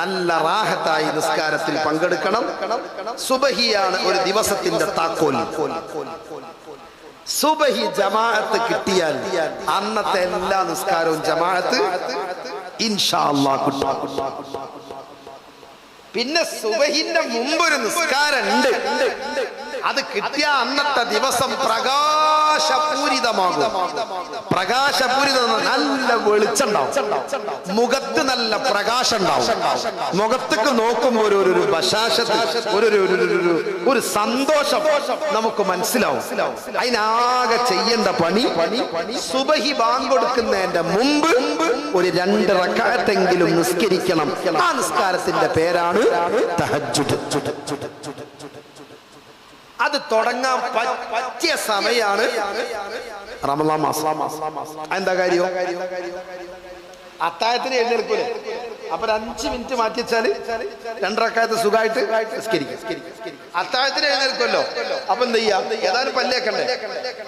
നല്ല റാഹത്തായി നിസ്കാരത്തിൽ പങ്കെടുക്കണം. സുബഹിയാണ് ഒരു ദിവസത്തിന്റെ താക്കോൽ. സുബഹി ജമാഅത്ത് കിട്ടിയാൽ അന്നത്തെ എല്ലാ നിസ്കാരവും ജമാഅത്ത് ഇൻഷാ അല്ലാഹ് കിട്ടും. പിന്നെ സുബഹിന്റെ മുമ്പൊരു നിസ്കാരം ഉണ്ട്. അത് കിട്ടിയ അന്നത്തെ ദിവസം പ്രകാശപൂരിതമാകും. പ്രകാശപൂരിതം, നല്ല വെളിച്ചുണ്ടാവും, മുഖത്ത് നല്ല പ്രകാശം ഉണ്ടാവും. മുഖത്തേക്ക് നോക്കുമ്പോൾ ഒരു ബശാശത്ത്, ഒരു സന്തോഷം നമുക്ക് മനസ്സിലാവും. അതിനാകെ ചെയ്യേണ്ട പണി സുബഹി ബാങ്ക് കൊടുക്കുന്നതിന്റെ മുമ്പ് ഒരു 2 റക്അത്തെങ്കിലും നിസ്കരിക്കണം. ആ നിസ്കാരത്തിന്റെ പേരാണ് തഹജ്ജുദ്. അത് തുടങ്ങാൻ പറ്റിയ സമയമാണ് റമളാൻ മാസം. എന്താ കാര്യം? അത്താഴത്തിന് എഴുന്നേൽക്കൂലേ? അപ്പൊ 5 മിനിറ്റ് മാറ്റി വെച്ചാല് 2 റക്അത്ത് സുഖമായിട്ട് നിസ്കരിക്കും. അത്താഴത്തിന് എഴുന്നേൽക്കുമല്ലോ. അപ്പൊ എന്ത് ചെയ്യാം? ഏതായാലും പല്ലേക്കണ്ടേ,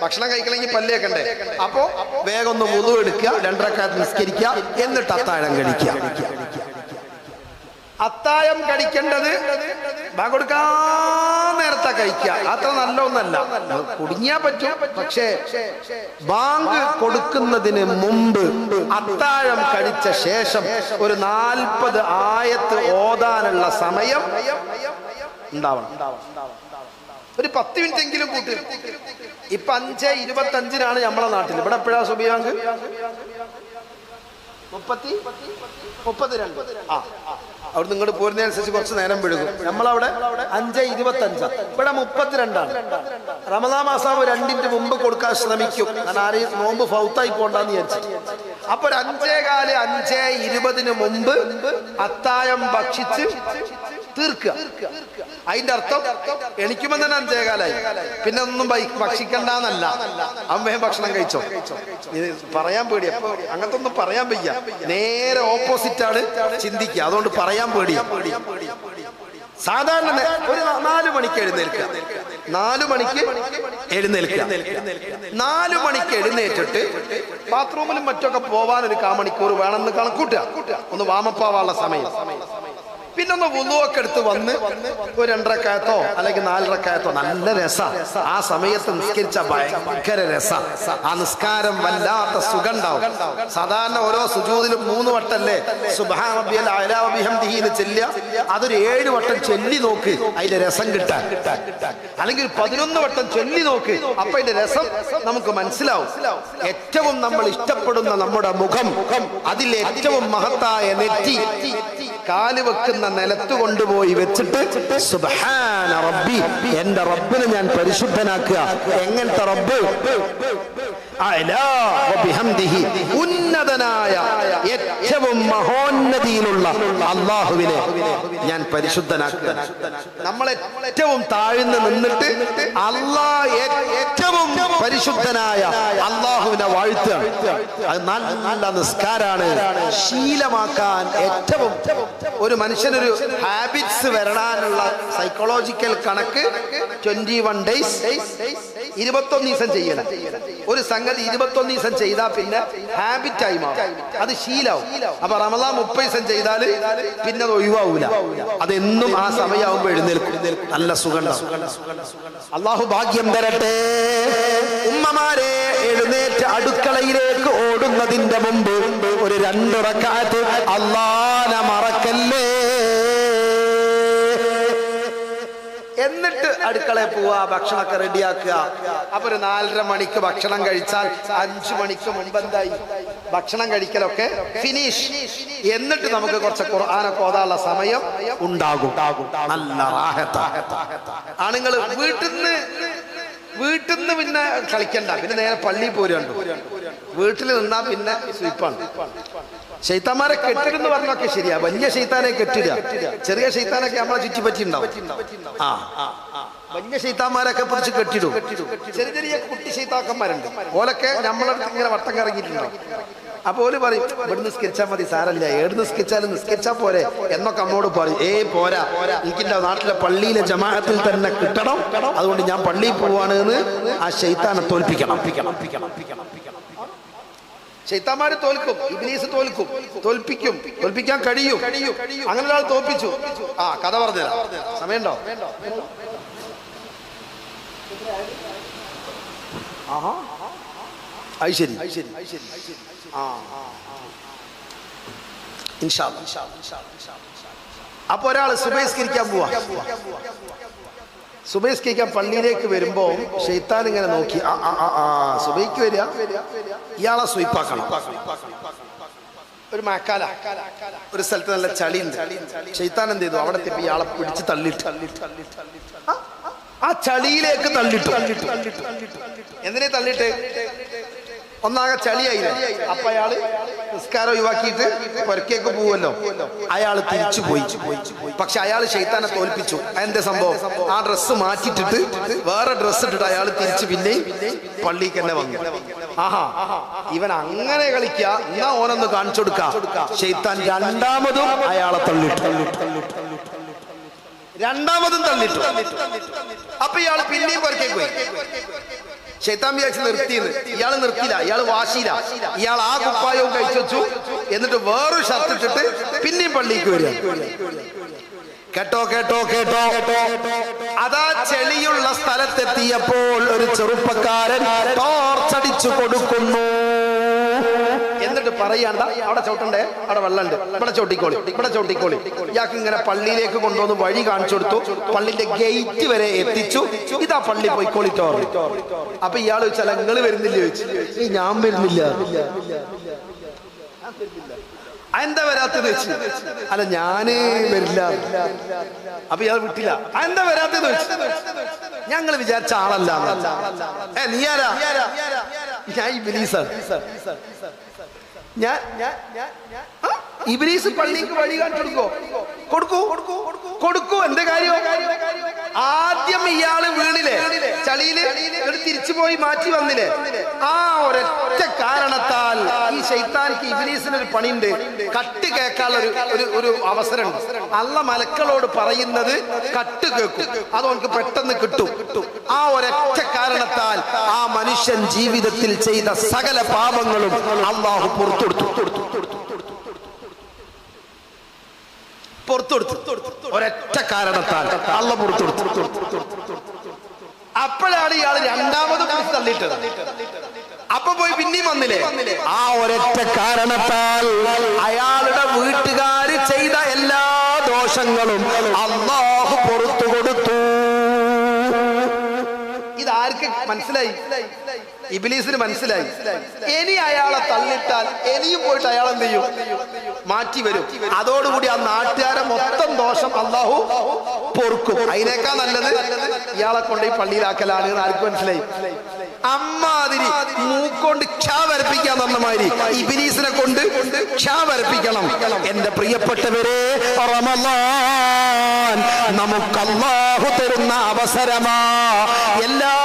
ഭക്ഷണം കഴിക്കണമെങ്കിൽ പല്ലേക്കണ്ടേ. അപ്പൊ വേഗം ഒന്ന് വുളു എടുക്കുക, 2 റക്അത്ത് നിസ്കരിക്കുക, എന്നിട്ട് അത്താഴം കഴിക്കുക. അത്താഴം കഴിക്കേണ്ടത് ബാങ്ക് കൊടുക്കാൻ നേരത്തെ കഴിക്കുക, അത്ര നല്ല ഒന്നല്ല. കുടുങ്ങിയാ പറ്റും. പക്ഷേ ബാങ്ക് കൊടുക്കുന്നതിന് മുമ്പ് അത്താഴം കഴിച്ച ശേഷം ഒരു 40 ആയത്ത് ഓതാനുള്ള സമയം ഉണ്ടാവണം. ഒരു 10 മിനിറ്റ് എങ്കിലും കൂട്ടി. ഇപ്പൊ 5:25 നമ്മളെ നാട്ടിൽ. ഇവിടെ എപ്പോഴാ സുബഹി ബാങ്ക്? 32. അവിടെ നിങ്ങോട്ട് പോരുന്നതനുസരിച്ച് കുറച്ച് നേരം വിഴുകും. നമ്മളവിടെ 5:25, ഇവിടെ 32. റമദാൻ മാസം 2 മുമ്പ് കൊടുക്കാൻ ശ്രമിക്കും. ഞാൻ ആരെയും നോമ്പ് ഫൗത്തായി പോണ്ടെന്ന് വിചാരിച്ചു. അപ്പൊ ഒരു 5:15, 5:20 മുമ്പ് അത്താഴം ഭക്ഷിച്ച് തീർക്കുക. അതിന്റെ അർത്ഥം എണിക്കുമ്പോ തന്നെ 5:15. പിന്നെ ഒന്നും ഭക്ഷിക്കണ്ടെന്നല്ല, അമ്മയെ ഭക്ഷണം കഴിച്ചോ. ഇത് പറയാൻ പേടി. അപ്പൊ അങ്ങനത്തെ ഒന്നും പറയാൻ വയ്യ. നേരെ ഓപ്പോസിറ്റ് ആണ് ചിന്തിക്കുക. അതുകൊണ്ട് പറയാൻ പേടി. സാധാരണ ഒരു 4 മണിക്ക് എഴുന്നേൽക്കുക. 4 മണിക്ക് എഴുന്നേൽക്കുക. 4 മണിക്ക് എഴുന്നേറ്റിട്ട് ബാത്റൂമിലും മറ്റൊക്കെ പോവാൻ ഒരു 1/4 മണിക്കൂർ വേണമെന്ന് കണക്കൂട്ടുക. ഒന്ന് വാമപ്പാവാനുള്ള സമയം. പിന്നെ ഒന്ന് വുളുവൊക്കെ എടുത്ത് വന്ന് ഒരു 2 റക്അത്തോ അല്ലെങ്കിൽ 4 റക്അത്തോ. നല്ല രസ ആ സമയത്ത് നിസ്കരിച്ച, ഭയങ്കര രസ. ആ നിസ്കാരം വല്ലാത്ത സുഖം ഉണ്ടാവും. സാധാരണ ഓരോ സുജൂദിലും 3 വട്ടല്ലേ സുബ്ഹാന റബ്ബിയൽ അഅ്ലാ വബിഹംദിഹി എന്ന് ചെല്ലുക. അതൊരു 7 വട്ടം ചൊല്ലി നോക്ക്, അതിന്റെ രസം കിട്ടാൻ. അല്ലെങ്കിൽ 11 വട്ടം ചൊല്ലി നോക്ക്, അപ്പൊ അതിന്റെ രസം നമുക്ക് മനസ്സിലാവും. ഏറ്റവും നമ്മൾ ഇഷ്ടപ്പെടുന്ന നമ്മുടെ മുഖം, അതിൽ ഏറ്റവും മഹത്തായ നെറ്റി, കാല് വെക്കുന്ന നിലത്ത് കൊണ്ടുപോയി വെച്ചിട്ട് സുബ്ഹാന റബ്ബി, എന്റെ റബ്ബിനെ ഞാൻ പരിശുദ്ധനാക്കുക. എങ്ങനത്തെ റബ്ബ്? അഅ്ലാ വബിഹംദിഹി, ഉന്നതനായ ഏറ്റവും മഹോന്നതിയിലുള്ള അല്ലാഹുവിനെ ഞാൻ പരിശുദ്ധനാക്കുക. നമ്മൾ ഏറ്റവും താഴ്ന്ന് നിന്നിട്ട് അല്ലാഹ് ഏറ്റവും പരിശുദ്ധനായ അല്ലാഹുവിനെ വാഴ്ത്തുകയാണ്. അത് നല്ല നിസ്കാരാണ്. ശീലമാക്കാൻ ഏറ്റവും ഒരു മനുഷ്യനൊരു ഹാബിറ്റ്സ് വരാനുള്ള സൈക്കോളജിക്കൽ കണക്ക് 21 ഡേയ്സ്, 21 ദിവസം ചെയ്യണം. ഒരു സംഗതി 21 ദിവസം ചെയ്താൽ പിന്നെ ഹാബിറ്റായി മാറും, അത് ശീലാവും. അപ്പൊ റമദാൻ 30 ദിവസം ചെയ്താൽ പിന്നെ അത് ഒഴിവാവൂല. അതെന്നും ആ സമയമാകുമ്പോ എഴുന്നേൽക്കും. നല്ല സുഖം. അള്ളാഹു ഭാഗ്യം തരട്ടെ. ഉമ്മമാരെ, എഴുന്നേറ്റ് അടുക്കളയിലേക്ക് ഓടുന്നതിന്റെ മുമ്പ് ഒരു 2 റക്അത്ത് അല്ലാഹനെ മറക്കല്ലേ. എന്നിട്ട് അടുക്കളയിൽ പോവുക, ഭക്ഷണമൊക്കെ റെഡിയാക്കുക. അപ്പൊ ഒരു 4:30 മണിക്ക് ഭക്ഷണം കഴിച്ചാൽ 5 മണിക്ക് മുൻപ് എന്തായി? ഭക്ഷണം കഴിക്കലൊക്കെ ഫിനിഷ്. എന്നിട്ട് നമുക്ക് കുറച്ച് ഖുർആനൊക്കെ ഓതാനുള്ള സമയം ഉണ്ടാകും. നല്ല ആണുങ്ങൾ വീട്ടിൽ നിന്ന് പിന്നെ കളിക്കണ്ട, പിന്നെ നേരെ പള്ളിയിൽ പോരുണ്ട്. വീട്ടിൽ നിന്നാ പിന്നെ സ്വീപ്പാണ്. ശൈത്താന്മാരെ കെട്ടിടുന്ന് പറഞ്ഞൊക്കെ ശരിയാ. വലിയ ശൈത്താനെ കെട്ടിടുക, ചെറിയ ശൈത്താനൊക്കെ നമ്മളെ ചുറ്റിപ്പറ്റിണ്ടാവും. വലിയ ശൈത്താന്മാരൊക്കെ പിടിച്ച് കെട്ടിടും. ചെറിയ ചെറിയ കുട്ടി ശൈത്താക്കന്മാരുണ്ട്, ഓലൊക്കെ നമ്മളടുത്ത് ഇങ്ങനെ വട്ടം കറങ്ങിയിട്ടുണ്ടാവും. അപ്പൊ ഓല് പറയും, ഇവിടെ നിസ്കരിച്ചാൽ മതി, സാരല്ല, ഏട് നിസ്കരിച്ചാലും നിസ്കരിച്ചാൽ പോരെ എന്നൊക്കെ നമ്മോട് പറയും. പോരാ, എനിക്കിന്റെ നാട്ടിലെ പള്ളിയിലെ ജമാഅത്തിൽ തന്നെ കിട്ടണം, അതുകൊണ്ട് ഞാൻ പള്ളിയിൽ പോവാണ് എന്ന് ആ ശൈത്താനെ തോൽപ്പിക്കണം. ശൈത്താന്മാര് തോൽക്കും, ഇബ്ലീസ് തോൽപ്പിക്കാൻ കഴിയും. അങ്ങനെ ഒരാൾ തോൽപ്പിച്ചു. കഥ പറഞ്ഞുതരാം. സമയമുണ്ടോ? അത് ശരി. അപ്പൊ ഒരാൾ സുബഹിസ്കരിക്കാൻ പോവാ. സുബഹിസ്കരിക്കാൻ പള്ളിയിലേക്ക് വരുമ്പോ ശൈത്താൻ ഇങ്ങനെ നോക്കി, സുബഹിക്ക് വരിക, ഇയാളെ സ്വീപ്പാക്കണം. ഒരു മഴക്കാല, ഒരു സ്ഥലത്ത് നല്ല ചളിയുണ്ട്. ശൈത്താൻ എന്ത് ചെയ്തു? അവിടെ എത്തിയപ്പോ ഇയാളെ പിടിച്ച് തള്ളിട്ട് ആ ചളിയിലേക്ക് തള്ളിട്ടു. എന്തിനെ തള്ളിട്ട്? ഒന്നാകെ ചളിയായില്ലേ. അപ്പൊ അയാള് നിസ്കാരം ഒഴിവാക്കിയിട്ട് പുറക്കേക്ക് പോവല്ലോ, അയാൾ തിരിച്ചു പോയി. പക്ഷെ അയാൾ ശൈത്താനെ തോൽപ്പിച്ചു. അതിന്റെ സംഭവം, ആ ഡ്രസ്സ് മാറ്റിട്ടിട്ട് വേറെ ഡ്രസ്സ് ഇട്ടിട്ട് അയാൾ തിരിച്ച് പിന്നെയും പള്ളിക്ക് തന്നെ വന്നു. ഇവൻ അങ്ങനെ കളിക്ക, എന്നാ ഓനൊന്ന് കാണിച്ചു കൊടുക്കാം. ശൈത്താൻ രണ്ടാമതും അയാളെ തള്ളിട്ടു. അപ്പൊ ഇയാൾ പിന്നെയും പുറക്കേക്ക് പോയി. ശൈത്താൻ വിചാരിച്ച് നിർത്തിയെന്ന്. ഇയാൾ നിർത്തിയില്ല, ഇയാൾ വാശിയില്ല. ഇയാൾ ആ കുപ്പായവും കഴിച്ചു വെച്ചു. എന്നിട്ട് വേറൊരു ഷർട്ട് ഇട്ടിട്ട് പിന്നെയും പള്ളിക്ക് വരിക. കേട്ടോ കേട്ടോ കേട്ടോ അതാ ചെളിയുള്ള സ്ഥലത്തെത്തിയപ്പോൾ ഒരു ചെറുപ്പക്കാരൻ ടോർച്ചടിച്ചു കൊടുക്കുന്നു. എന്നിട്ട് പറയാണ്ട അവിടെ ചവിട്ടണ്ടേ, അവിടെ വെള്ളമുണ്ട്, ഇവിടെ ചവിട്ടിക്കോളി, ഇവിടെ ചവിട്ടിക്കോളി. ഇയാൾക്ക് ഇങ്ങനെ പള്ളിയിലേക്ക് കൊണ്ടുവന്ന് വഴി കാണിച്ചു കൊടുത്തു. പള്ളിന്റെ ഗേറ്റ് വരെ എത്തിച്ചു. ഇതാ പള്ളി പോയിക്കോളിട്ടോ. അപ്പൊ ഇയാൾ ചോദിച്ചാൽ നിങ്ങൾ വരുന്നില്ല ചോദിച്ചു. ഞാൻ വരുന്നില്ല. എന്താ വരാത്തത് വെച്ച്? അല്ല ഞാന് വരില്ല. അപ്പൊ ഇയാൾ വിട്ടില്ല. എന്താ വരാത്തത് വെച്ച്? ഞങ്ങൾ വിചാരിച്ച ആളല്ല. നീ ആരാ? ഞാൻ ഇബ്ലീസാണ്. ഇബ്ലീസ് പള്ളിക്ക് വഴി കാണിച്ചു കൊടുക്കൂ. എന്ത് കാര്യം? ആദ്യം ഇയാള് വീണില്ലേ ചളിയില്, തിരിച്ചു പോയി മാറ്റി വന്നില്ലേ? ആ ഒരൊറ്റ കാരണത്താൽ ഈ ശൈത്താനിക്ക് ഇബ്ലീസിനൊരു പണിയുണ്ട്. കട്ട് കേൾക്കാനുള്ള ഒരു അവസരമുണ്ട്. അള്ള മലക്കളോട് പറയുന്നത് കട്ട് കേൾക്കും. അത് അവർക്ക് പെട്ടെന്ന് കിട്ടും. ആ ഒരൊറ്റ കാരണത്താൽ ആ മനുഷ്യൻ ജീവിതത്തിൽ ചെയ്ത സകല പാപങ്ങളും അള്ളാഹു പുറത്തെടുത്തു. ഒരൊറ്റ കാരണത്താൽ അള്ള പുറത്തെടുത്തു. അപ്പോഴാണ് ഇയാൾ രണ്ടാമത് തള്ളിയിട്ടത്. അപ്പൊ പോയി പിന്നെയും വന്നില്ലേ? ആ ഒരൊറ്റ കാരണത്താൽ അയാളുടെ വീട്ടുകാര് ചെയ്ത എല്ലാ ദോഷങ്ങളും അല്ലാഹു പുറത്തു കൊടുത്തു. ഇതാർക്ക് മനസ്സിലായി? ഇബ്ലീസിന് മനസ്സിലായി. ഇനി അയാളെ തള്ളിട്ടാൽ ഇനിയും പോയിട്ട് അയാൾ എന്ത് ചെയ്യും? മാറ്റി വരും. അതോടുകൂടി ആ നാട്ടുകാരെ മൊത്തം ദോഷം അല്ലാഹു പൊറുക്കും. അതിനേക്കാൾ നല്ലത് ഇയാളെ കൊണ്ട് ഈ പള്ളിയിലാക്കലാണ്. ആർക്ക് മനസ്സിലായി? അമ്മാതിരി മൂക്കൊണ്ട് ക്ഷാ വരപ്പിക്കാൻ തന്നമാതിരി ഇബ്ലീസിനെ കൊണ്ട് ക്ഷാ വരപ്പിക്കണം. എന്റെ പ്രിയപ്പെട്ടവരെ, റമളാൻ നമുക്ക് അല്ലാഹു തരുന്ന അവസരമാ. എല്ലാ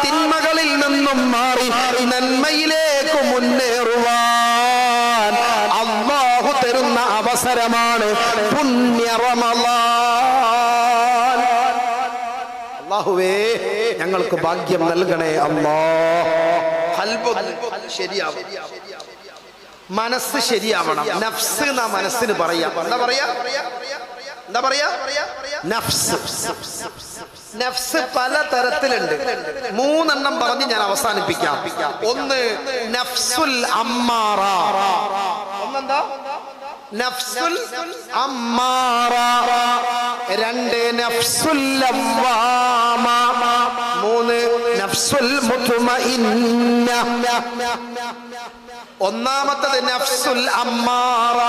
തിന്മകളിൽ നിന്നും മാറി നന്മയിലേക്ക് മുന്നേറുവാൻ അല്ലാഹു തരുന്ന അവസരമാണ് പുണ്യ റമളാൻ. അല്ലാഹുവേ ഞങ്ങൾക്ക് ഭാഗ്യം നൽകണേ അല്ലാഹ്. ശരിയാവും, മനസ്സ് ശരിയാവണം. നഫ്സ് എന്നാ മനസ്സിന് പറയാം. എന്താ പറയാ? നഫ്സ് പല തരത്തിലുണ്ട്. 3 എണ്ണം പറഞ്ഞ് ഞാൻ അവസാനിപ്പിക്കാം. ഒന്ന് നഫ്സുൽ അമ്മാറ. ഒന്നെന്താ? നഫ്സുൽ അമ്മാറ. 2 നഫ്സുൽ ലവ്വാമ. 3 നഫ്സുൽ മുത്മഇന്ന. ഒന്നാമത്തത് നഫ്സുൽ അമ്മാറ.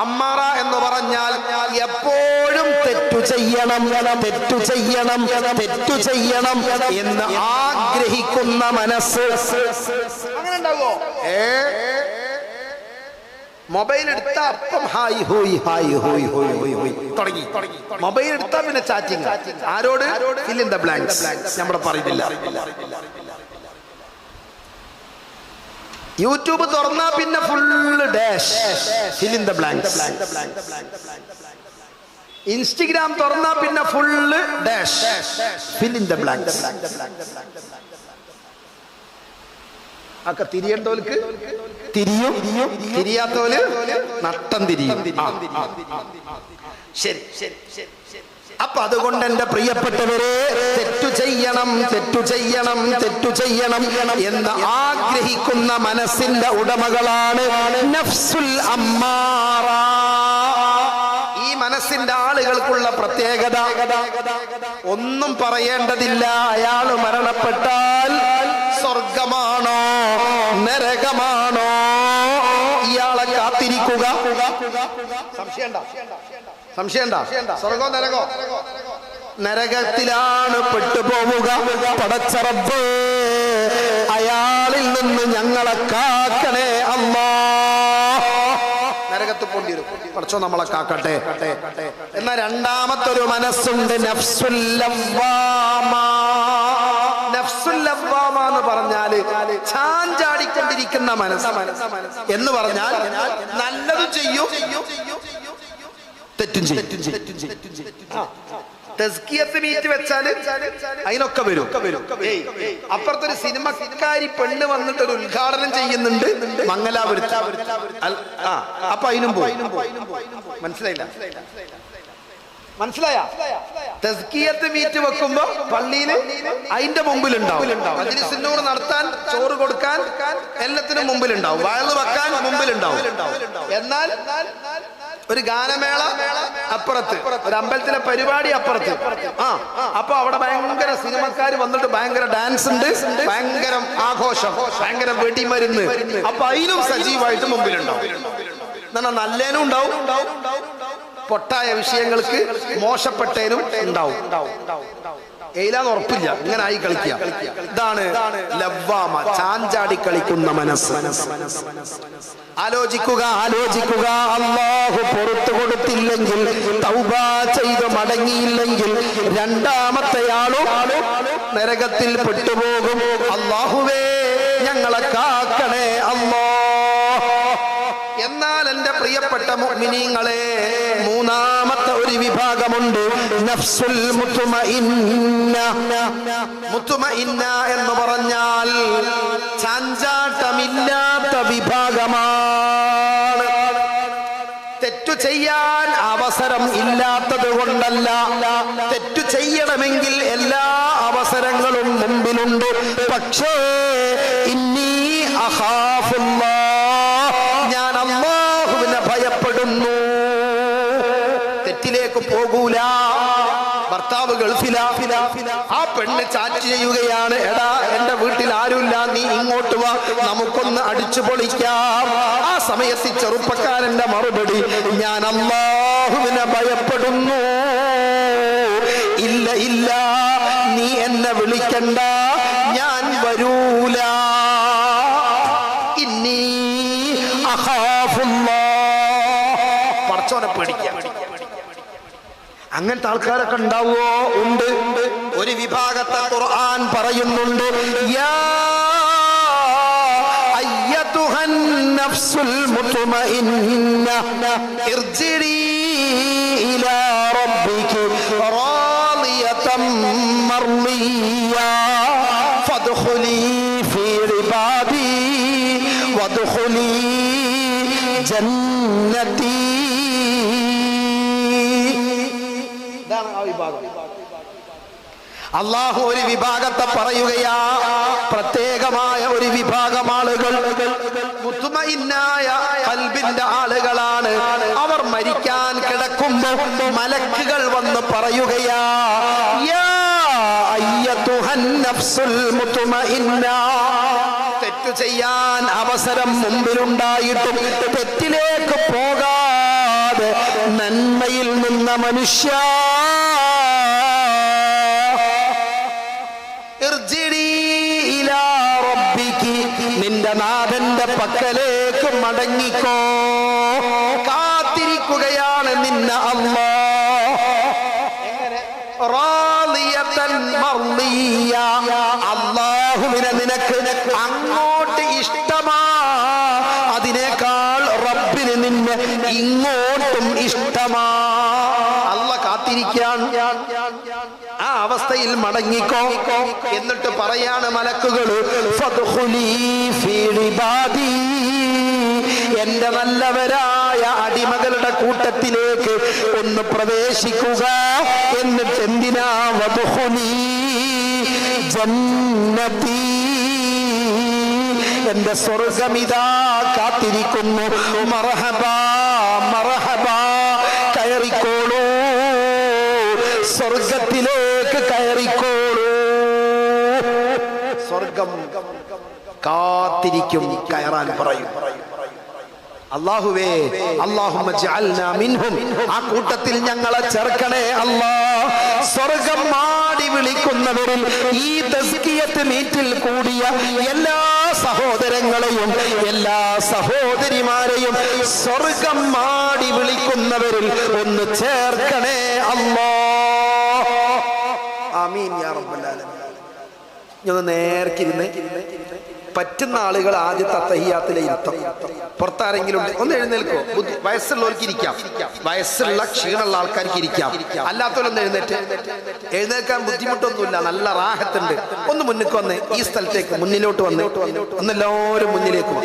അമ്മാറ എന്ന് പറഞ്ഞാൽ എപ്പോഴും തെറ്റു ചെയ്യണം എന്ന് ആഗ്രഹിക്കുന്ന മനസ്സ്. അങ്ങനെ ഉണ്ടാവോ? മൊബൈൽ എടുത്ത അപ്പം ഹായ് ഹോയ് ഹായ് ഹോയ് ഹോയ് ഹോയ് ഹോയ് തുടങ്ങി. മൊബൈൽ എടുത്താ പിന്നെ ചാറ്റിംഗ്. ആരോട്? Fill in the blanks. നമ്മുടെ പറയുന്നില്ല. യൂട്യൂബ് തുറന്നാ പിന്നെ full dash, fill in the blanks. Instagram തുറന്നാ പിന്നെ full dash, fill in the blanks. ഒക്കെ തിരിയേണ്ടവർക്ക് തിരിയും, തിരിയാത്തവര് നട്ടം തിരിയും. ശരി. അപ്പൊ അതുകൊണ്ട് എന്റെ പ്രിയപ്പെട്ടവരെ, തെറ്റു ചെയ്യണം എന്ന് ആഗ്രഹിക്കുന്ന മനസ്സിന്റെ ഉടമകളാണ് നഫ്സുൽ അമ്മാറ. ഈ മനസ്സിന്റെ ആളുകൾക്കുള്ള പ്രത്യേകത ഒന്നും പറയേണ്ടതില്ല. അയാൾ മരണപ്പെട്ടാൽ സ്വർഗമാണോ നരകമാണോ ഇയാളെ കാത്തിരിക്കുക. സംശയണ്ട? സ്വർഗോ നരകോ? നരകത്തിലാണ് പെട്ടുപോവുക. പടച്ച റബ്ബേ, അയാളിൽ നിന്ന് ഞങ്ങളെ കാക്കണേ അല്ലാഹ്. നരകത്തിൽ പോണ്ടിരും. പടച്ചോ നമ്മളെ കാക്കട്ടെ. എന്നാ രണ്ടാമത്തൊരു മനസ്സുണ്ട്, നഫ്സുൽ ലവ്വാമ. നഫ്സുൽ ലവ്വാമ എന്ന് പറഞ്ഞാല് ചാഞ്ചാടിക്കൊണ്ടിരിക്കുന്ന മനസ്സ് എന്ന് പറഞ്ഞാൽ നല്ലതും ചെയ്യും തെറ്റും ചെയ്യും. തസ്കിയത്ത് മീറ്റ് വെച്ചാല് അതിനൊക്കെ വരും. അപ്പുറത്തൊരു സിനിമക്കാരി പെണ്ണ് വന്നിട്ട് ഒരു ഉദ്ഘാടനം ചെയ്യുന്നുണ്ട് മംഗലാപുരത്ത്. അപ്പൊ അതിനും പോയി. മനസ്സിലായില്ല? മനസ്സിലായ? തസ്കിയത്ത് മീറ്റ് വെക്കുമ്പോ പള്ളിയില് അതിന്റെ മുമ്പിലുണ്ടാവും. മജ്‌ലിസുന്നൂർ നടത്താൻ, ചോറ് കൊടുക്കാൻ എല്ലാത്തിനും മുമ്പിലുണ്ടാവും. വയല് വെക്കാൻ മുമ്പിലുണ്ടാവും. എന്നാൽ ഒരു ഗാനമേള അപ്പുറത്ത്, ഒരു അമ്പലത്തിലെ പരിപാടി അപ്പുറത്ത്. അപ്പൊ അവിടെ ഭയങ്കര സിനിമക്കാർ വന്നിട്ട് ഭയങ്കര ഡാൻസ് ഉണ്ട്, ഭയങ്കര ആഘോഷം, ഭയങ്കര വെടിമരുന്ന്. അപ്പൊ അതിനും സജീവമായിട്ട് മുമ്പിലുണ്ടാവും. എന്നാൽ നല്ലേനും ഉണ്ടാവും, പൊട്ടായ വിഷയങ്ങൾക്ക് മോശപ്പെട്ടേനും ഉണ്ടാവും. ഏലാന്ന് ഉറപ്പില്ല, ഇങ്ങനെ ആയി കളിക്കുക. ഇതാണ് ലവ്വാമ, ചാഞ്ചാടി കളിക്കുന്ന മനസ്സ്. ആലോചിക്കുക, ആലോചിക്കുക. അല്ലാഹു പുറത്തു കൊടുത്തില്ലെങ്കിൽ, തൗബ ചെയ്ത് മടങ്ങിയില്ലെങ്കിൽ രണ്ടാമത്തെയാളും നരകത്തിൽ പെട്ടുപോകും. അല്ലാഹുവേ ഞങ്ങളെ കാക്കണേ അല്ലാഹ്. എന്നാൽ എന്റെ പ്രിയപ്പെട്ട മുഅ്മിനീങ്ങളെ, മൂന്നാമത്തെ ഒരു വിഭാഗമുണ്ട്, നഫ്സുൽ മുത്മഇന്ന. മുത്മഇന്ന എന്ന് പറഞ്ഞാൽ ചാഞ്ചാട്ടമില്ലാത്ത വിഭാഗമാണ്. തെറ്റു ചെയ്യാൻ അവസരം ഇല്ലാത്തത് കൊണ്ടല്ല, തെറ്റു ചെയ്യണമെങ്കിൽ എല്ലാ അവസരങ്ങളും മുമ്പിലുണ്ട്. പക്ഷേ ഇന്നി അഖാഫുല്ലാഹ്, ഞാൻ അല്ലാഹുവിനെ ഭയപ്പെടുന്നു. തെറ്റിലേക്ക് പോകൂല. ഭർത്താവ് ഗൾഫിലാ, ആ പെണ്ണ് ചാറ്റ് ചെയ്യുകയാണ്, എടാ എന്റെ വീട്ടിൽ ആരുമില്ല, നീ ഇങ്ങോട്ട് വാ, നമുക്കൊന്ന് അടിച്ചു പൊളിക്കാം. ആ സമയത്ത് ചെറുപ്പക്കാരന്റെ മറുപടി, ഞാൻ അല്ലാഹുവിനെ ഭയപ്പെടുന്നു. ഇല്ല ഇല്ല, നീ എന്നെ വിളിക്കണ്ട, ഞാൻ വരൂല. ഇന്നി അഖാഫുല്ലാഹ്, പടച്ചോനെ പേടിക്കാം. അങ്ങനത്തെ ആൾക്കാരൊക്കെ ഉണ്ടാവോ? ഉണ്ട്. ഒരു വിഭാഗത്തെ ഖുർആൻ പറയുന്നുണ്ട്, യാ അയ്യതുഹൻ നഫ്സുൽ മുത്മഇന്ന ഇർജിഇ ഇലാ റബ്ബികി റാളിയതൻ മർളിയ ഫദ്ഖുലി ഫീ ഇബാദി വദ്ഖുലി ജന്നതി. അല്ലാഹു ഒരു വിഭാഗത്തെ പറയുകയാ, പ്രത്യേകമായ ഒരു വിഭാഗം ആളുകൾ മുത്മഇന്നായ ഖൽബിന്റെ ആളുകളാണ്. അവർ മരിക്കാൻ കിടക്കുമ്പോൾ മലക്കുകൾ വന്ന് പറയുകയാ, യാ അയ്യതുഹൻ നഫ്സുൽ മുത്മഇന്ന. തെറ്റു ചെയ്യാൻ അവസരം മുമ്പിലുണ്ടായിട്ടും തെറ്റിലേക്ക് പോകാതെ നന്മയിൽ നിന്ന മനുഷ്യ, നിന്റെ നാഥന്റെ പക്കലേക്ക് മടങ്ങിക്കോ. കാത്തിരിക്കുകയാണ് നിന്നെ അല്ലാഹ്. അല്ലാഹുവിനെ നിനക്ക് അങ്ങോട്ട് ഇഷ്ടമാ, അതിനേക്കാൾ റബ്ബിന് നിന്നെ ഇങ്ങോട്ടും ഇഷ്ടമാ. അല്ലാഹ് കാത്തിരിക്കാൻ. ആ അവസ്ഥയിൽ മടങ്ങിക്കോ. എന്നിട്ട് പറയാണ് മലക്കുകൾ, ഫദ്ഖുലി ഫീ ഇബാദി, എന്റെ നല്ലവരായ അടിമകളുടെ കൂട്ടത്തിലേക്ക് ഒന്ന് പ്രവേശിക്കുക. എന്നിട്ട് എന്തിനാ? വദ്ഖുലി ജന്നതി, എന്റെ സ്വർഗമിതാ കാത്തിരിക്കുന്നു. മർഹബാ മർഹബാ, കയറിക്കോളൂ, സ്വർഗത്തിലേക്ക് കയറിക്കോളൂ. സ്വർഗം കാത്തിരിക്കും, കയറാൻ പറയും. അല്ലാഹുവേ, അല്ലാഹുമ്മ ജഅൽനാ മിൻഹും, ആ കൂട്ടത്തിൽ ഞങ്ങളെ ചേർക്കണേ അല്ലാഹ്. സ്വർഗം മാടി വിളിക്കുന്നവരിൽ ഈ തസ്കിയത്ത് മീറ്റിൽ കൂടിയ എല്ലാ സഹോദരങ്ങളെയും എല്ലാ സഹോദരിമാരെയും സ്വർഗം മാടി വിളിക്കുന്നവരിൽ ഒന്ന് ചേർക്കണേ അല്ലാഹ്. ആമീൻ യാ റബ്ബൽ ആലമീൻ. ഞാൻ നേർക്കിരുന്ന് പറ്റുന്ന ആളുകൾ ആദ്യത്തെ തഹിയ്യാത്തിലെ ഇരുത്തം. പുറത്താരെങ്കിലും ഉണ്ട് ഒന്ന് എഴുന്നേൽക്കോ. വയസ്സുള്ളവർക്ക് ഇരിക്കാം, വയസ്സുള്ള ക്ഷീണമുള്ള ആൾക്കാർക്ക് ഇരിക്കാം. അല്ലാത്തവരൊന്ന് എഴുന്നേൽക്കാൻ ബുദ്ധിമുട്ടൊന്നുമില്ല, നല്ല റാഹത്തുണ്ട്. ഒന്ന് മുന്നിലേക്ക് വന്ന് ഈ സ്ഥലത്തേക്ക് മുന്നിലോട്ട് വന്ന് ഒന്നെല്ലാവരും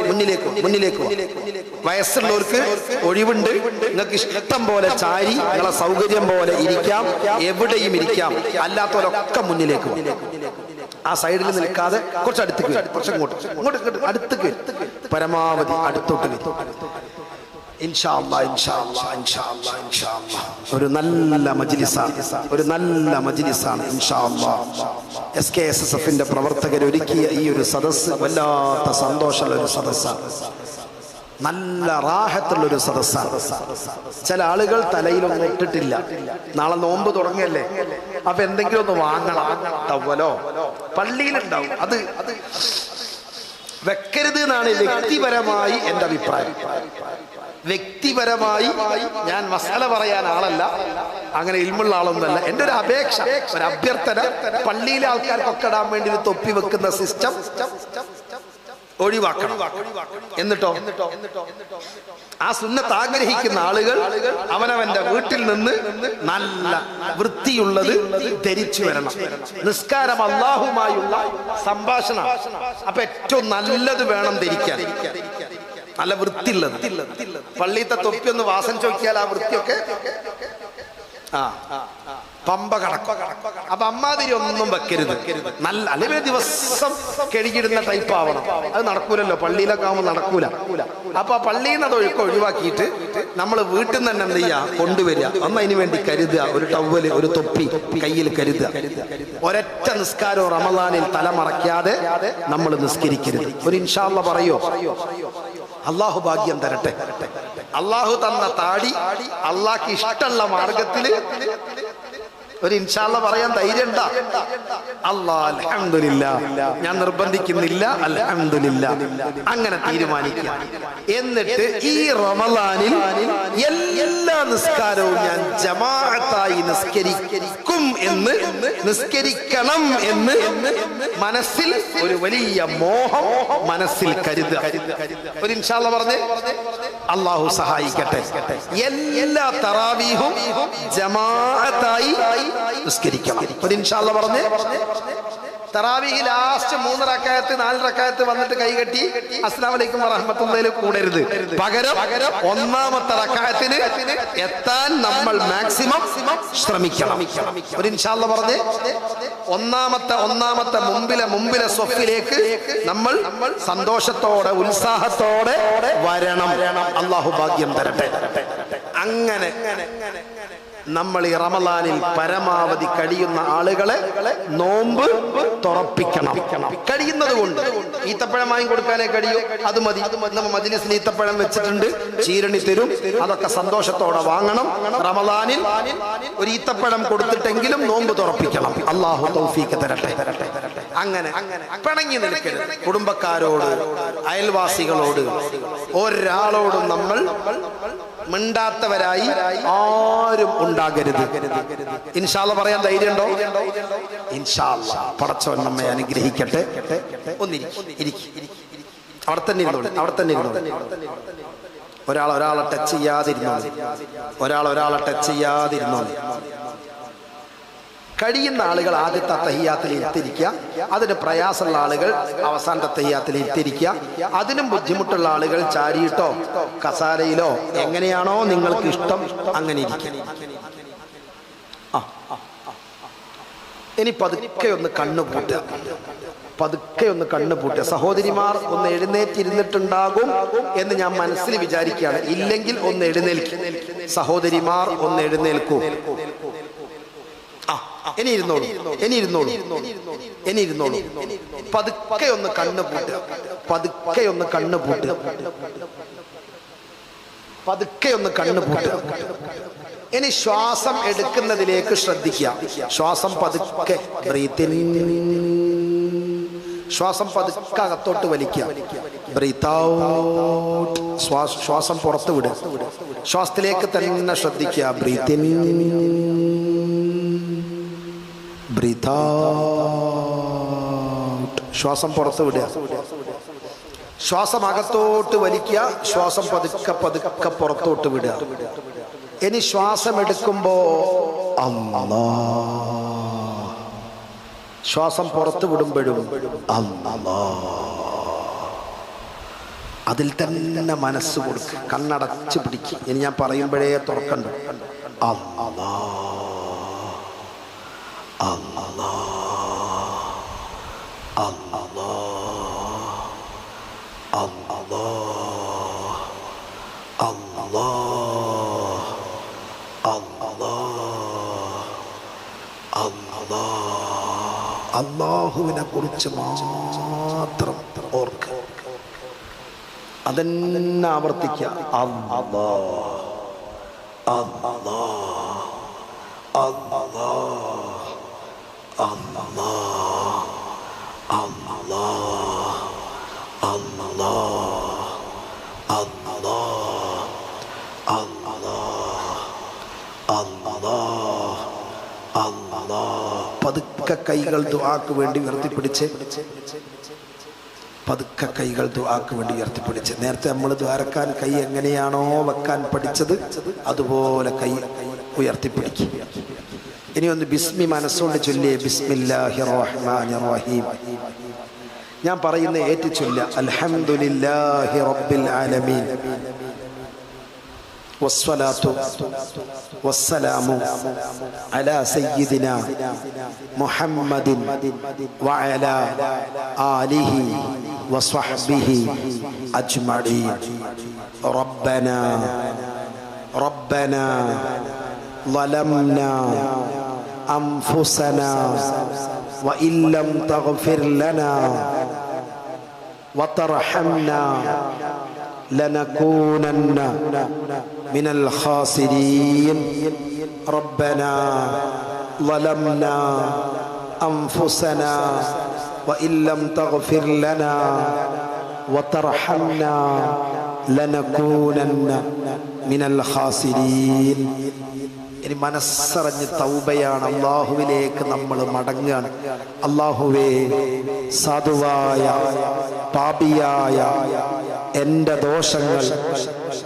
മുന്നിലേക്ക്. വയസ്സുള്ളവർക്ക് ഒഴിവുണ്ട്, നിങ്ങൾക്ക് ഇഷ്ടം പോലെ ചാരി നിങ്ങളെ സൗകര്യം പോലെ ഇരിക്കാം, എവിടെയും ഇരിക്കാം. അല്ലാത്തവരൊക്കെ മുന്നിലേക്ക് ആ സൈഡിൽ നിൽക്കാതെ കുറച്ച് അടുത്തേക്ക്, കുറച്ച് ഇങ്ങോട്ട് അടുത്തേക്ക്, പരമാവധി അടുത്തോട്ട്. ഇൻഷാ അല്ലാഹ് ഇൻഷാ അല്ലാഹ് ഇൻഷാ അല്ലാഹ് ഇൻഷാ അല്ലാഹ് ഒരു നല്ല മജ്ലിസാണ് ഇൻഷാ അല്ലാഹ്. SKSSFന്റെ പ്രവർത്തകർ ഒരുക്കിയ ഈ ഒരു സദസ്സ് വല്ലാത്ത സന്തോഷമുള്ള ഒരു സദസ്സാണ്, നല്ല റാഹത്തുള്ളൊരു സദസ്സാണ്. ചില ആളുകൾ തലയിലൊന്നും ഇട്ടിട്ടില്ല, നാളെ നോമ്പ് തുടങ്ങിയല്ലേ, അപ്പൊ എന്തെങ്കിലും ഒന്ന് വാങ്ങണം. ടവലോ പള്ളിയിലുണ്ടാവും, അത് വെക്കരുത് എന്നാണ് വ്യക്തിപരമായി എൻ്റെ അഭിപ്രായം. വ്യക്തിപരമായി ഞാൻ മസാല പറയാൻ ആളല്ല, അങ്ങനെ ഇൽമുള്ള ആളൊന്നല്ല. എൻ്റെ ഒരു അപേക്ഷ, ഒരു അഭ്യർത്ഥന, പള്ളിയിലെ ആൾക്കാർക്കൊക്കെ ഇടാൻ വേണ്ടി ഒരു തൊപ്പി വെക്കുന്ന സിസ്റ്റം ഒഴിവാക്കണം. എന്നിട്ടോ ആ സുന്നത്ത് ആഗ്രഹിക്കുന്ന ആളുകൾ അവനവന്റെ വീട്ടിൽ നിന്ന് നല്ല വൃത്തിയുള്ളത് ധരിച്ചു വരണം. നിസ്കാരം അല്ലാഹുമായുള്ള സംഭാഷണം, അപ്പൊ ഏറ്റവും നല്ലത് വേണം ധരിക്കാൻ, നല്ല വൃത്തിയുള്ളത്. പള്ളിയിലത്തെ തൊപ്പി ഒന്ന് വാസന ചോദിക്കാൽ ആ വൃത്തിയൊക്കെ പമ്പ കടക്കും. അപ്പൊ അമ്മാതിരി ഒന്നും വെക്കരുത്, നല്ല അല്ലെങ്കിൽ ദിവസം കഴുകിടുന്ന ടൈപ്പ് ആവണം. അത് നടക്കൂലല്ലോ, പള്ളിയിലൊക്കെ ആവുമ്പോൾ നടക്കൂല. അപ്പൊ ആ പള്ളിയിൽ നിന്ന് അത് ഒഴിവാക്കിയിട്ട് നമ്മൾ വീട്ടിൽ നിന്ന് തന്നെ എന്ത് ചെയ്യുക, കൊണ്ടുവരിക. അന്ന് അതിന് വേണ്ടി കരുതുക, ഒരു ടവല്, ഒരു തൊപ്പി കയ്യിൽ കരുതുക. ഒരൊറ്റ നിസ്കാരവും റമദാനിൽ തലമറയ്ക്കാതെ നമ്മൾ നിസ്കരിക്കരുത്. ഒരു ഇൻഷാ അല്ലാഹ് പറയോ? അള്ളാഹു ഭാഗ്യം തരട്ടെ. അള്ളാഹു തന്ന താടി അള്ളാഹ്ക്ക് ഇഷ്ടമുള്ള മാർഗത്തില് ഒരു ഇൻഷാ അല്ലാഹ് പറയാൻ ധൈര്യം ഉണ്ടാ? അല്ലാഹ് അൽഹംദുലില്ലാ, ഞാൻ നിർബന്ധിക്കുന്നില്ല, അൽഹംദുലില്ലാ അങ്ങനെ തീരുമാനിക്കുക. എന്നിട്ട് ഈ റമദാനിൽ എല്ലാ നിസ്കാരവും ഞാൻ ജമാഅത്തായി നിസ്കരിക്കണം എന്ന് മനസ്സിൽ ഒരു വലിയ മോഹം മനസ്സിൽ കരുതുക. ഒരു ഇൻഷാ അല്ലാഹ് പറഞ്ഞേ, അള്ളാഹു സഹായിക്കട്ടെ. എല്ലാ തറാവീഹും ജമാഅത്തായി നിസ്കരിക്കണം. ഒരു ഇൻഷാ അല്ലാഹ് പറഞ്ഞേ. തറാവീഹ് ലാസ്റ്റ് 3 റക്അത്ത് 4 റക്അത്ത് വന്നിട്ട് കൈകെട്ടി അസ്സലാമു അലൈക്കും വറഹ്മത്തുള്ളാഹി കൂടരുത്. പകരം ഒന്നാമത്തെ റക്അത്തിന് എത്താൻ നമ്മൾ മാക്സിമം ശ്രമിക്കണം. ഒരു ഇൻഷാ അല്ലാഹ് പറഞ്ഞേ. ഒന്നാമത്തെ മുമ്പിലെ സ്വഫിലേക്ക് നമ്മൾ സന്തോഷത്തോടെ ഉത്സാഹത്തോടെ വരണം. അല്ലാഹു ഭാഗ്യം തരട്ടെ. അങ്ങനെ നമ്മൾ ഈ റമദാനിൽ പരമാവധി കഴിയുന്ന ആളുകളെ നോമ്പ് തുറപ്പിക്കണം. കഴിയുന്നത് കൊണ്ട് ഈത്തപ്പഴം വാങ്ങി കൊടുക്കാനേ കഴിയൂ, അത് മതി. നമ്മൾ മജ്‌ലിസിൽ ഈത്തപ്പഴം വെച്ചിട്ടുണ്ട്, ചീരണി തരും, അതൊക്കെ സന്തോഷത്തോടെ വാങ്ങണം. റമദാനിൽ ഒരു ഈത്തപ്പഴം കൊടുത്തിട്ടെങ്കിലും നോമ്പ് തുറപ്പിക്കണം. അല്ലാഹു തൗഫീഖ് തരട്ടെ. അങ്ങനെ പിണങ്ങി നിൽക്കരുത്. കുടുംബക്കാരോട്, അയൽവാസികളോട്, ഒരാളോടും നമ്മൾ മിണ്ടാത്തവരായി ആരും ഉണ്ടാകരുത്. ഇൻഷാ അല്ലാഹ് പറയാൻ ധൈര്യമുണ്ടോ? ഇൻഷാ അല്ലാഹ് പടച്ചവൻ നമ്മെ അനുഗ്രഹിക്കട്ടെ. അവിടെ തന്നെ ഇരുന്നോളൂ. ഒരാളെ ടച്ച് ചെയ്യാതിരുന്നോളൂ. കഴിയുന്ന ആളുകൾ ആദ്യത്തെ തഹിയ്യാത്തിൽ ഇരുത്തിരിക്കുക. അതിന് പ്രയാസമുള്ള ആളുകൾ അവസാനത്തെ തഹിയ്യാത്തിൽ ഇരുത്തിരിക്കുക. അതിനും ബുദ്ധിമുട്ടുള്ള ആളുകൾ ചാരിയിട്ടോ കസാരയിലോ എങ്ങനെയാണോ നിങ്ങൾക്ക് ഇഷ്ടം അങ്ങനെ ഇരിക്കുക. ഇനി പതുക്കെ ഒന്ന് കണ്ണുപൂട്ടുക. സഹോദരിമാർ ഒന്ന് എഴുന്നേറ്റിരുന്നിട്ടുണ്ടാകും എന്ന് ഞാൻ മനസ്സിൽ വിചാരിക്കുകയാണ്. ഇല്ലെങ്കിൽ ഒന്ന് എഴുന്നേൽക്കും. സഹോദരിമാർ ഒന്ന് എഴുന്നേൽക്കൂ. ഇനി ഇരുന്നോളൂ. പതുക്കെ ഒന്ന് കണ്ണുപൂട്ടുക. ഇനി ശ്വാസം എടുക്കുന്നതിലേക്ക് ശ്രദ്ധിക്കുക. ശ്വാസം പതുക്കെ ശ്വാസം പതുക്കെ അകത്തോട്ട് വലിക്കുക. Breathe out. ശ്വാസം പുറത്ത് വിടുക. ശ്വാസത്തിലേക്ക് തന്നെ ശ്രദ്ധിക്കുക. Breathe in, breathe out. ശ്വാസം പുറത്ത് വിടുക. ശ്വാസം അകത്തോട്ട് വലിക്കുക, ശ്വാസം പതുക്കെ പതുക്കെ പുറത്തോട്ട് വിടുക. ഇനി ശ്വാസം എടുക്കുമ്പോ അല്ലാഹ്, ശ്വാസം പുറത്ത് വിടുമ്പോഴും അല്ലാഹ്. അതിൽ തന്നെ മനസ്സ് കൊടുക്കുക, കണ്ണടച്ച് പിടിക്കുക. ഇനി ഞാൻ പറയുമ്പോഴേ തുറക്കണ്ട. അല്ലാഹ് അല്ലാഹ് അല്ലാഹ് അല്ലാഹ് അല്ലാഹ് അല്ലാഹ്. അല്ലാഹുവിനെ കുറിച്ച് മാത്രം ഓർക്കുക, അതെന്നെ ആവർത്തിക്കുക. അല്ലാഹ് അല്ലാഹ് അല്ലാഹ് അല്ലാഹ് അല്ലാഹ് അല്ലാഹ് അല്ലാഹ് അല്ലാഹ് അല്ലാഹ്. പതുക്കെ കൈകൾ ദുആക്ക് വേണ്ടി ഉയർത്തിപ്പിടിച്ച്, പതുക്കെ കൈകൾ ദുആക്ക് വേണ്ടി ഉയർത്തിപ്പിടിച്ച്. നേരത്തെ നമ്മൾ ദ്വാരക്കാൻ കൈ എങ്ങനെയാണോ വെക്കാൻ പഠിച്ചത് അതുപോലെ കൈ ഉയർത്തിപ്പിടിക്കുക. ഇനി ഒന്ന് ബിസ്മി മനസ്സുകൊണ്ട് ചൊല്ലിയേ. ബിസ്മില്ലാഹിർ റഹ്മാനിർ റഹീം. ഞാൻ പറയുന്ന ഏറ്റു ചൊല്ല. അൽഹംദുലില്ലാഹി റബ്ബിൽ ആലമീൻ വസ്സലാത്തു വസ്സലാമു അലാ സയ്യിദിനാ മുഹമ്മദിൻ വഅലാ ആലിഹി വസ്വഹ്ബിഹി അജ്മഈൻ. റബ്ബനാ ളലംനാ അൻഫുസനാ വഇൻ ലം തഗ്ഫിർ ലനാ വതർഹംനാ ലനകൂനന്ന മിനൽ ഖാസിരീൻ. റബ്ബനാ ളലംനാ അൻഫുസനാ വഇൻ ലം തഗ്ഫിർ ലനാ വതർഹംനാ ലനകൂനന്ന മിനൽ ഖാസിരീൻ. ഇനി മനസ്സറിഞ്ഞ് തൗബയാണ്, അല്ലാഹുവിലേക്ക് നമ്മൾ മടങ്ങുകയാണ്. അല്ലാഹുവേ, സാധുവായ പാപിയായ എൻ്റെ ദോഷങ്ങൾ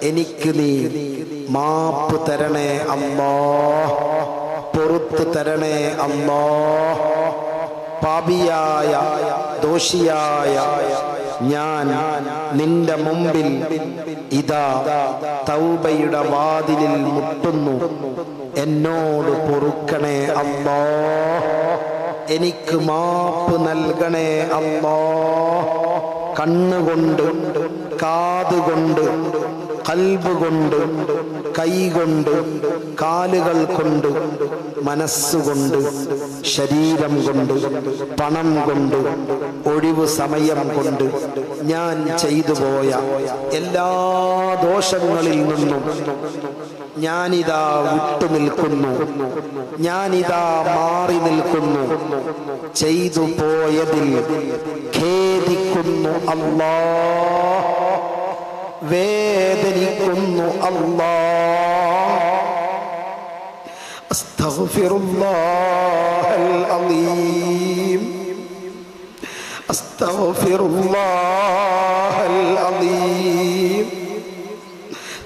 എനിക്ക് നീ മാപ്പ് തരണേ അല്ലാഹ്, പൊറുത്ത് തരണേ അല്ലാഹ്. പാപിയായ ദോഷിയായ ഞാൻ നിന്റെ മുമ്പിൽ ഇതാ തൗബയുടെ വാതിലിൽ മുട്ടുന്നു. എന്നോട് പൊറുക്കണേ അല്ലാഹ്, എനിക്ക് മാപ്പ് നൽകണേ അല്ലാഹ്. കണ്ണുകൊണ്ട്, കാതുകൊണ്ട്, ഖൽബ് കൊണ്ട്, കൈകൊണ്ട്, കാലുകൾ കൊണ്ട്, മനസ്സുകൊണ്ട്, ശരീരം കൊണ്ട്, പണം കൊണ്ട്, ഒഴിവ് സമയം കൊണ്ട് ഞാൻ ചെയ്തു പോയ എല്ലാ ദോഷങ്ങളിൽ നിന്നും ഞാനിതാ വിട്ടുനിൽക്കുന്നു, ഞാനിതാ മാറി നിൽക്കുന്നു. ചെയ്തു പോയതിൽ ഖേദിക്കുന്നു അല്ലാഹ്, വേദനിക്കുന്നു അല്ലാഹ്. അസ്തഗ്ഫിറുല്ലാഹൽ അലീം, അസ്തഗ്ഫിറുല്ലാഹൽ അലീം.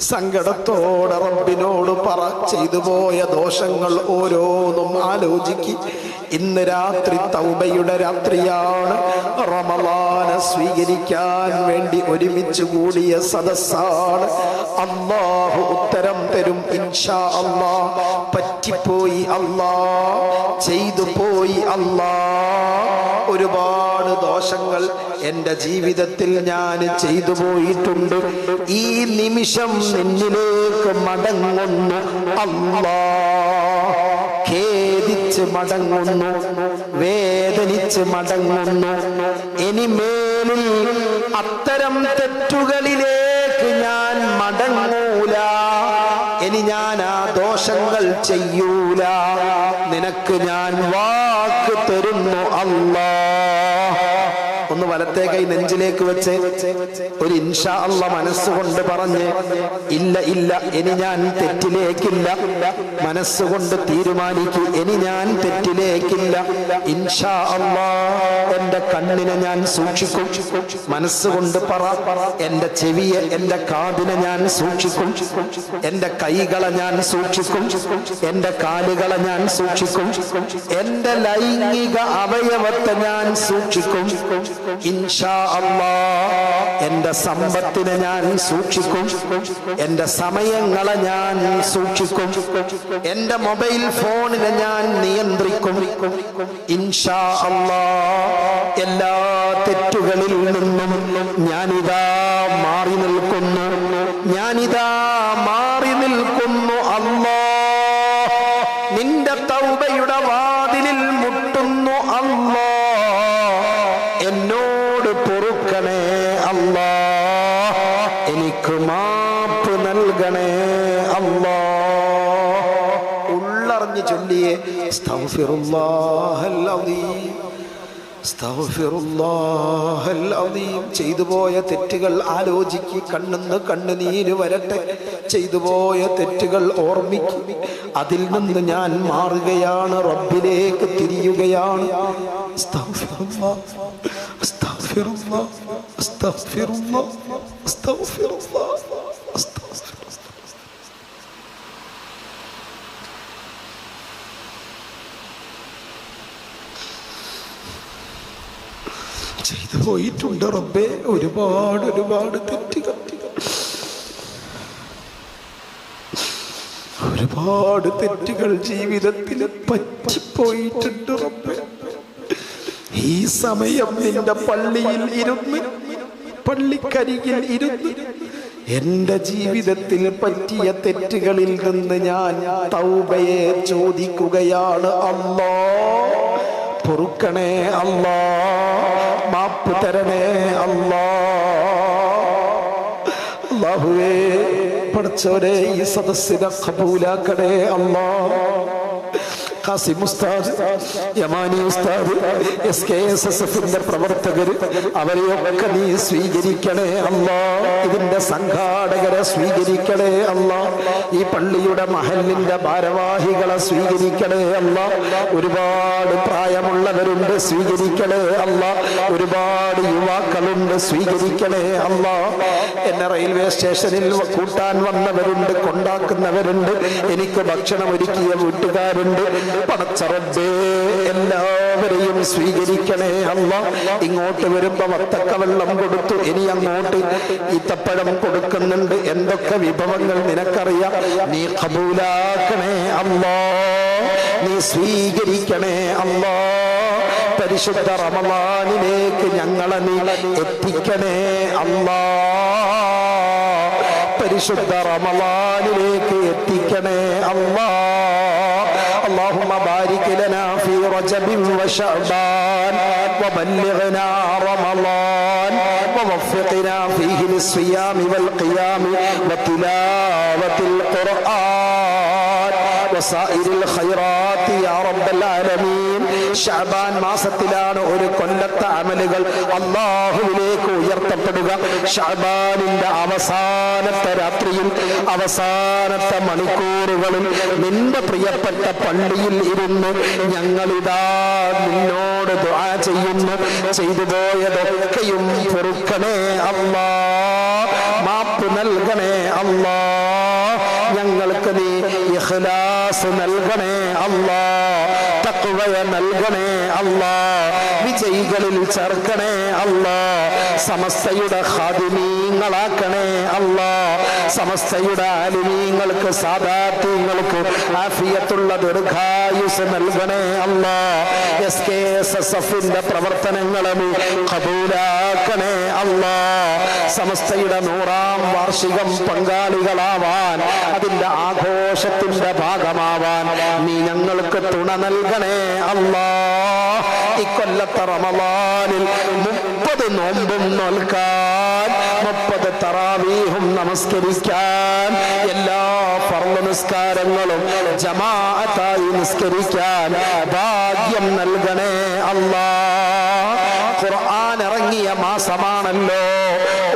സങ്കടത്തോടെ റബ്ബിനോട് പറ. ചെയ്തു പോയ ദോഷങ്ങൾ ഓരോന്നും ആലോചിക്ക്. ഇന്ന് രാത്രി തൗബയുടെ രാത്രിയാണ്. റമളാനെ സ്വീകരിക്കാൻ വേണ്ടി ഒരുമിച്ച് കൂടിയ സദസ്സാണ്. അല്ലാഹു ഉത്തരം തരും ഇൻഷാ അല്ലാഹ്. പറ്റിപ്പോയി അല്ലാഹ്, ചെയ്തു പോയി അല്ലാഹ്. ഒരുപാട് ദോഷങ്ങൾ എൻ്റെ ജീവിതത്തിൽ ഞാൻ ചെയ്തു പോയിട്ടുണ്ട്. ഈ നിമിഷം നിന്നിലേക്ക് മടങ്ങുന്നു അല്ലാഹ്. ഖേദിച്ച് മടങ്ങുന്നു, വേദനിച്ച് മടങ്ങുന്നു. ഇനിമേലിൽ അത്തരം തെറ്റുകളിലേക്ക് ഞാൻ മടങ്ങൂല. ഇനി ഞാൻ ആ ദോഷങ്ങൾ ചെയ്യൂല. നിനക്ക് ഞാൻ വാക്ക് തരുന്നു അല്ലാഹ്. ഒന്ന് വലത്തെ കൈ നെഞ്ചിലേക്ക് വെച്ച് ഒരു ഇൻഷാ അല്ലാഹ് മനസ്സുകൊണ്ട് പറഞ്ഞ് ഇല്ല ഇല്ല ഇനി ഞാൻ തെറ്റിലേക്കില്ല, മനസ്സുകൊണ്ട് തീരുമാനിക്കൂ ഇനി ഞാൻ തെറ്റിലേക്കില്ല, ഇൻഷാ അല്ലാഹ് എന്റെ കണ്ണിനെ ഞാൻ സൂക്ഷിക്കും, മനസ്സുകൊണ്ട് പറ, എന്റെ ചെവിയെ എന്റെ കാതിനെ ഞാൻ സൂക്ഷിക്കും, എന്റെ കൈകളെ ഞാൻ സൂക്ഷിക്കും, എന്റെ കാലുകളെ ഞാൻ സൂക്ഷിക്കും, എന്റെ ലൈംഗിക അവയവത്തെ ഞാൻ സൂക്ഷിക്കും, ഇൻഷാ അല്ലാഹ് എന്റെ സമ്പത്തിനെ ഞാൻ സൂക്ഷിക്കും, എന്റെ സമയങ്ങളെ ഞാൻ സൂക്ഷിക്കും, എന്റെ മൊബൈൽ ഫോണിനെ ഞാൻ നിയന്ത്രിക്കും, ഇൻഷാ അല്ലാഹ് എല്ലാ തെറ്റുകളിൽ നിന്നും ഞാനിതാ മാറി നിൽക്കുന്നു, ഞാനിതാ മാറി നിൽക്കുന്നു അല്ലാഹ്, നിന്റെ തൗബയുടെ വാതിലിൽ മുട്ടുന്നു അല്ലാഹ്, എന്നോട് പൊറുക്കണേ അല്ലാഹ്, എനിക്ക് മാപ്പ് നൽകണേ അല്ലാഹ്. ഉള്ളറിഞ്ഞ് ചൊല്ലിയേ അസ്തഗ്ഫിറുല്ലാഹൽ അദീം, അസ്തഗ്ഫിറുല്ലാഹൽ അദീം. ചെയ്തുപോയ തെറ്റുകൾ ആലോചിക്ക്, കണ്ണെന്ന് കണ്ണുനീര് വരട്ടെ, ചെയ്തുപോയ തെറ്റുകൾ ഓർമ്മിക്കും, അതിൽ നിന്ന് ഞാൻ മാറുകയാണ്, റബ്ബിലേക്ക് തിരിയുകയാണ്. അസ്തഗ്ഫിറുല്ലാഹ് അസ്തഗ്ഫിറുല്ലാഹ് അസ്തഗ്ഫിറുല്ലാഹ് അസ്തഗ്ഫിറുല്ലാഹ് അസ്തഗ്ഫിറുല്ലാഹ്. ചെയ്തു പോയിട്ടുണ്ട് റബ്ബേ ഒരുപാട് ഒരുപാട് തെറ്റുകൾ, ഒരുപാട് തെറ്റുകൾ ജീവിതത്തിൽ പറ്റിപ്പോയിട്ടുണ്ട് റബ്ബേ. ഈ സമയം നിന്റെ പള്ളിയിൽ ഇരുന്ന്, പള്ളിക്കരികിൽ ഇരുന്ന് എന്റെ ജീവിതത്തിൽ പറ്റിയ തെറ്റുകളിൽ നിന്ന് ഞാൻ തൗബയെ ചോദിക്കുകയാണ്. അല്ലാഹ് പൊറുക്കണേ അല്ലാഹ്, മാപ്പ് തരണേ അല്ലാഹ്. അല്ലാഹുവേ പഠിച്ചവരെ ഈ സദസ്സിനെ ഖബൂലാക്കണേ അല്ലാഹ്. ഖാസിം ഉസ്താദ്, യമാനി ഉസ്താദ്, SKSSFന്റെ പ്രവർത്തകർ, അവരെയൊക്കെ നീ സ്വീകരിക്കണേ അല്ലാഹ്. ഇതിന്റെ സംഘാടകരെ സ്വീകരിക്കണേ അല്ലാഹ്. ഈ പള്ളിയുടെ മഹല്ലിന്റെ ഭാരവാഹികളെ സ്വീകരിക്കണേ അല്ലാഹ്. ഒരുപാട് പ്രായമുള്ളവരുണ്ട്, സ്വീകരിക്കണേ അല്ലാഹ്. ഒരുപാട് യുവാക്കളുണ്ട്, സ്വീകരിക്കണേ അല്ലാഹ്. എന്നെ റെയിൽവേ സ്റ്റേഷനിൽ കൂട്ടാൻ വന്നവരുണ്ട്, കൊണ്ടാക്കുന്നവരുണ്ട്, എനിക്ക് ഭക്ഷണം ഒരുക്കിയ വീട്ടുകാരുണ്ട്. പടച്ച റബ്ബേ എല്ലാവരെയും സ്വീകരിക്കണേ അല്ലാഹ്. ഇങ്ങോട്ട് വരുമ്പോ വത്തക്ക വെള്ളം കൊടുത്തു, ഇനി അങ്ങോട്ട് ഈത്തപ്പഴം കൊടുക്കുന്നുണ്ട്. എന്തൊക്കെ വിഭവങ്ങൾ നിനക്കറിയാം. നീ ഖബൂലാക്കണേ അല്ലാഹ്, നീ സ്വീകരിക്കണേ അല്ലാഹ്. പരിശുദ്ധ റമളാനിലേക്ക് ഞങ്ങളെ നീ എത്തിക്കണേ അല്ലാഹ്, പരിശുദ്ധ റമളാനിലേക്ക് എത്തിക്കണേ അല്ലാഹ്. اللهم بارك لنا في رجب وشعبان وبلغنا رمضان ووفقنا فيه للصيام والقيام وتلاوة القرآن وسائر الخيرات يا رب العالمين. ഷഅബാൻ മാസത്തിലാണ് ഒരു കൊല്ലത്തെ അമലുകൾ അല്ലാഹുവിലേക്ക് ഉയർത്തപ്പെടുക. ഷഅബാനിന്റെ അവസാനത്തെ രാത്രിയിൽ, അവസാനത്തെ മണിക്കൂറുകളിൽ നിന്റെ പ്രിയപ്പെട്ട പള്ളിയിൽ ഇരുന്ന് ഞങ്ങളിതാ നിന്നോട് ദുആ ചെയ്യുന്നു. ചെയ്തു പോയതൊക്കെയും പൊറുക്കണേ അല്ലാഹ്, മാപ്പ് നൽകണേ അല്ലാഹ്. ഞങ്ങൾക്ക് നീ ഇഖ്ലാസ് നൽകണേ അല്ലാഹ്, തഖ്വയ നൽകണേ അല്ലാഹ്, വിജയികളിൽ ചേർക്കണേ അല്ലാഹ്. സമസ്തയുടെ ഖാദിമീങ്ങളാക്കണേ അല്ലാഹ്. സമസ്തയുടെ ആലിമീങ്ങൾക്ക്, സാദാത്യങ്ങൾക്ക് ആഫിയത്തുള്ള ദീർഘായുസ് നൽകണേ അല്ലാഹ്. SKSSFന്റെ പ്രവർത്തനങ്ങളെ നീ ഖബൂലാക്കണേ അല്ലാഹ്. സമസ്തയുടെ 100ാം വാർഷികം പങ്കാളികളാവാൻ, അതിന്റെ ആഘോഷത്തിന്റെ ഭാഗമാവാൻ നീ ഞങ്ങൾക്ക് തുണ നൽകണേ അല്ലാഹ്. ഇക്കൊല്ലത്തെ റമളാനിൽ 30 നോമ്പും നോൽക്കാൻ, 30 തറാവീഹും നമസ്കരിക്കാൻ, എല്ലാ ഫർള് നിസ്കാരങ്ങളും ജമാഅത്തായി നിസ്കരിക്കാൻ ഭാഗ്യം നൽകണേ അല്ലാഹ്. ഖുർആൻ ഇറങ്ങിയ പുണ്യമേറിയ മാസമാണല്ലോ.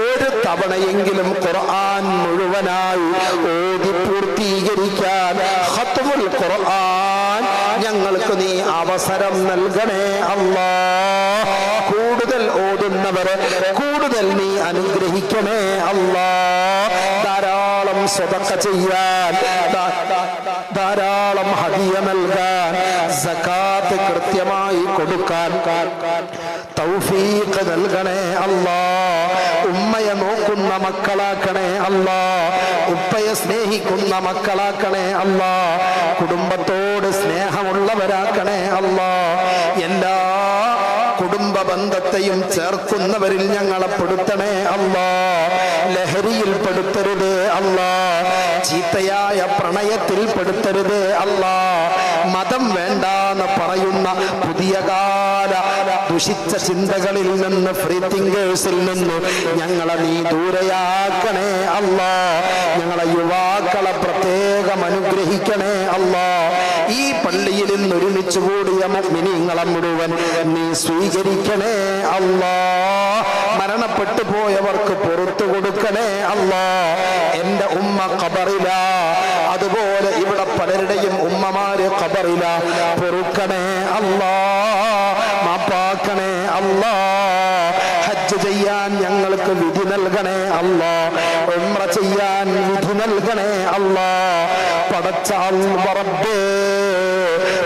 ഒരു തവണയെങ്കിലും ഖുർആൻ മുഴുവനായി ഓതി പൂർത്തീകരിക്കാൻ ഖത്മുൽ ഖുർആൻ ഞങ്ങൾക്ക് നീ അവസരം നൽകണേ അല്ലാഹ്. കൂടുതൽ ഓതുന്നവരെ കൂടുതൽ നീ അനുഗ്രഹിക്കണേ അല്ലാഹ്. ധാരാളം സദഖ ചെയ്യാൻ, ധാരാളം ഹദിയ നൽകാൻ, സകാത്ത് കൃത്യമായി കൊടുക്കാൻ തൗഫീഖ് നൽകണേ അല്ലാഹ്. ഉമ്മയെ നോക്കുന്ന മക്കളാക്കണേ അല്ലാഹ്. ഉപ്പയെ സ്നേഹിക്കുന്ന മക്കളാക്കണേ അല്ലാഹ്. കുടുംബത്തോട് സ്നേഹമുള്ളവരാക്കണേ അല്ലാഹ്. എല്ലാ കുടുംബ ബന്ധത്തെയും ചേർക്കുന്നവരിൽ ഞങ്ങളെ പെടുത്തണേ അല്ലാഹ്. ലഹരിയിൽ പെടുത്തരുത് അല്ലാഹ്. ചീത്തയായ പ്രണയത്തിൽ പെടുത്തരുത് അല്ലാഹ്. മതം വേണ്ടാന്ന് പറയുന്ന പുതിയ കാല ദുഷിച്ച ചിന്തകളിൽ നിന്ന്, ഫ്രീ തിങ്കേഴ്സിൽ നിന്ന് ഞങ്ങളെ നീ ദൂരെയാക്കണേ അല്ലാഹ്. ഞങ്ങളെ യുവാക്കളെ പ്രത്യേകം അനുഗ്രഹിക്കണേ അല്ലാഹ്. ഈ പള്ളിയിൽ നിന്ന് ഒരുമിച്ച് കൂടിയ മുഅ്മിനീങ്ങളെ മുഴുവൻ നീ സ്വീകരിക്കണേ അല്ലാഹ്. മരണപ്പെട്ടു പോയവർക്ക് പുറത്തു കൊടുക്കണേ അല്ലാഹ്. എന്റെ ഉമ്മ ഖബറിലാ, അതുപോലെ ഇവിടെ പലരുടെയും ഉമ്മമാര് ഖബറിലാ. പൊറുക്കണേ അല്ലാഹ്, മാപ്പാക്കണേ അല്ലാഹ്. ഹജ്ജ് ചെയ്യാൻ ഞങ്ങൾക്ക് വിധി നൽകണേ അല്ലാഹ്. ഉംറ ചെയ്യാൻ വിധി നൽകണേ അല്ലാഹ്. പടച്ച റബ്ബേ,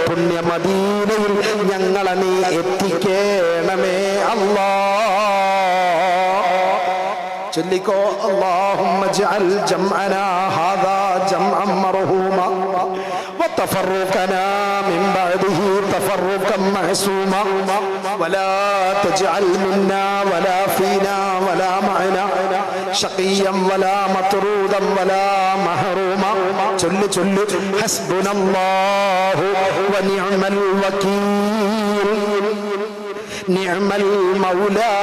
പുണ്യ മദീനയിൽ ഞങ്ങളെ നീ എത്തിക്കേണമേ അല്ലാഹ്. ചൊല്ലിക്കോ, അല്ലാഹുമ്മ ജഅൽ ജംഅനാ ഹാദാ ജംഅൻ മർഹൂമാ وتفرقنا من بعده تفرقا معصوما ولا تجعل منا ولا فينا ولا معنا شقيا ولا مطرودا ولا محروما. ചൊല്ലു ഹസ്ബുനല്ലാഹു വനിഅമൽ വകീൽ നിഅമൽ മൗലാ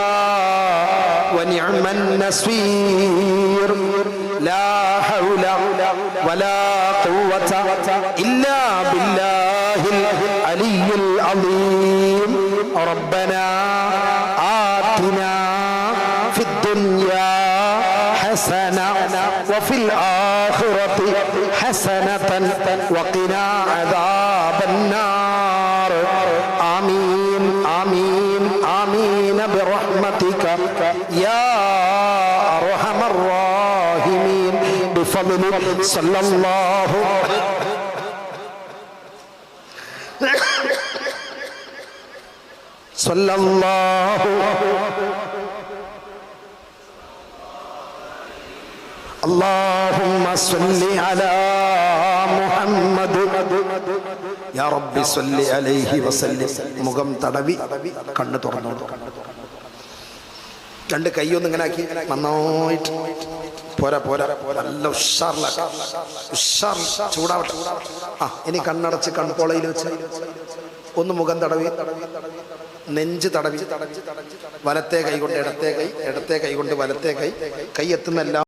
വനിഅമൻ നസീർ ലാ ഹൗല വലാ ഖുവത ഇല്ലാ ബില്ലാഹിൽ അലിയ്യിൽ അളീം. റബ്ബനാ ആതിനാ ഫിദ്ദുനിയാ ഹസന വഫിൽ ആഖിറതി ഹസനതൻ വഖിനാ അദാബന്നാർ. ആമീൻ ആമീൻ ആമീൻ ബിറഹ്മതിക യാ അർഹമർ റാഹിമീൻ ബിഫദ്ലി സല്ലല്ലാഹു اللهم صل على محمد يا رب صل عليه وسلم. മുഖം തടവി കണ്ണ് തുറന്നു, രണ്ട് കൈയൊന്നും ഇങ്ങനെ ആക്കി നന്നായിട്ട് പോരാ പോരാ നല്ല ഉഷാർ ചൂടാവട്ടെ. ഇനി കണ്ണടച്ച് കൺപോളയിൽ വെച്ച് ഒന്ന് മുഖം തടവി, നെഞ്ച് തടവി, വലത്തെ കൈ കൊണ്ട് ഇടത്തെ കൈ, ഇടത്തെ കൈ കൊണ്ട് വലത്തെ കൈ, കൈ എത്തുന്ന എല്ലാം